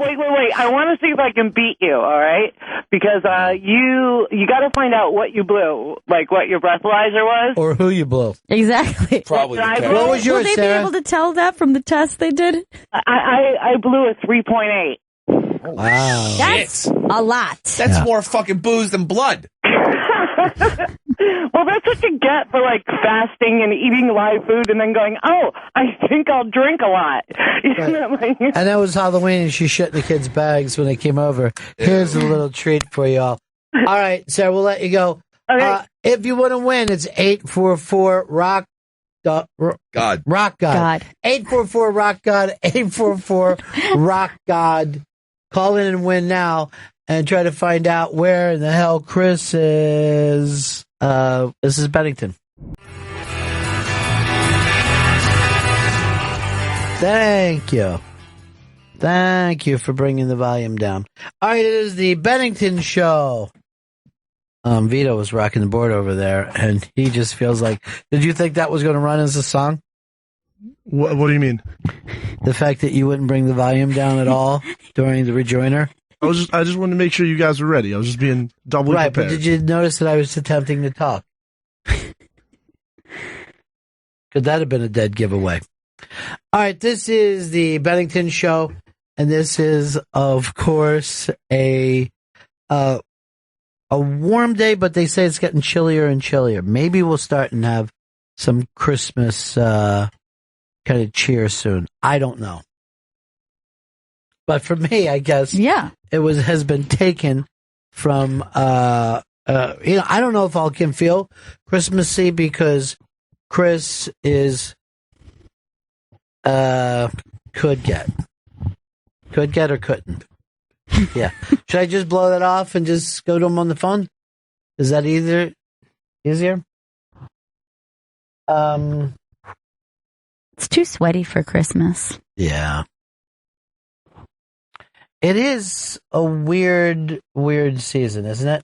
want to see if I can beat you, all right? Because you got to find out what you blew, like what your breathalyzer was. Or who you blew. Exactly. Probably. What was yours, Will they Sarah? be able to tell that from the test they did? I blew a 3.8. Wow. That's a lot. That's more fucking booze than blood. Well, that's what you get for like fasting and eating live food and then going, oh, I think I'll drink a lot. And that was Halloween, and she shit in the kids' bags when they came over. Here's a little treat for you all. All right, Sarah, we'll let you go. Okay. If you want to win, it's 844-ROCK. God. Rock God. 844-ROCK God. 844-ROCK God. Call in and win now. And try to find out where in the hell Chris is. This is Bennington. Thank you. Thank you for bringing the volume down. All right, it is the Bennington Show. Vito was rocking the board over there, and he just feels like... Did you think that was going to run as a song? What do you mean? The fact that you wouldn't bring the volume down at all during the rejoiner? I just wanted to make sure you guys were ready. I was just being doubly right, prepared. But did you notice that I was attempting to talk? Could that have been a dead giveaway? All right, this is the Bennington Show, and this is, of course, a warm day, but they say it's getting chillier and chillier. Maybe we'll start and have some Christmas kind of cheer soon. I don't know. But for me, I guess, yeah, it has been taken from. I don't know if I can feel Christmassy because Chris is could get or couldn't. Yeah, should I just blow that off and just go to him on the phone? Is that easier? It's too sweaty for Christmas. Yeah. It is a weird season, isn't it?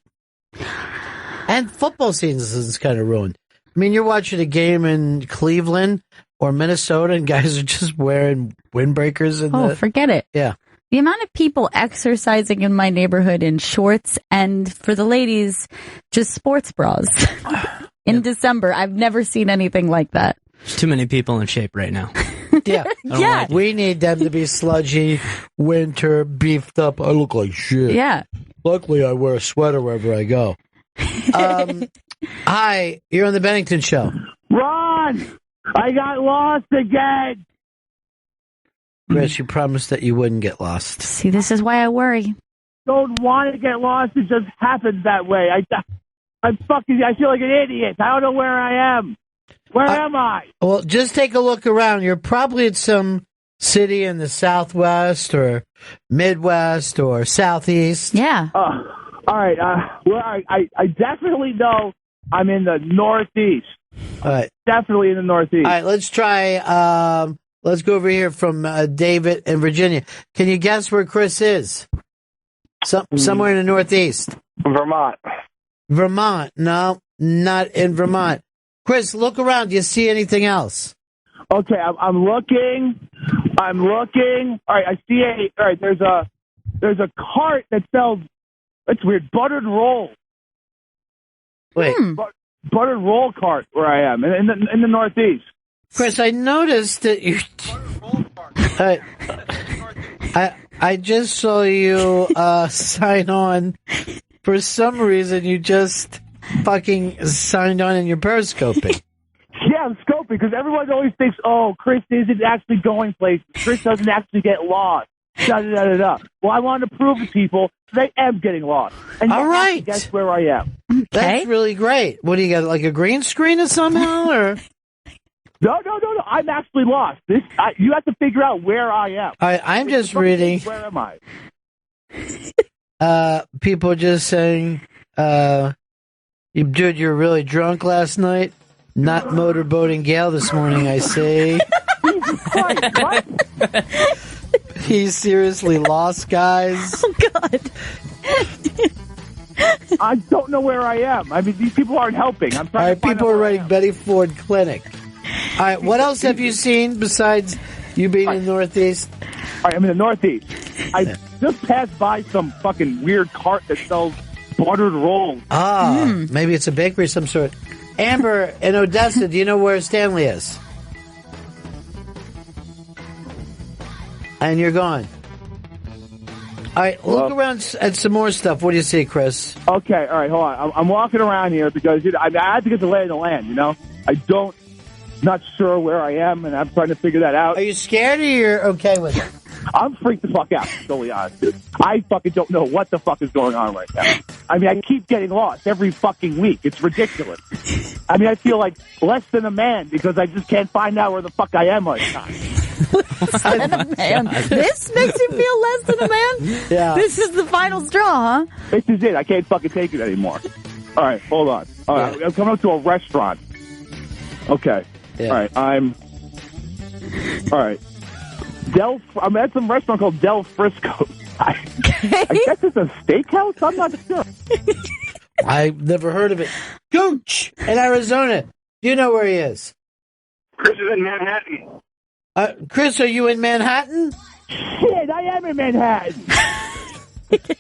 And football season is kind of ruined. I mean, you're watching a game in Cleveland or Minnesota, and guys are just wearing windbreakers. Forget it. Yeah. The amount of people exercising in my neighborhood in shorts and, for the ladies, just sports bras in December. I've never seen anything like that. There's too many people in shape right now. Yeah. Yeah. We need them to be sludgy, winter, beefed up. I look like shit. Yeah. Luckily, I wear a sweater wherever I go. Hi, you're on the Bennington Show. Ron, I got lost again. Chris, you promised that you wouldn't get lost. See, this is why I worry. Don't want to get lost. It just happens that way. I feel like an idiot. I don't know where I am. Where am I? Well, just take a look around. You're probably at some city in the Southwest or Midwest or Southeast. Yeah. All right. Well, I definitely know I'm in the Northeast. All right. Definitely in the Northeast. All right, let's try. Let's go over here from David in Virginia. Can you guess where Chris is? Somewhere in the Northeast. Vermont. Vermont. No, not in Vermont. Chris, look around. Do you see anything else? Okay, I'm looking. All right, I see all right, there's a cart that sells, that's weird, buttered roll. Wait. Buttered roll cart where I am, in the Northeast. Chris, I noticed that you... I just saw you sign on. For some reason, you just fucking signed on and you're periscoping. Yeah, I'm scoping because everyone always thinks, oh, Chris isn't actually going places. Chris doesn't actually get lost. Da-da-da-da-da. Well, I want to prove to people that I am getting lost. And all right. Guess where I am. Okay. That's really great. What do you got, like a green screen or somehow? Or? No. I'm actually lost. You have to figure out where I am. I'm just reading. Where am I? People are just saying, dude, you're really drunk last night. Not motorboating Gail this morning, I say. What? He's seriously lost, guys. Oh, God. I don't know where I am. I mean, these people aren't helping. I'm trying All right, to find people out are where I writing am. Betty Ford Clinic. All right, what else have you seen besides you being in the Northeast? All right, I'm in the Northeast. I just passed by some fucking weird cart that sells buttered rolls. Maybe it's a bakery of some sort. Amber in Odessa, do you know where Stanley is? And you're gone. All right, look around at some more stuff. What do you see, Chris? Okay, all right, hold on. I'm walking around here because I have to get the lay of the land, you know? Not sure where I am, and I'm trying to figure that out. Are you scared or you're okay with it? I'm freaked the fuck out, to be totally honest, dude. I fucking don't know what the fuck is going on right now. I mean, I keep getting lost every fucking week. It's ridiculous. I mean, I feel like less than a man because I just can't find out where the fuck I am all the time. Man, this makes you feel less than a man? Yeah. This is the final straw, huh? This is it. I can't fucking take it anymore. All right, hold on. All right, I'm coming up to a restaurant. Okay. Yeah. All right, all right. I'm at some restaurant called Del Frisco. I guess it's a steakhouse? I'm not sure. I've never heard of it. Gooch in Arizona. Do you know where he is? Chris is in Manhattan. Chris, are you in Manhattan? Shit, I am in Manhattan.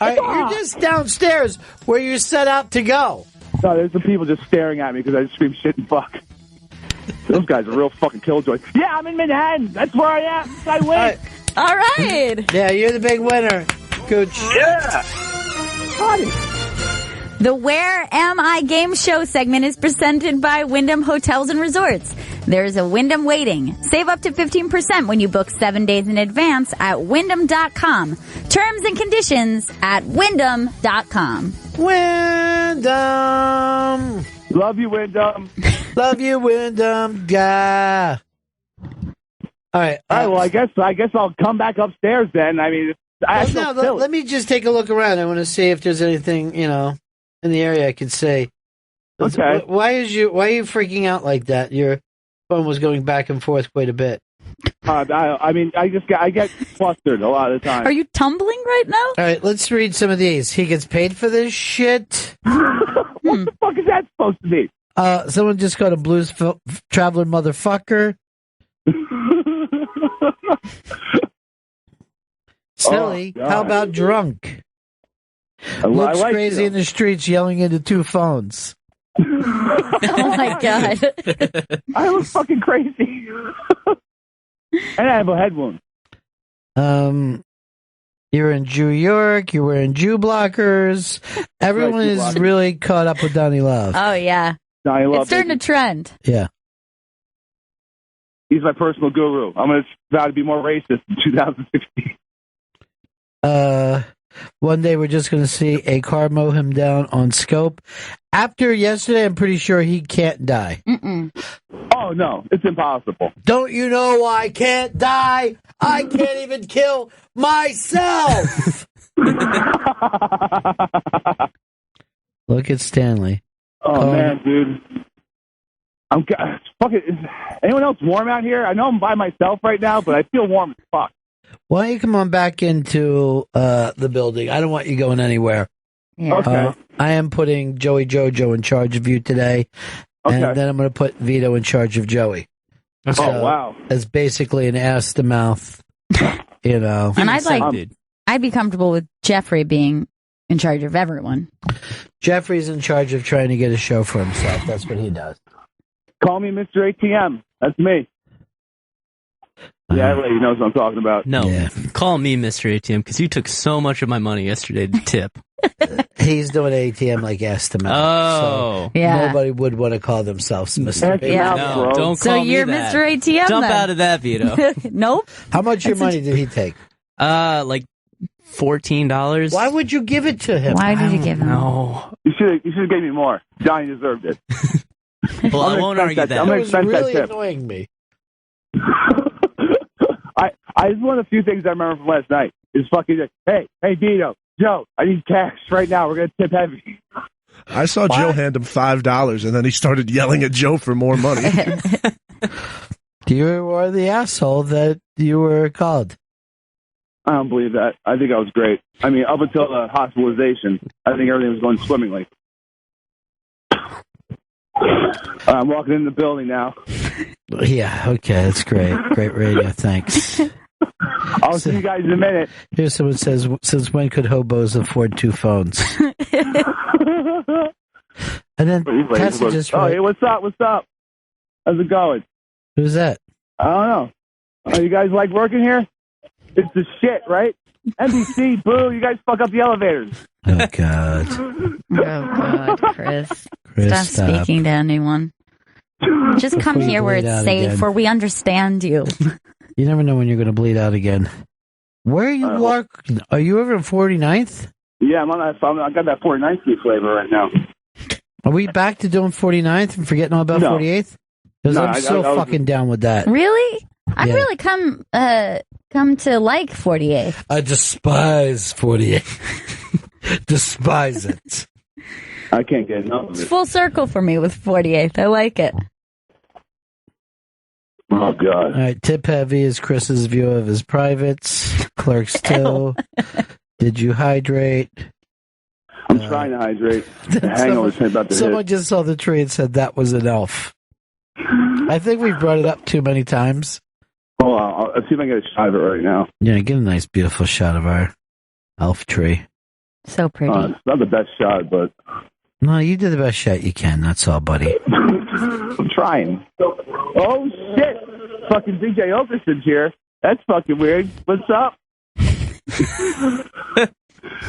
You're just downstairs where you're set out to go. No, there's some people just staring at me because I just scream shit and fuck. Those guys are real fucking killjoys. Yeah, I'm in Manhattan. That's where I am. I win. All right. Yeah, you're the big winner, Gooch. Yeah. The Where Am I game show segment is presented by Wyndham Hotels and Resorts. There's a Wyndham waiting. Save up to 15% when you book 7 days in advance at Wyndham.com. Terms and conditions at Wyndham.com. Wyndham. Love you, Wyndham. Love you, Wyndham. Guy. All right. Well, I guess I'll come back upstairs then. I mean, let me just take a look around. I want to see if there's anything, in the area I could say. Okay. Why are you freaking out like that? Your phone was going back and forth quite a bit. I get flustered a lot of the time. Are you tumbling right now? All right, let's read some of these. He gets paid for this shit. What the fuck is that supposed to be? Someone just got a blues traveler motherfucker. Silly. How about drunk? Looks crazy in the streets yelling into two phones. Oh my God. I look fucking crazy. And I have a head wound. You're in New York. You're wearing Jew blockers. Everyone is really caught up with Donnie Love. Oh, yeah. Donnie Love. It's starting to trend. Yeah. He's my personal guru. I'm going to vow to be more racist in 2016. One day we're just going to see a car mow him down on scope. After yesterday, I'm pretty sure he can't die. Oh, no. It's impossible. Don't you know I can't die? I can't even kill myself. Look at Stanley. Oh, man, dude. Fuck it. Is anyone else warm out here? I know I'm by myself right now, but I feel warm as fuck. Why don't you come on back into the building? I don't want you going anywhere. Yeah. Okay. I am putting Joey Jojo in charge of you today, and then I'm going to put Vito in charge of Joey. Wow. As basically an ass to mouth, you know. And I'd be comfortable with Jeffrey being in charge of everyone. Jeffrey's in charge of trying to get a show for himself. That's what he does. Call me Mr. ATM. That's me. Yeah, everybody knows what I'm talking about. No, call me Mr. ATM because you took so much of my money yesterday to tip. He's doing ATM like ass to mouth. Oh. So Yeah. nobody would want to call themselves Mr. ATM. Yeah. No, don't So call me you're that. Mr. ATM Jump then. out of that, Vito. Nope. How much of your money did he take? Like $14. Why would you give it to him? Why did you give him? No. You should have gave me more. Johnny deserved it. Well, I won't argue that. I'm That gonna was expense really that tip. annoying me. It's one of the few things I remember from last night. Is fucking like, hey, Vito, Joe, I need cash right now. We're gonna tip heavy. I saw Joe hand him $5, and then he started yelling at Joe for more money. You were the asshole that you were called. I don't believe that. I think I was great. I mean, up until the hospitalization, I think everything was going swimmingly. I'm walking in the building now. Yeah, okay, that's great. Great radio, thanks. I'll see you guys in a minute. Here's someone says, since when could hobos afford 2 phones? And then Tessa just hey, what's up? What's up? How's it going? Who's that? I don't know. You guys like working here? It's the shit, right? NBC, boo, you guys fuck up the elevators. Oh, God. Oh, God, Chris. Chris, Stop speaking to anyone. Just come Before you here where bleed it's out safe, again. where we understand you. You never know when you're going to bleed out again. Where are you working? Are you over in 49th? Yeah, I'm on that. I got that 49th Street flavor right now. Are we back to doing 49th and forgetting all about No. 48th? Because No, I'm so I was- fucking down with that. Really? I've Yeah. really come to like 48. I despise 48. Despise it. I can't get enough of It's it. full circle for me with 48th. I like it. Oh, God. All right, tip heavy is Chris's view of his privates. Clerks 2. Did you hydrate? I'm trying to hydrate. The hangover's about to Someone hit. just saw the tree and said that was an elf. I think we've brought it up too many times. Hold on. I'll see if I can get a shot of it right now. Yeah, get a nice, beautiful shot of our elf tree. So pretty. It's not the best shot, but No, you did the best shot you can. That's all, buddy. I'm trying. Oh, shit. Fucking DJ Okerson's here. That's fucking weird. What's up?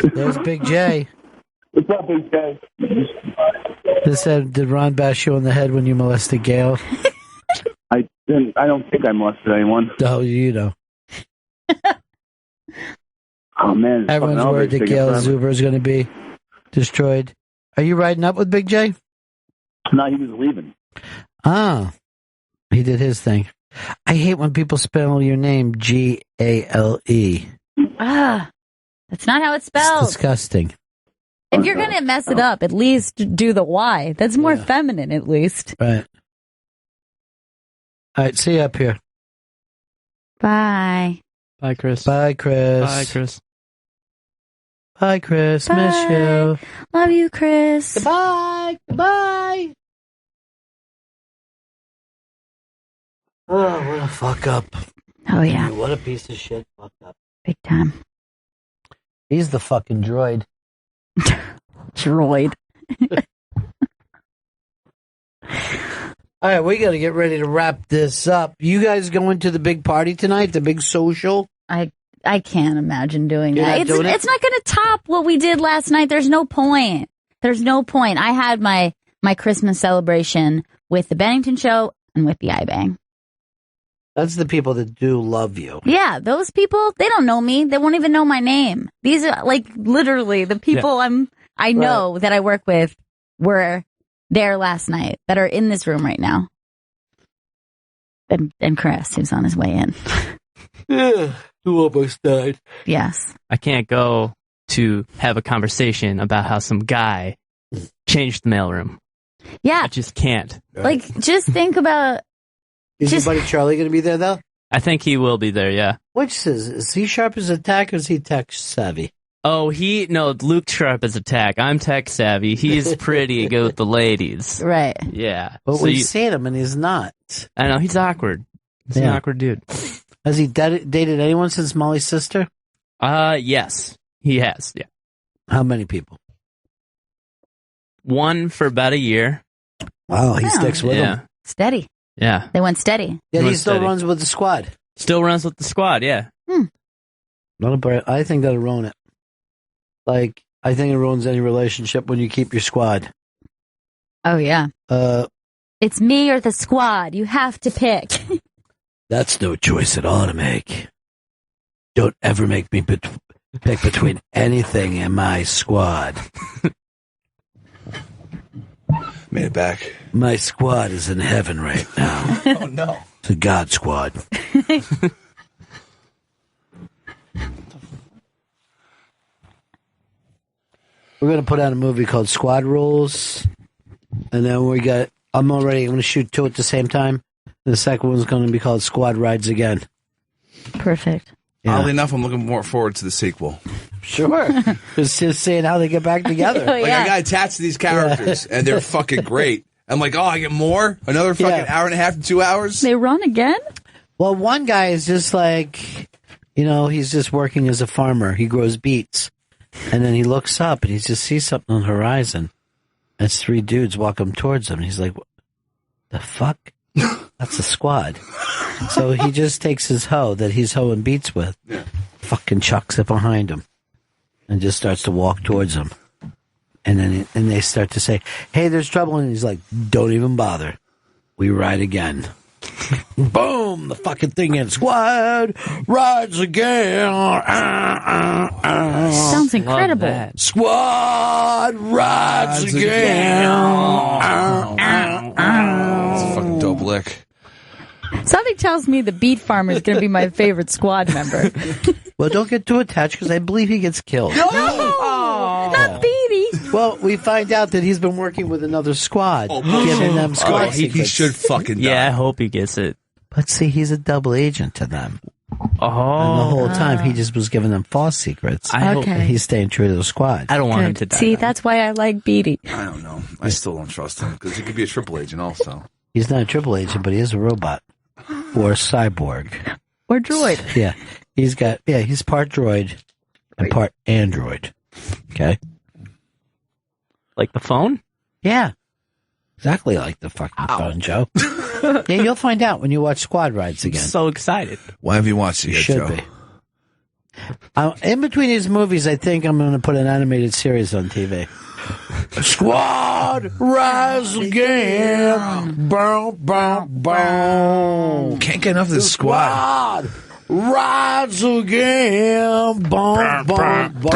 There's Big J. What's up, Big J? This said, did Ron bash you on the head when you molested Gail? I don't think I molested anyone. Oh, you know. Oh, man. Everyone's worried that Gail Zuber is going to be destroyed. Are you riding up with Big J? No, he was leaving. Ah, he did his thing. I hate when people spell your name Gale. Ah, that's not how it's It's spelled. disgusting. If you're going to mess it up, at least do the Y. That's more feminine, at least. Right. All right, see you up here. Bye. Bye, Chris. Bye, Chris. Bye, Chris. Bye, Chris. Bye. Miss you. Love you, Chris. Goodbye. Goodbye. Oh, what a fuck up. Oh, yeah. What a piece of shit fuck up. Big time. He's the fucking droid. Droid. All right, we got to get ready to wrap this up. You guys going to the big party tonight, the big social? I can't imagine doing You're that. not doing it? It's not going to top what we did last night. There's no point. There's no point. I had my Christmas celebration with the Bennington show and with the iBang. That's the people that do love you. Yeah, those people, they don't know me. They won't even know my name. These are like literally the people I know that I work with were there last night that are in this room right now. And Chris, who's on his way in. Yeah, you almost died. Yes. I can't go to have a conversation about how some guy changed the mailroom. Yeah. I just can't. Like, just think about... Is your buddy Charlie going to be there, though? I think he will be there, yeah. Which is he sharp as a tack or is he tech savvy? Oh, Luke Sharp is a tack. I'm tech savvy. He's pretty good with the ladies. Right. Yeah. But we've seen him and he's not. I know, he's awkward. He's an awkward dude. Has he dated anyone since Molly's sister? Yes. He has, yeah. How many people? One for about a year. Wow, he sticks with them. Steady. Yeah. They went steady. Yeah, he still runs with the squad. Still runs with the squad, yeah. I think that'll ruin it. Like, I think it ruins any relationship when you keep your squad. Oh, yeah. It's me or the squad. You have to pick. That's no choice at all to make. Don't ever make me pick between anything and my squad. Made it back. My squad is in heaven right now. Oh, no. It's a God squad. We're going to put out a movie called Squad Rules. And then I'm going to shoot two at the same time. The second one's going to be called Squad Rides Again. Perfect. Yeah. Oddly enough, I'm looking more forward to the sequel. Sure. It's just seeing how they get back together. I got attached to these characters, and they're fucking great. I'm like, I get more? Another fucking hour and a half to 2 hours? They run again? Well, one guy is just like, he's just working as a farmer. He grows beets. And then he looks up and he just sees something on the horizon. And it's three dudes walking towards him. And he's like, what the fuck? That's a squad. So he just takes his hoe that he's hoeing beets with, fucking chucks it behind him, and just starts to walk towards him. And then they start to say, hey, there's trouble. And he's like, don't even bother. We ride again. Boom! The fucking thing in Squad rides again. Sounds incredible. Squad rides again. It's a fucking dope lick. Something tells me the beet farmer is going to be my favorite squad member. Well, don't get too attached because I believe he gets killed. No! Not Beatty. Well, we find out that he's been working with another squad, giving them squad secrets. He should fucking die. Yeah, I hope he gets it. But see, he's a double agent to them. Oh. And the whole time, he just was giving them false secrets. I hope he's staying true to the squad. I don't want him to die. See, that's why I like Beatty. I don't know. I still don't trust him because he could be a triple agent also. He's not a triple agent, but he is a robot. Or a cyborg. Or droid. Yeah. He's part droid and part android. Okay? Like the phone? Yeah. Exactly like the fucking phone, Joe. Yeah, you'll find out when you watch Squad Rides again. I'm so excited. Why have you watched it yet, Should Joe? be. In between these movies, I think I'm going to put an animated series on TV. Squad Rise Again. Boom, boom, boom. Can't get enough of this squad. Rise Again. Boom, boom, boom.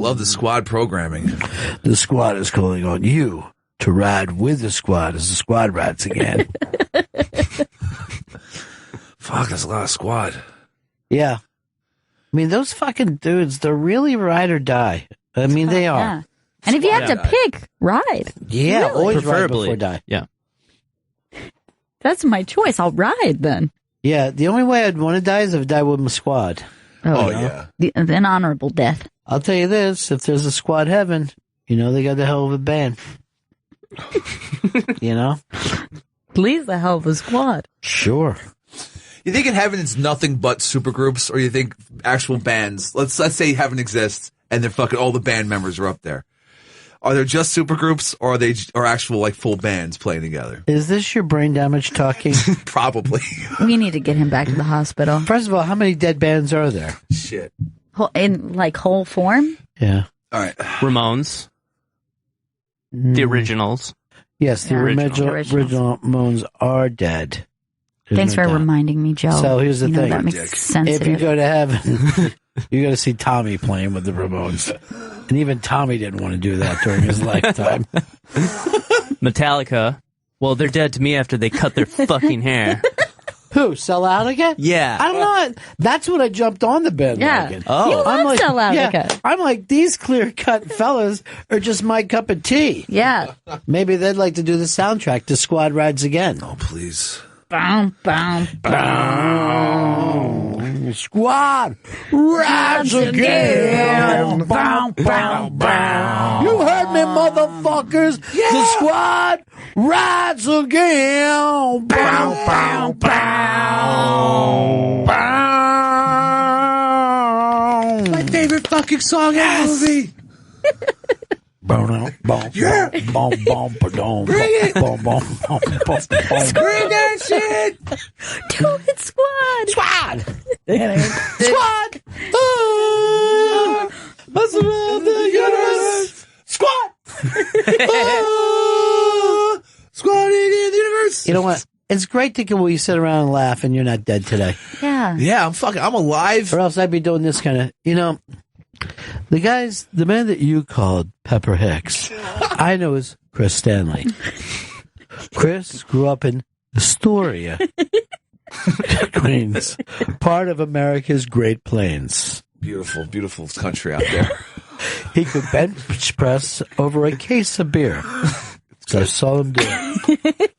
Love the squad programming. The squad is calling on you to ride with the squad as the squad rides again. Fuck, that's a lot of squad. Yeah. I mean, those fucking dudes, they're really ride or die. I mean, they are. Yeah. And if you have to pick, ride. Yeah, Really? always Preferably. ride before die. Yeah. That's my choice. I'll ride then. Yeah, the only way I'd want to die is if I die with my squad. Oh, yeah. An honorable death. I'll tell you this, if there's a squad heaven, they got the hell of a band. Please, the hell of a squad. Sure. You think in heaven it's nothing but supergroups, or you think actual bands? Let's say heaven exists and they're fucking all the band members are up there. Are there just supergroups, or are they actual like full bands playing together? Is this your brain damage talking? Probably. We need to get him back to the hospital. First of all, how many dead bands are there? Shit. In like whole form? Yeah. All right. Ramones. The originals. Yes, the original Ramones are dead. Thanks for reminding me, Joe. So here's the thing. That makes sensitive. If you go to heaven, you're going to see Tommy playing with the Ramones. And even Tommy didn't want to do that during his lifetime. Metallica. Well, they're dead to me after they cut their fucking hair. Who? Sell Out Again? Yeah. I don't know. That's what I jumped on the bandwagon. Yeah. Oh. You love Sell Out Again. Yeah, I'm like, these clear-cut fellas are just my cup of tea. Yeah. Maybe they'd like to do the soundtrack to Squad Rides Again. Oh, please. Bow, bow, bow. Squad Rides Again. Bow, bow, bow. You heard me, motherfuckers. Yeah. The Squad Rides Again. Bow, bow, bow. Bow. My favorite fucking song in the movie. Yeah. Bring that shit. Do it, Squad. Squad. Squad. Buzz around the universe. Squad. Squad in the universe. You know what? It's great to when you sit around and laugh and you're not dead today. Yeah. Yeah, I'm alive. Or else I'd be doing this kind of, the man that you called Pepper Hicks, I know is Chris Stanley. Chris grew up in Astoria, Queens, part of America's Great Plains. Beautiful, beautiful country out there. He could bench press over a case of beer. So I saw him do it.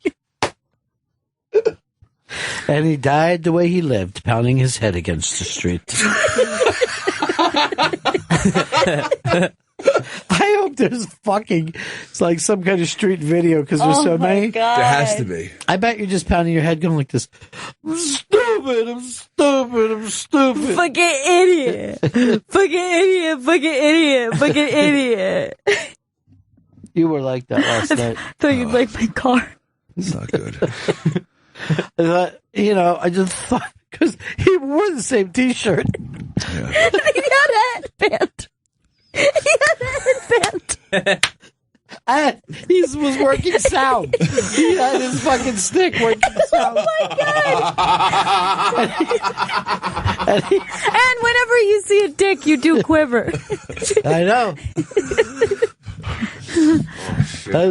And he died the way he lived, pounding his head against the street. I hope there's it's like some kind of street video because there's so many. God. There has to be. I bet you're just pounding your head going like this. I'm stupid, I'm stupid, I'm stupid. Fucking idiot. Fucking idiot, fucking idiot, fucking idiot. You were like that last night. I thought you'd like my car. It's not good. I just thought, because he wore the same T-shirt. Yeah. He had a headband. He was working sound. He had his fucking stick working sound. Oh my God. And whenever you see a dick, you do quiver. I know. That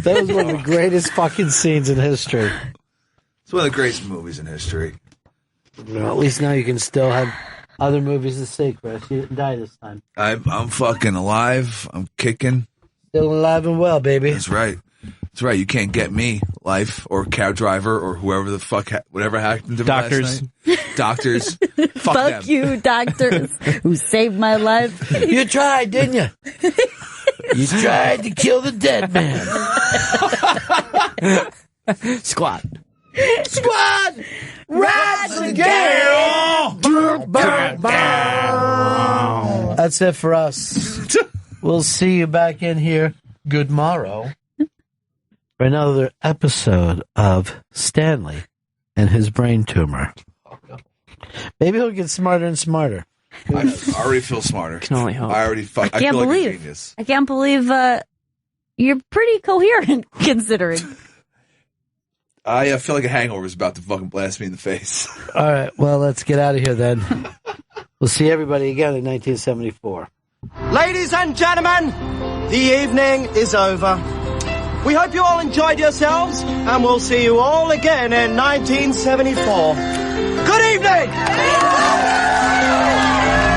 was one of the greatest fucking scenes in history. It's one of the greatest movies in history. Well, at least now you can still have other movies to see, Chris. You didn't die this time. I'm fucking alive. I'm kicking. Still alive and well, baby. That's right. That's right. You can't get me, life, or cab driver, or whoever the fuck, whatever happened to me Doctors. last night. Doctors. Fuck them. You, doctors, who saved my life. You tried, didn't you? You tried to kill the dead man. Squad. Squad Rides Again. That's it for us. We'll see you back in here good morrow for another episode of Stanley and his brain tumor. Maybe he'll get smarter and smarter. I already feel smarter. Can only hope. I already I feel like a believe. genius. I can't believe you're pretty coherent considering. I feel like a hangover is about to fucking blast me in the face. All right, well, let's get out of here then. We'll see everybody again in 1974. Ladies and gentlemen, the evening is over. We hope you all enjoyed yourselves, and we'll see you all again in 1974. Good evening!